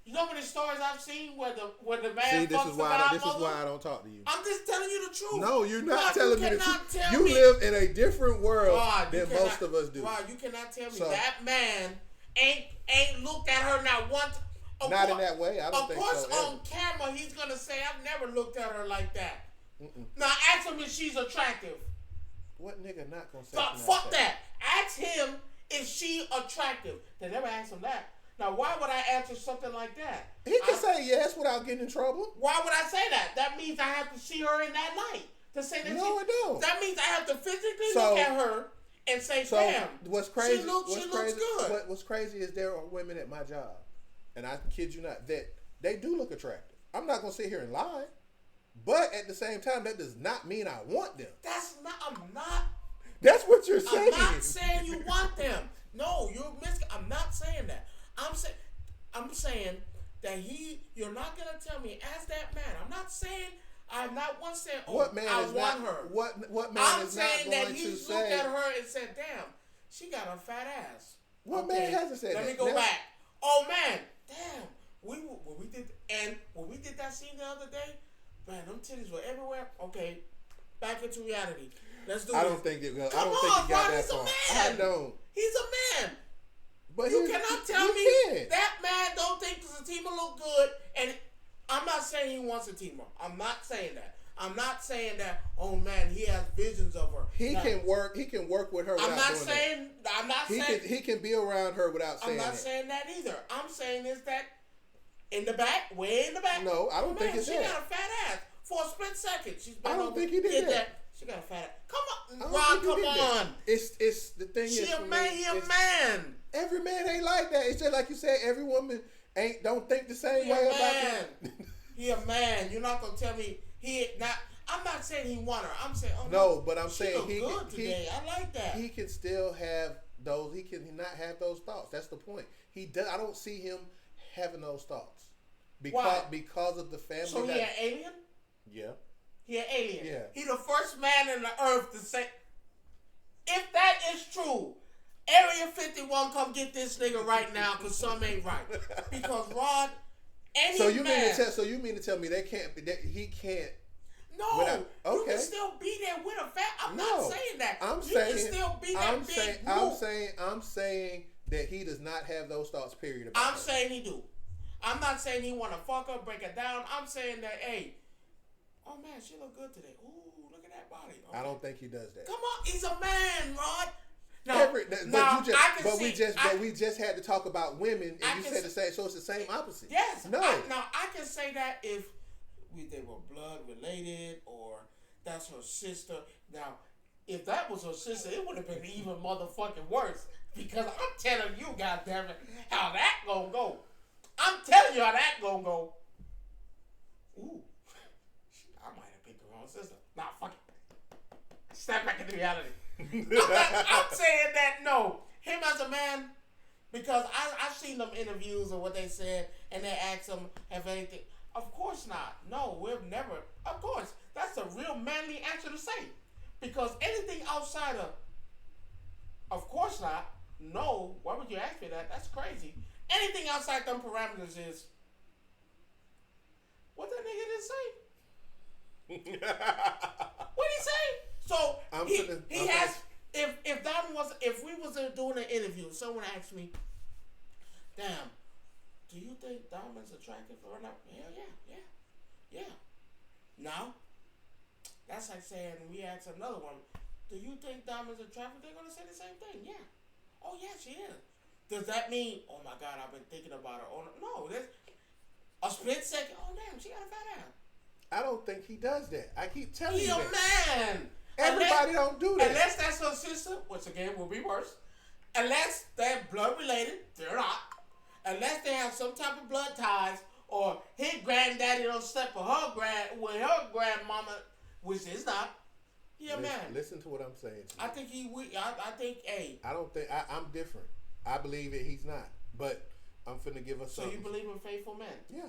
You know many stories I've seen where the man See, fucks the godmother? This is why I don't talk to you. I'm just telling you the truth. No, you're not telling me the truth. You me. live in a different world than most of us do. Rod, you cannot tell me that man ain't looked at her not once. Not in that way. I don't think so. Of course, on camera, he's gonna say, "I've never looked at her like that." Mm-mm. Now, ask him if she's attractive. What nigga not gonna say? Fuck that. Ask him if she attractive. They never asked him that. Now, why would I answer something like that? He can say yes without getting in trouble. Why would I say that? That means I have to see her in that light to say that. No, I don't. That means I have to physically look at her and say, "Damn, what's crazy? She looks good." What's crazy is there are women at my job, and I kid you not, that they do look attractive. I'm not gonna sit here and lie, but at the same time, that does not mean I want them. I'm not. That's what you're saying. I'm not saying you want them. No, I'm not saying that. I'm saying that you're not gonna tell me as that man. I'm not once saying, oh, what man I is want not, her. What man I'm is not saying going that he to looked say, at her and said, damn, she got a fat ass. What man hasn't said that? Let me go back. Oh man, damn. When we did that scene the other day, man, them titties were everywhere. Okay, back into reality. Let's do it. I don't think he got that far. I don't. He's a man. But you cannot tell me that man don't think Satima look good. And I'm not saying he wants Satima. I'm not saying that. I'm not saying that. Oh man, he has visions of her. He can work with her. I'm not saying. He can be around her without saying that. I'm not saying that either. I'm saying is that in the back, way in the back. No, I don't think it's that. She got a fat ass for a split second. I don't think he did that. She got a fat ass. Come on, Ron. Come on. It's the thing. She a man. He a man. Every man ain't like that. It's just like you said. Every woman don't think the same way about it. He a man. You're not gonna tell me he not. I'm not saying he want her. I'm saying but I'm saying he good today. I like that. He can still have those. He can not have those thoughts. That's the point. He does. I don't see him having those thoughts. Why? Because of the family. So he an alien? Yeah. He an alien. Yeah. He the first man in the earth to say, if that is true, Area 51 come get this nigga right now because something ain't right. Because Rod, any so you man. mean to tell me they can't? He can't. No, okay. You can still be there with a fat. I'm not saying that. You can still be that big group. I'm saying that he does not have those thoughts. Period. I'm saying he do. I'm not saying he want to fuck her, break her down. I'm saying that, hey, oh man, she look good today. Ooh, look at that body. Okay. I don't think he does that. Come on, he's a man, Rod. We just had to talk about women, and you said the same. So it's the same opposite. Yes. No. I can say that if they were blood related or that's her sister. Now, if that was her sister, it would have been even motherfucking worse. Because I'm telling you, goddammit, how that gonna go. I'm telling you how that gonna go. Ooh, I might have picked the wrong sister. Nah, fuck it. Step back into reality. I'm saying that no, him as a man, because I've seen them interviews or what they said, and they asked him if anything. Of course not. No, we've never. Of course, that's a real manly answer to say, because anything outside of course not. No, why would you ask me that? That's crazy. Anything outside them parameters is what that nigga did say. What did he say? So he has. If we was doing an interview, someone asked me, "Damn, do you think Diamond's attractive or not?" Hell yeah. Now, that's like saying we asked another one, "Do you think Diamond's attractive?" They're gonna say the same thing. Yeah. Oh yeah, she is. Does that mean? Oh my God, I've been thinking about her. Oh no, there's a split second. Oh damn, she got a fat ass. I don't think he does that. I keep telling you that. He a man. Everybody don't do that. Unless that's her sister, which again will be worse. Unless they're blood related, they're not. Unless they have some type of blood ties, or his granddaddy don't step with her grandmama, which is not. He a man. Listen to what I'm saying. I think I don't think I'm different. I believe that he's not, but I'm finna give us. So you believe in faithful men? Yeah.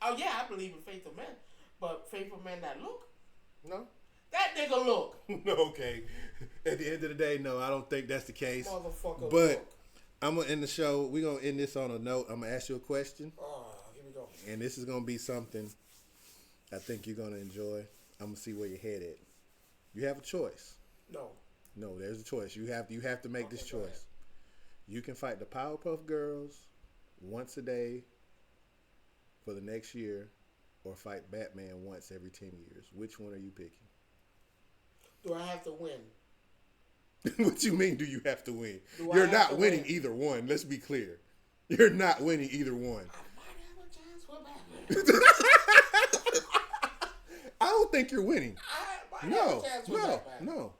Oh yeah, I believe in faithful men, but faithful men that look. No. That nigga look. Okay. At the end of the day, no, I don't think that's the case. Motherfucker. But look. I'm gonna end the show. We're gonna end this on a note. I'm gonna ask you a question. Oh, here we go. And this is gonna be something I think you're gonna enjoy. I'm gonna see where your head at. You have a choice. No, there's a choice. You have to make this choice. You can fight the Powerpuff Girls once a day for the next year, or fight Batman once every 10 years. Which one are you picking? Do I have to win? What you mean, do you have to win? You're not winning either one. Let's be clear. You're not winning either one. I might have a chance for Batman. I don't think you're winning. I might have a chance for Batman. No.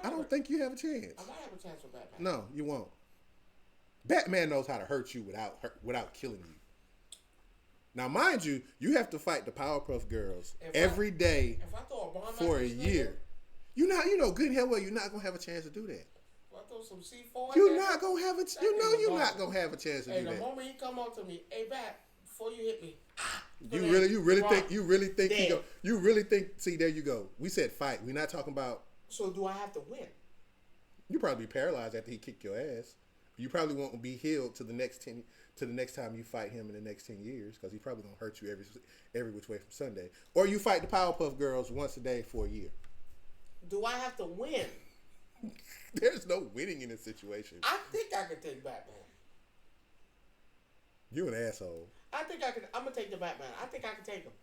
I don't think you have a chance. I might have a chance for Batman. No, you won't. Batman knows how to hurt you without killing you. Now, mind you, you have to fight the Powerpuff Girls every day for a year. You know good and hell well you're not gonna have a chance to do that. If I throw some C4 you're not gonna have a. You're not gonna have a chance to do that. Hey, the moment he come up to me, hey, Bat, before you hit me. You really think he go? You really think? See, there you go. We said fight. We're not talking about. So do I have to win? You probably be paralyzed after he kicked your ass. You probably won't be healed to the next time you fight him in the next 10 years, because he's probably gonna hurt you every which way from Sunday. Or you fight the Powerpuff Girls once a day for a year. Do I have to win? There's no winning in this situation. I think I can take Batman. You an asshole. I think I can. I'm gonna take the Batman. I think I can take him.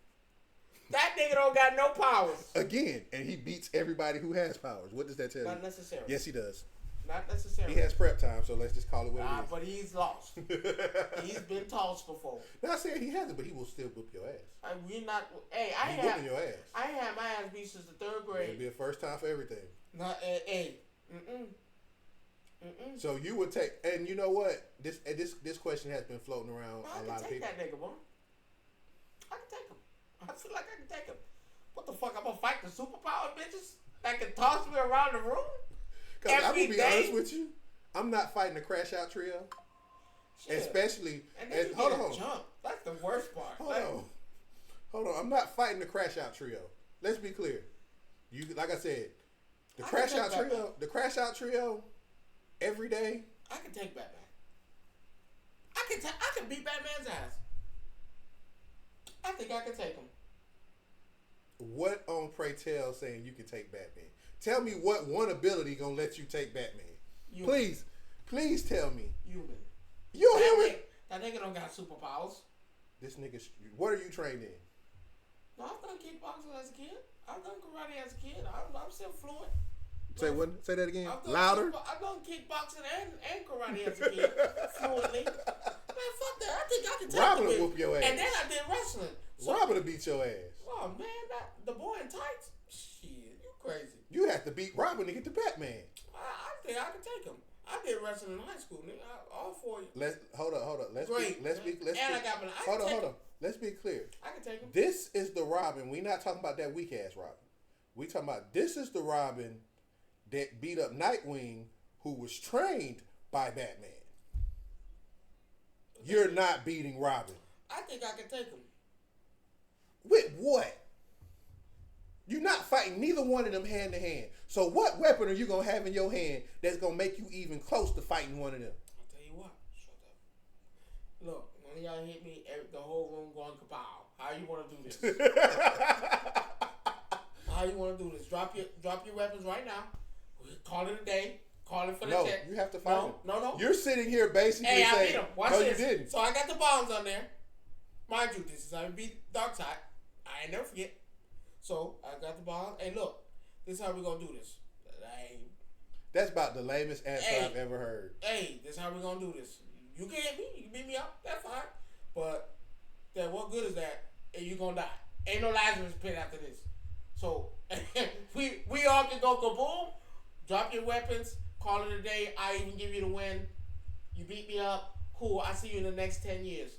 That nigga don't got no powers. Again, and he beats everybody who has powers. What does that tell you? Not necessarily. Yes, he does. Not necessarily. He has prep time, so let's just call it what it is. But he's lost. He's been tossed before. Not saying he hasn't, but he will still whip your ass. We're not. Hey, I ain't whipping your ass. I ain't had my ass beat since the 3rd grade. It'll be a first time for everything. Not hey. So you would take, and you know what? This question has been floating around a lot of people. I can take that nigga, bro. I can take him. I feel like I can take him. What the fuck? I'm gonna fight the superpower bitches that can toss me around the room? Because I'm gonna be honest with you, I'm not fighting the Crash Out trio. Shit. Especially, hold on. That's the worst part. Hold on. I'm not fighting the Crash Out Trio. Let's be clear. You, like I said, the Crash Out Trio, every day. I can take Batman. I can beat Batman's ass. I think I can take him. What on Pray Tell saying you can take Batman? Tell me what one ability gonna let you take Batman. Human. Please tell me. Human. You human? That nigga don't got superpowers. This nigga, what are you trained in? No, I've done kickboxing as a kid. I've done karate as a kid. I'm still fluent. Say what? Say that again. Louder. I've done kickboxing and karate as a kid fluently. Man, fuck that. I think I can take Robin will whoop your ass. And then I did wrestling. So, Robin will beat your ass. Oh man, the boy in tights. Shit, you crazy. You have to beat Robin to get to Batman. I think I can take him. I did wrestling in high school, nigga. All for you. Hold on. Let's be clear. I can take him. This is the Robin. We not talking about that weak ass Robin. We talking about this is the Robin that beat up Nightwing, who was trained by Batman. You're not beating Robin. I think I can take him. With what? You're not fighting neither one of them hand to hand. So what weapon are you going to have in your hand that's going to make you even close to fighting one of them? I'll tell you what. Shut up. Look, when y'all hit me, the whole room going kapow. How you want to do this? How you want to do this? Drop your weapons right now. Call it a day. Call it for the check. No, you have to fight him. No. You're sitting here basically saying, I beat him. Watch no, this. you didn't. So I got the bombs on there. Mind you, this is how I beat Darkseid. I ain't never forget. So I got the bomb. Hey, look, this is how we gonna do this. That's about the lamest answer I've ever heard. Hey, this is how we gonna do this. You can hit me. You can beat me up. That's fine. But then what good is that? And you gonna die. Ain't no Lazarus pit after this. So we all can go kaboom. Drop your weapons. Call it a day. I even give you the win. You beat me up. Cool. I see you in the next 10 years.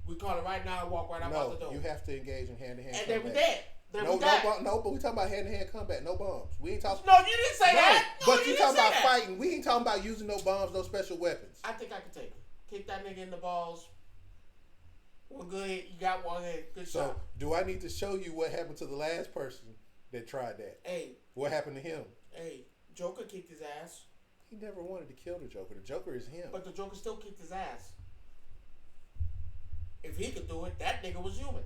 We call it right now and walk right out the door. You have to engage in hand-to-hand combat. And then we dead. No, but we talking about hand-to-hand combat. No bombs. We ain't talking. No, you didn't say that. No, but you talking about fighting. We ain't talking about using no bombs, no special weapons. I think I can take him. Kick that nigga in the balls. Well, good. You got one head. Good shot. So, do I need to show you what happened to the last person that tried that? Hey. What happened to him? Hey, Joker kicked his ass. He never wanted to kill the Joker. The Joker is him. But the Joker still kicked his ass. If he could do it, that nigga was human.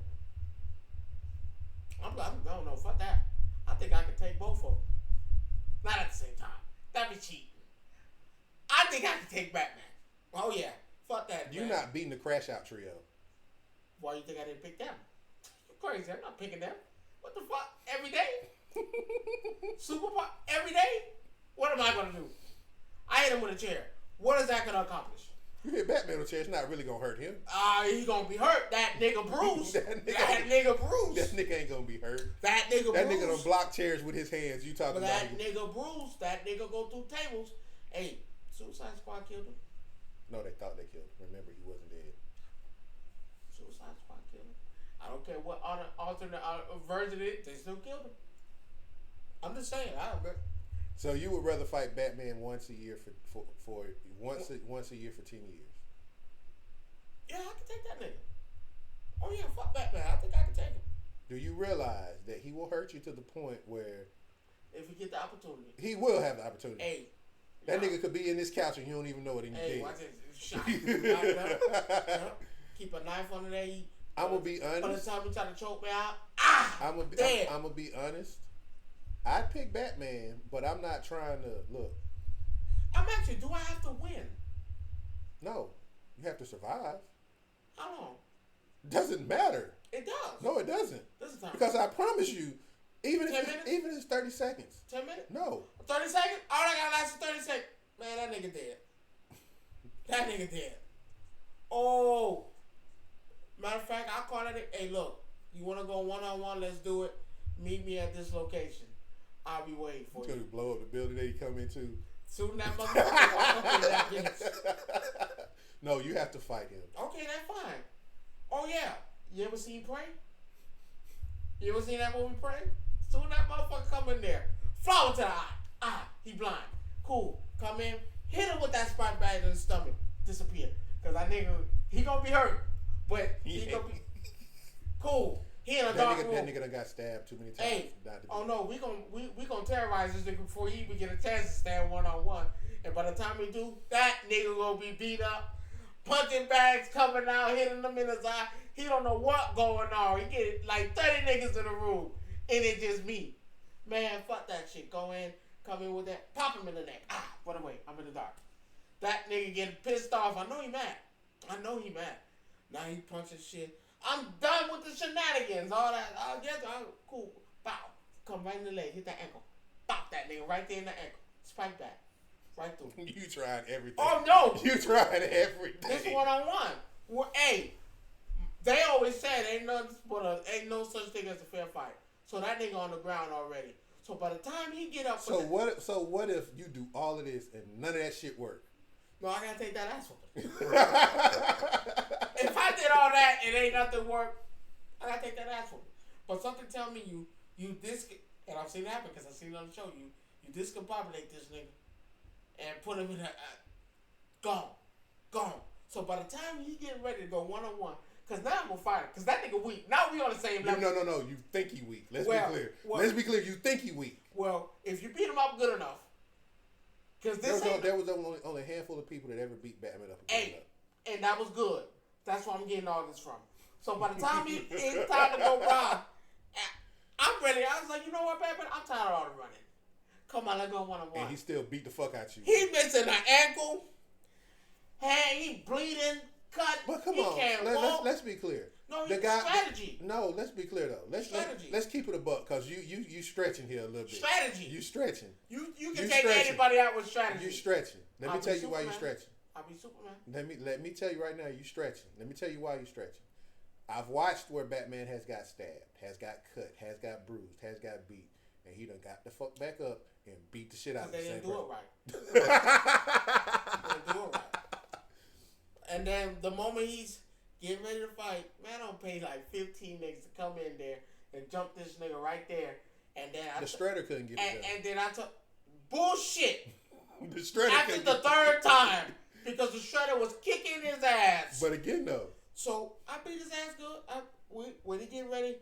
No, fuck that. I think I can take both of them. Not at the same time. That'd be cheating. I think I can take Batman. Oh yeah, fuck that. You're not beating the Crash Out Trio. Why you think I didn't pick them? You crazy? I'm not picking them. What the fuck? Every day? Superpower every day? What am I gonna do? I hit him with a chair. What is that gonna accomplish? You hit Batman with a chair, it's not really gonna hurt him. He gonna be hurt. That nigga Bruce. that nigga Bruce. That nigga ain't gonna be hurt. That nigga done block chairs with his hands. You talking about that nigga Bruce. That nigga go through tables. Hey, Suicide Squad killed him. No, they thought they killed him. Remember, he wasn't dead. Suicide Squad killed him. I don't care what alternate version it is, they still killed him. I'm just saying. I don't know. So you would rather fight Batman once a year for once a year for 10 years? Yeah, I can take that nigga. Oh yeah, fuck Batman. I think I can take him. Do you realize that he will hurt you to the point where if he get the opportunity, he will have the opportunity? Hey, that nigga could be in this couch and you don't even know it. And hey, dead. watch this. Shot. Keep a knife under there. I'm gonna be honest. By the time he try to choke me out, I'm gonna be honest. I'd pick Batman, but I'm not trying to look. I'm actually. Do I have to win? No, you have to survive. How long? Doesn't matter. It does. No, it doesn't. This is time. Because I promise you, even if 10 minutes? even if it's 30 seconds. 10 minutes? No. 30 seconds? All I gotta last is 30 seconds. Man, that nigga dead. That nigga dead. Oh. Matter of fact, I'll call it. Hey, look. You wanna go one-on-one? Let's do it. Meet me at this location. I'll be waiting for you. Until you blow up the building that you come into. Soon that motherfucker walk up in that bitch. No, you have to fight him. Okay, that's fine. Oh yeah. You ever seen Pray? You ever seen that movie Pray? Soon that motherfucker come in there. Flower to the eye. He blind. Cool. Come in. Hit him with that spot bag in the stomach. Disappear. Cause that nigga, he gonna be hurt. But he gonna be cool. He in a dark room. That nigga done got stabbed too many times. Hey, oh no, we gonna terrorize this nigga before he even get a chance to stand 1-on-1. And by the time we do, that nigga gonna be beat up, punching bags coming out, hitting him in his eye. He don't know what going on. He get like 30 niggas in the room, and it just me. Man, fuck that shit. Go in, come in with that, pop him in the neck. Run away. I'm in the dark. That nigga getting pissed off. I know he mad. Now he punching shit. I'm done with the shenanigans. All that. Cool. Bow. Come right in the leg. Hit that ankle. Bop that nigga right there in the ankle. Spike back. Right through. You tried everything. Oh, no. You tried everything. This 1-on-1. Well, hey, they always said ain't no such thing as a fair fight. So that nigga on the ground already. So by the time he get up... So what if you do all of this and none of that shit work? No, I gotta take that ass whooping. If I did all that and ain't nothing work, I gotta take that ass whooping. But something tell me you and I've seen it happen because I've seen it on the show. You discombobulate this nigga and put him in gone. So by the time he getting ready to go 1-on-1, because now I'm gonna fight him. Because that nigga weak. Now we on the same level. No. You think he weak. Let's be clear. Let's be clear. You think he weak. Well, if you beat him up good enough. Because there was only a handful of people that ever beat Batman up. And that was good. That's where I'm getting all this from. So by the time it's time to go by, I'm ready. I was like, you know what, Batman? I'm tired of all the running. Come on, let's go 1-on-1. And he still beat the fuck out you. He missing an ankle. Hey, he bleeding, cut. But come he on, can't walk. let's be clear. No, strategy. No, let's be clear though. Let's keep it a buck because you stretching here a little bit. Strategy. You stretching. You can take anybody out with strategy. You stretching. Let me tell you why you stretching. I'll be Superman. Let me tell you right now, you stretching. Let me tell you why you stretching. I've watched where Batman has got stabbed, has got cut, has got bruised, has got beat, and he done got the fuck back up and beat the shit out of the same person. They didn't do it right. And then the moment he's getting ready to fight, man, I don't pay like 15 niggas to come in there and jump this nigga right there. And then the Shredder couldn't get it done. And then I took bullshit. The Shredder after the third time because the Shredder was kicking his ass. But again, though. So I beat his ass good. When he get ready,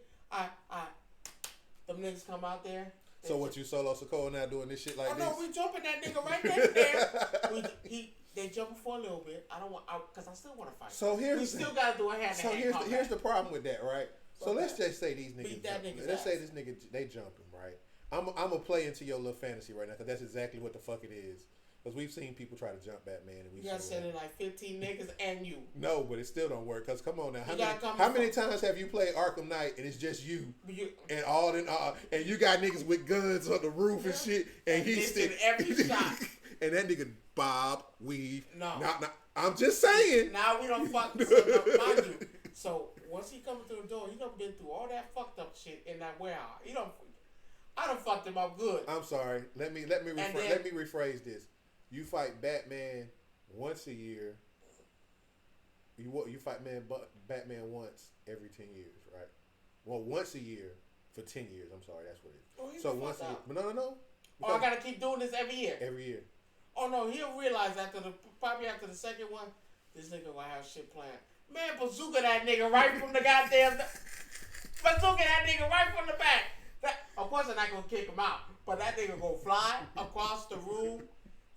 them niggas come out there. So what, you Solo Sokoa now doing this shit like this? Oh no, we jumping that nigga right there. They jumping for a little bit. I don't want, because I still want to fight. So we still gotta do a hand. So here's the problem with that, right? So let's just say these niggas. Let's say this nigga they jumping, right? I'm gonna play into your little fantasy right now because that's exactly what the fuck it is. Because we've seen people try to jump Batman, and we got sending like 15 niggas and you. No, but it still don't work. Because come on now, how many times have you played Arkham Knight and it's just you and all and you got niggas with guns on the roof and shit, and he's still every shot. And that nigga bob weave. No, I'm just saying. Now we don't fuck mind you. So once he coming through the door, he done been through all that fucked up shit in that warehouse. I done fucked him up good. I'm sorry. Let me rephrase this. You fight Batman once a year. You fight Batman once every 10 years, right? Well, once a year for 10 years. I'm sorry, that's what it is. So once a year. But no. Oh, I gotta keep doing this every year. Every year. Oh no, he'll realize probably after the second one, this nigga gonna have shit planned. Man, bazooka that nigga right from the goddamn. Bazooka that nigga right from the back. Of course, I'm not gonna kick him out, but that nigga gonna fly across the room.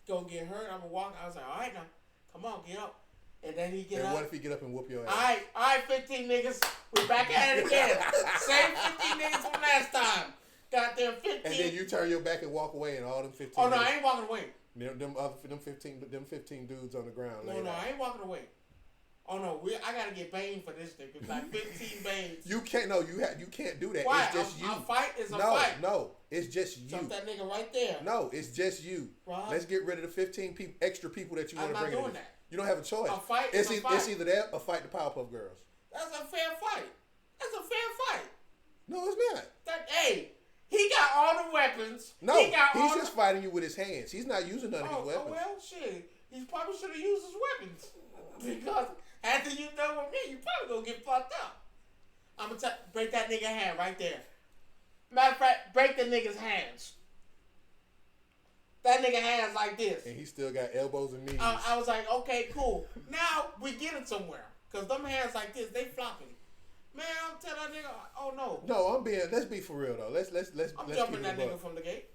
Gonna get hurt. I'm gonna walk. I was like, all right now, come on, get up. And then he get up. And what if he get up and whoop your ass? All right, 15 niggas. We back at it again. Same 15 niggas from last time. Got them 15. And then you turn your back and walk away, and all them 15. Oh no, I ain't walking away. Them 15 dudes on the ground. No, I ain't walking away. Oh no, I gotta get Bane for this nigga. Like 15 Banes. You can't. No, you can't do that. Why? It's just you. A fight is a fight. No, it's just you. Jump that nigga right there. No, it's just you. Right. Let's get rid of the 15 extra people that you want to bring in. I'm not doing that. You don't have a choice. A fight it's is a fight. It's either that or fight the Powerpuff Girls. That's a fair fight. That's a fair fight. No, it's not. He got all the weapons. No, he's just fighting you with his hands. He's not using none of his weapons. Oh, well, shit. He probably should have used his weapons. Because after you done with me, you probably gonna get fucked up. I'm gonna break that nigga hand right there. Matter of fact, break the nigga's hands. That nigga hands like this. And he still got elbows and knees. I was like, okay, cool. Now we getting somewhere. Cause them hands like this, they flopping. Man, I'm telling that nigga, oh no. No, let's be for real though. Let's I'm keep jumping it that above. nigga from the gate.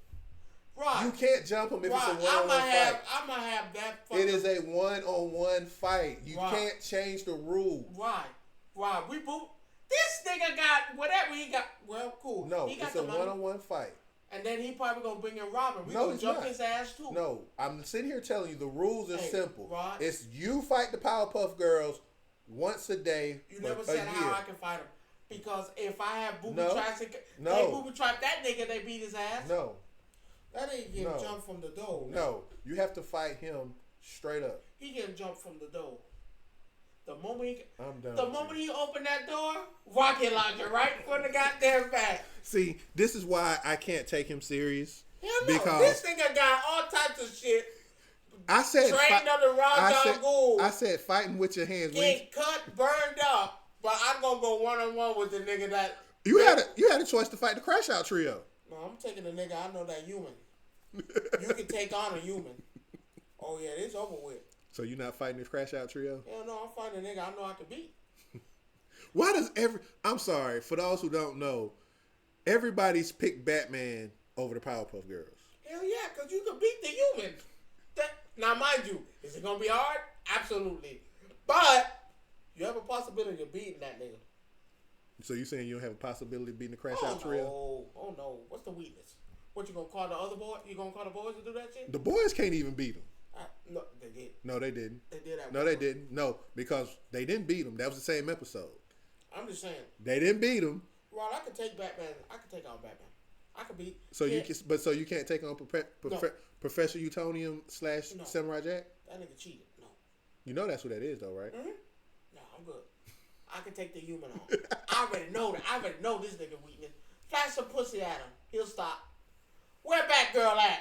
Right. You can't jump him if right. it's a one-on-one fight. I'm gonna have that fucking... It is a one-on-one fight. You right. can't change the rules. Right. Right. We boot. This nigga got whatever he got. Well, cool. No, he got it's a one-on-one fight. And then he probably gonna bring in Robin. We no, gonna jump not. his ass too. No, I'm sitting here telling you the rules are simple. Rod, it's you fight the Powerpuff Girls once a day. You never said how I can fight him. Because if I have booby traps, they booby trap that nigga, they beat his ass. No. That ain't getting jumped from the door. No, you have to fight him straight up. He getting jumped from the door. The moment he opened that door, rocket launcher right from the goddamn back. See, this is why I can't take him serious. Hell no. Because this nigga got all types of shit. I said trained under Raja Ghul. I said fighting with your hands. Get cut, burned up. But I'm gonna go 1-on-1 with the nigga that you had a choice to fight the Crash Out Trio. No, I'm taking the nigga I know that human. You can take on a human. Oh yeah, it's over with. So you're not fighting this Crash Out Trio? Hell no, I'm fighting a nigga I know I can beat. Why does I'm sorry, for those who don't know, everybody's picked Batman over the Powerpuff Girls. Hell yeah, because you can beat the human. Now mind you, is it gonna be hard? Absolutely. But you have a possibility of beating that nigga. So you saying you don't have a possibility of beating the Crash Out Trio? Oh no. What's the weakness? What, you gonna call the other boy? You gonna call the boys to do that shit? The boys can't even beat them. No, they did. No, they didn't. They did. No, they didn't. No, because they didn't beat them. That was the same episode. I'm just saying. They didn't beat them. Rod, I could take Batman. I could take on Batman. I could beat. So you can't take on Professor Utonium / Samurai Jack? That nigga cheated. No. You know that's who that is, though, right? Mm-hmm. No, I'm good. I can take the human on. I already know that. I already know this nigga weakness. Flash some pussy at him. He'll stop. Where Batgirl at?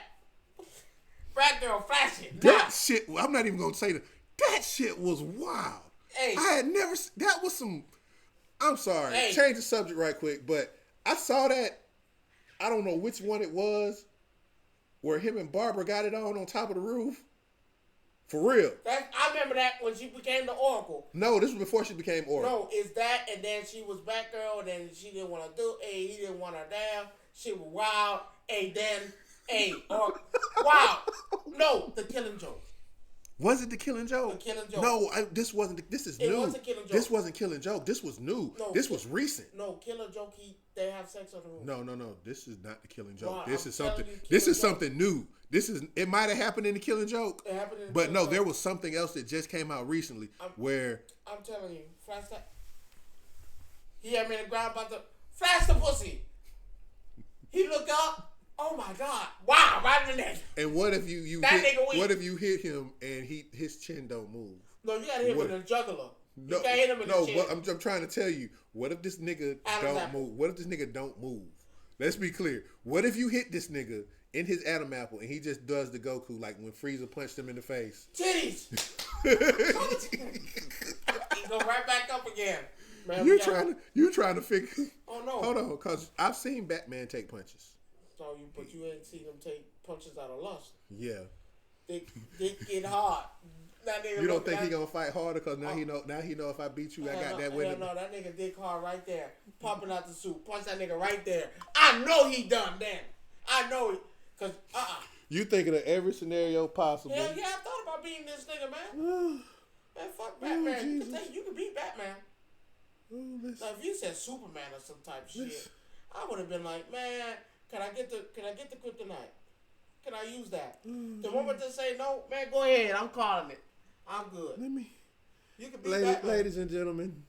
Batgirl flashing. That shit, I'm not even going to say that. That shit was wild. Hey. I had never, that was some, I'm sorry. Hey. Change the subject right quick, but I saw that, I don't know which one it was, where him and Barbara got it on top of the roof. For real. I remember that when she became the Oracle. No, this was before she became Oracle. No, it's that, and then she was Batgirl, and then she didn't want to do. Hey, he didn't want her down. She was wild. Hey, then, wow. No, the Killing Joke. Was it the Killing Joke? The Killing Joke. No, this wasn't. This is new. It was the Killing Joke. This wasn't Killing Joke. This was new. No, this was recent. No, Killer Joke. They have sex on the roof. No. This is not the Killing Joke. Wow, this is something. This is something new. It might have happened in the Killing Joke. It happened in the but Killing no, Joke. there was something else that just came out recently where. I'm telling you, flash that. He had me in the ground about to flash the pussy. He looked up. Oh my God! Wow, right in the neck. And what if you that hit, nigga weak. What if you hit him and his chin don't move? No, you gotta hit him in the jugular. No, you can't hit him in the chin. I'm trying to tell you. What if this nigga don't move? What if this nigga don't move? Let's be clear. What if you hit this nigga in his Adam apple and he just does the Goku like when Frieza punched him in the face? Titties. He go right back up again. Man, you trying to figure? Oh no! Hold on, cause I've seen Batman take punches. But you ain't seen him take punches out of lust. Yeah. Dick get hard. You don't think he gonna fight harder? Cause now he know if I beat you, I got that win. No, that nigga dick hard right there, popping out the suit. Punch that nigga right there. I know he done then. I know it. Cause You thinking of every scenario possible? Hell yeah, I thought about beating this nigga, man. Man, fuck Batman. You can beat Batman. Now, if you said Superman or some type of shit, I would have been like, man, can I get the kryptonite? Can I use that? The moment they say no, man, go ahead. I'm calling it. I'm good. You can beat Batman. Ladies and gentlemen,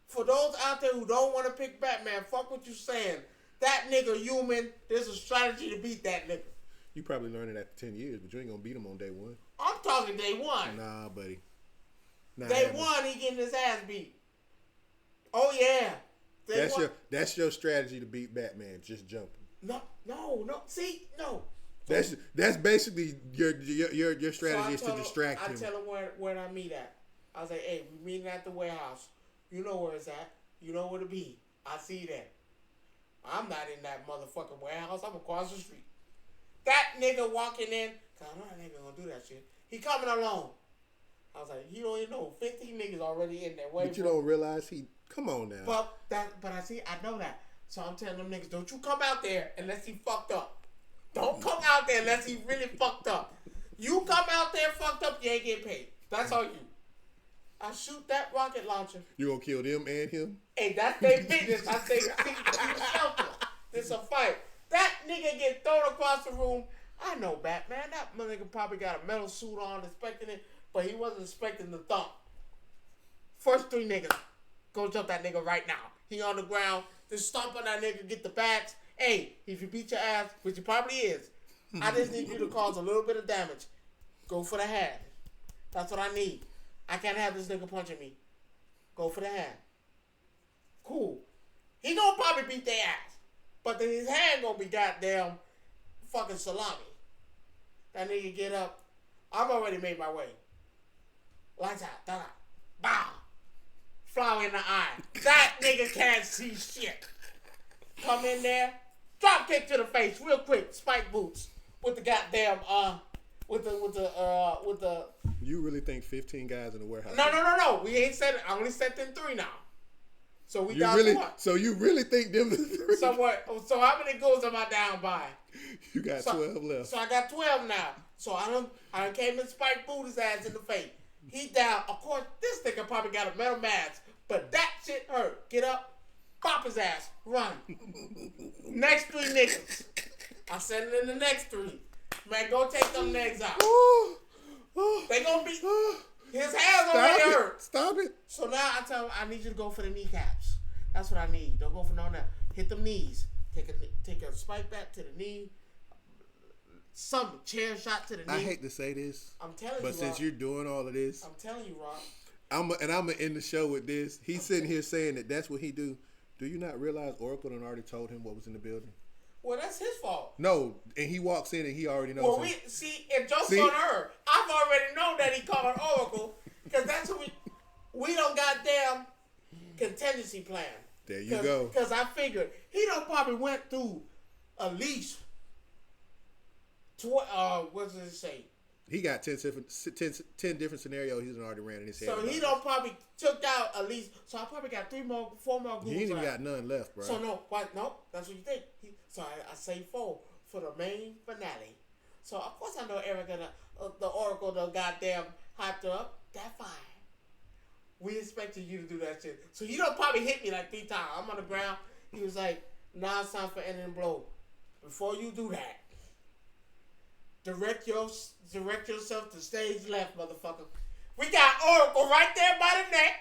for those out there who don't want to pick Batman, fuck what you saying. That nigga human. There's a strategy to beat that nigga. You probably learned it after 10 years, but you ain't gonna beat him on day one. I'm talking day one. Nah, buddy. Day one, he getting his ass beat. Oh yeah. That's your strategy to beat Batman. Just jumping. No. See, no. That's basically your strategy is to distract him. I tell him where I meet at. I was like, hey, we meeting at the warehouse. You know where it's at. You know where to be. I see that. I'm not in that motherfucking warehouse. I'm across the street. That nigga walking in, cause I know that nigga gonna do that shit. He coming alone. I was like, you don't even know 15 niggas already in there. But you don't realize he. Come on now. But I know that. So I'm telling them niggas, don't you come out there unless he fucked up. Don't come out there unless he really fucked up. You come out there fucked up, you ain't getting paid. That's all you. I shoot that rocket launcher. You gonna kill them and him? Hey, that's their business. I say, see shelter. This a fight. That nigga get thrown across the room. I know Batman. That nigga probably got a metal suit on, expecting it, but he wasn't expecting the thump. First 3 niggas, go jump that nigga right now. He on the ground. Just stomp on that nigga, get the bats. Hey, if you beat your ass, which you probably is, I just need you to cause a little bit of damage. Go for the hand. That's what I need. I can't have this nigga punching me. Go for the hand. Cool. He gonna probably beat their ass. But then his hand gonna be goddamn fucking salami. That nigga get up. I've already made my way. Lights out. Da-da. Bow. Flower in the eye. That nigga can't see shit. Come in there. Drop kick to the face real quick. Spike boots. With the goddamn, with the. You really think 15 guys in the warehouse? No. We ain't said it. I only said them 3 now. So we down really, 4. So you really think them the 3? So what? So how many goals am I down by? You got 12 left. So I got 12 now. So I done came and spiked boot his ass in the face. He down. Of course, this nigga probably got a metal mask, but that shit hurt. Get up, pop his ass, run. Next 3 niggas. I send it in the next 3. Man, go take them legs out. They gonna be. His hands already hurt. Stop it. So now I tell him, I need you to go for the kneecaps. That's what I need. Don't go for no that. Hit them knees. Take a spike back to the knee. Some chair shot to the knee. I hate to say this. I'm telling you, but since you're doing all of this, I'm telling you, Rob. I'm gonna end the show with this. He's sitting here saying that that's what he do. Do you not realize Oracle done already told him what was in the building? Well, that's his fault. No, and he walks in and he already knows. Well, if joke's on her, I've already known that he called Oracle because that's what we don't goddamn contingency plan. There you go. Because I figured he don't probably went through at least what does it say? He got 10 different scenarios he's already ran in his head. So he don't probably took out at least. So I probably got 4 more goons. He ain't even got none left, bro. So no, that's what you think. So I say 4 for the main finale. So of course I know Eric and the Oracle the goddamn hyped up. That's fine. We expected you to do that shit. So you don't probably hit me like 3 times. I'm on the ground. He was like, now it's time for ending blow. Before you do that, direct yourself to stage left, motherfucker. We got Oracle right there by the neck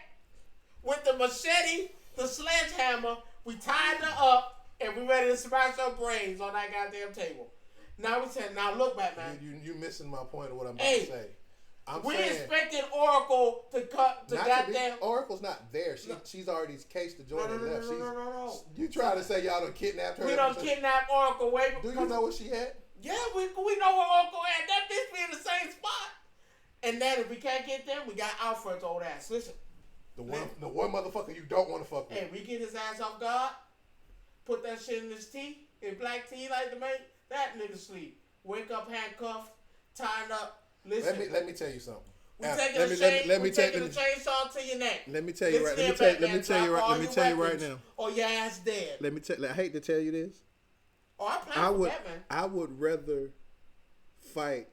with the machete, the sledgehammer. We tied her up and we ready to smash her brains on that goddamn table. Now we said, now look, Batman. You missing my point of what I'm about to say. We expected Oracle to cut the goddamn. Oracle's not there. She's already cased the joint and left. No. You trying to say y'all done kidnapped her? We done kidnapped Oracle. Do you know where she at? Yeah, we know where Oracle at. That bitch be in the same spot. And then if we can't get them, we got Alfred's old ass. Listen. The one motherfucker you don't want to fuck with. Hey, we get his ass off guard. Put that shit in his tea. In black tea like to make. That nigga sleep. Wake up handcuffed. Tied up. Listen. Let me tell you something. We taking a chainsaw to your neck. Let me tell you right. Let me tell you right now. Or your ass dead. I hate to tell you this. Oh, I plan for Batman. I would rather fight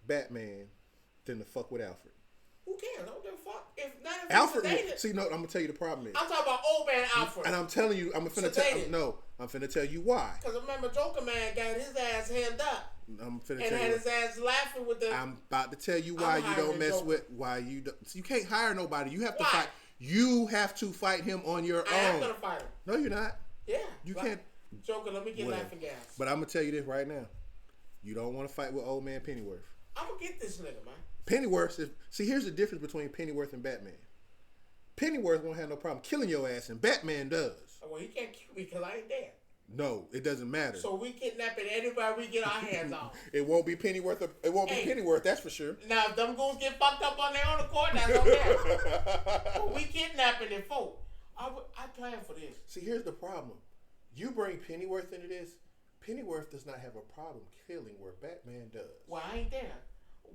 Batman than to fuck with Alfred. Who cares? I don't give a fuck. If none of Alfred, sedated. see, no, I'm gonna tell you the problem is. I'm talking about old man Alfred. And I'm telling you, I'm finna tell you why. Because remember, Joker Man got his ass hemmed up. I'm finna and tell had you. his ass laughing with the. I'm about to tell you why you don't mess with. Why you don't. You can't hire nobody. You have to Why? fight. You have to fight him on your own. I am gonna fight him. No, you're not. Yeah. You can't. Joker, let me get laughing gas. But I'm gonna tell you this right now. You don't want to fight with old man Pennyworth. I'm gonna get this nigga, man. Pennyworth is. See, here's the difference between Pennyworth and Batman. Pennyworth won't have no problem killing your ass, and Batman does. Well, he can't kill me because I ain't there. No, it doesn't matter. So we kidnapping anybody we get our hands on. It won't be Pennyworth. It won't be Pennyworth. That's for sure. Now, if them goons get fucked up on their own accord, that's okay. But we kidnapping them folk. I plan for this. See, here's the problem. You bring Pennyworth into this. Pennyworth does not have a problem killing where Batman does. Well, I ain't there.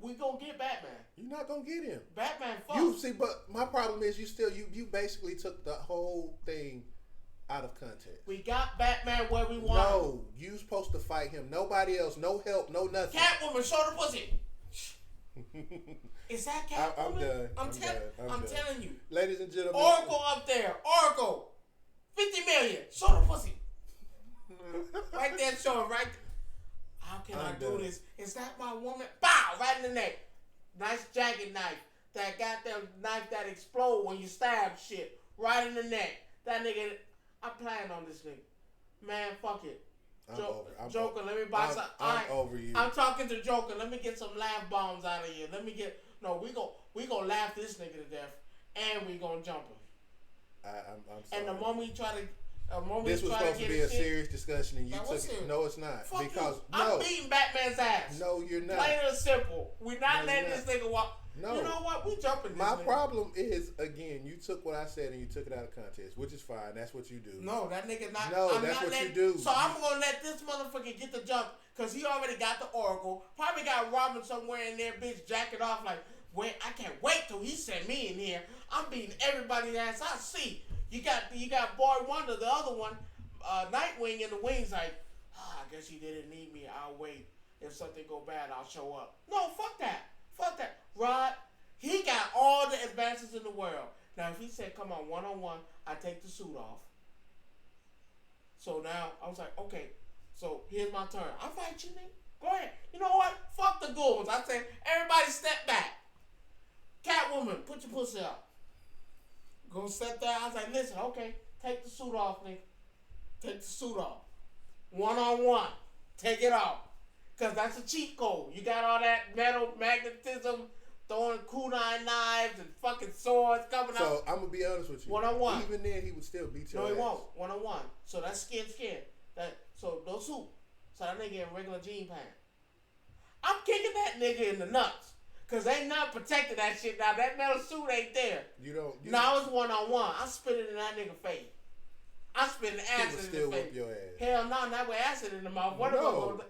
We gonna get Batman. You're not gonna get him. Batman fucks. You see, but my problem is you basically took the whole thing out of context. We got Batman where we want. No, you supposed to fight him. Nobody else. No help. No nothing. Catwoman, show the pussy. Is that Catwoman? I'm done. I'm telling you. Ladies and gentlemen. Oracle up there. Oracle. 50 million. Show the pussy. Right there, show it right there. How can I do this? Is that my woman? Bow! Right in the neck. Nice jagged knife. That goddamn knife that explode when you stab shit. Right in the neck. That nigga, I'm playing on this nigga. Man, fuck it. Joker, let me buy some. I'm over you. I'm talking to Joker. Let me get some laugh bombs out of you. Let me get. No, we gonna laugh this nigga to death, and we gonna jump him. I'm sorry. And the moment we try to. This was supposed to be a serious discussion, and you took it. No, it's not. Fuck because you. I'm beating Batman's ass. No, you're not. Plain and simple. We're not letting this nigga walk. No. You know what? We jumping this My nigga. problem is, again, you took what I said and you took it out of context, which is fine. That's what you do. No, that nigga not. No, that's what you do. So I'm going to let this motherfucker get the jump because he already got the Oracle. Probably got Robin somewhere in there, bitch, jacking off like, wait, I can't wait till he sent me in here. I'm beating everybody's ass. I see. You got Boy Wonder, the other one, Nightwing in the wings like, I guess he didn't need me. I'll wait. If something go bad, I'll show up. No, fuck that. Fuck that. Rod, he got all the advances in the world. Now, if he said, come on, one-on-one, I take the suit off. So now, I was like, okay, so here's my turn. I'll fight you, nigga. Go ahead. You know what? Fuck the ghouls. I say, everybody step back. Catwoman, put your pussy up. Go step there. I was like, listen, okay, take the suit off, nigga. Take the suit off. One-on-one. Take it off. Because that's a cheat code. You got all that metal magnetism, throwing kunai knives and fucking swords coming out. So, I'm going to be honest with you. One-on-one. Even then, he would still beat your ass. No, he won't. One-on-one. So, that's skin. So, no suit. So, that nigga in regular jean pants. I'm kicking that nigga in the nuts. Because ain't nothing protecting that shit now. That metal suit ain't there. Now it's one-on-one. I'm spitting in that nigga face. I'm spitting acid in the still face. Whip your ass. Hell no, not with acid in the mouth.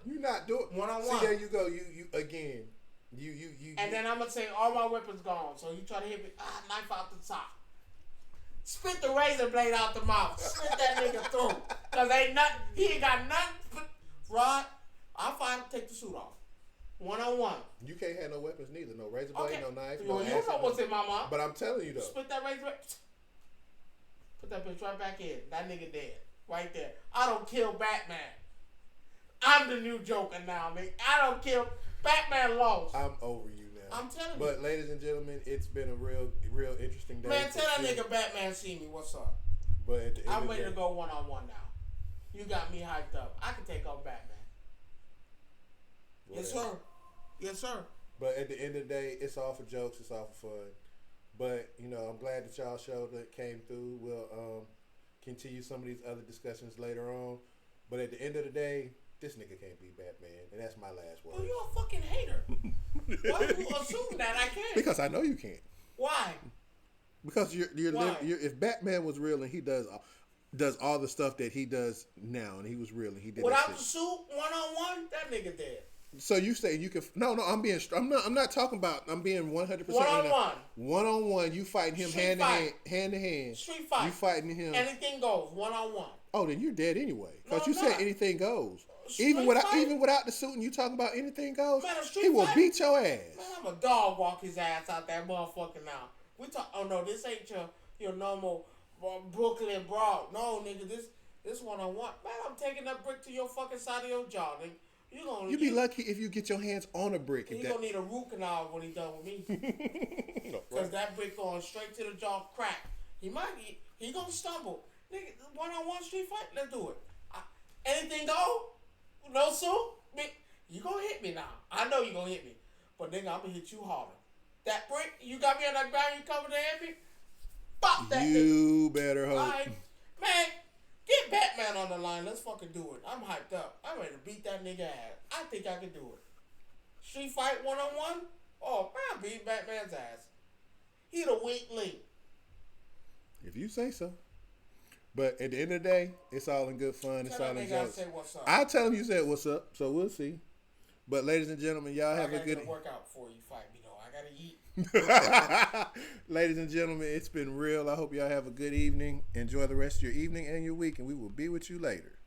You're not doing one-on-one. See, there you go. You again. And then I'm going to say, all my weapons gone. So you try to hit me, knife out the top. Spit the razor blade out the mouth. Spit that nigga through. Because he ain't got nothing. Rod, I'll find him, take the suit off. One-on-one. You can't have no weapons neither. No razor blade, no knife, no acid. You know what's in my mouth. But I'm telling you though. Spit that razor blade. Put that bitch right back in. That nigga dead. Right there. I don't kill Batman. I'm the new Joker now, nigga. I don't kill. Batman lost. I'm over you now. I'm telling you. But ladies and gentlemen, it's been a real interesting day. Man, tell that nigga Batman see me. What's up? But at the end I'm ready to go one-on-one now. You got me hyped up. I can take on Batman. Yes, sir. Yes, sir. But at the end of the day, it's all for jokes. It's all for fun. But, I'm glad that y'all showed that came through. We'll continue some of these other discussions later on. But at the end of the day, this nigga can't be Batman. And that's my last word. Well, you're a fucking hater. Why do you assume that I can't? Because I know you can't. Why? Because if Batman was real and he does all the stuff that he does now, and he was real and he did without the suit, one-on-one, that nigga dead. So you say you can? No. I'm not talking about. I'm being 100%. One-on-one. One-on-one. You fighting him hand to hand. Street fight. You fighting him. Anything goes. One-on-one. Oh, then you're dead anyway. Because you said anything goes. Even without the suit, and you talking about anything goes. Man, he will beat your ass. Man, I'm a dog walk his ass out that motherfucker now. We talk. Oh no, this ain't your normal Brooklyn brawl. No, nigga, this one-on-one. Man, I'm taking that brick to your fucking side of your jaw, nigga. You be lucky if you get your hands on a brick. He gonna need a root canal when he done with me. Because that brick going straight to the jaw crack. He gonna stumble. Nigga, one-on-one street fight, let's do it. Anything go? No suit? You gonna hit me now. I know you gonna hit me. But nigga, I'm gonna hit you harder. That brick, you got me on that ground, you coming to hit me? Pop that You better hope. All right. Man, get Batman on the line. Let's fucking do it. I'm hyped up. I'm ready to beat that nigga ass. I think I can do it. Street fight one-on-one? Oh, man, I beat Batman's ass. He the weak link. If you say so. But at the end of the day, it's all in good fun. It's all in jokes. Say what's up. I'll tell him you said what's up, so we'll see. But ladies and gentlemen, y'all have I a gotta good. get a workout before you fight me though. I gotta eat. Ladies and gentlemen, it's been real. I hope y'all have a good evening. Enjoy the rest of your evening and your week, and we will be with you later.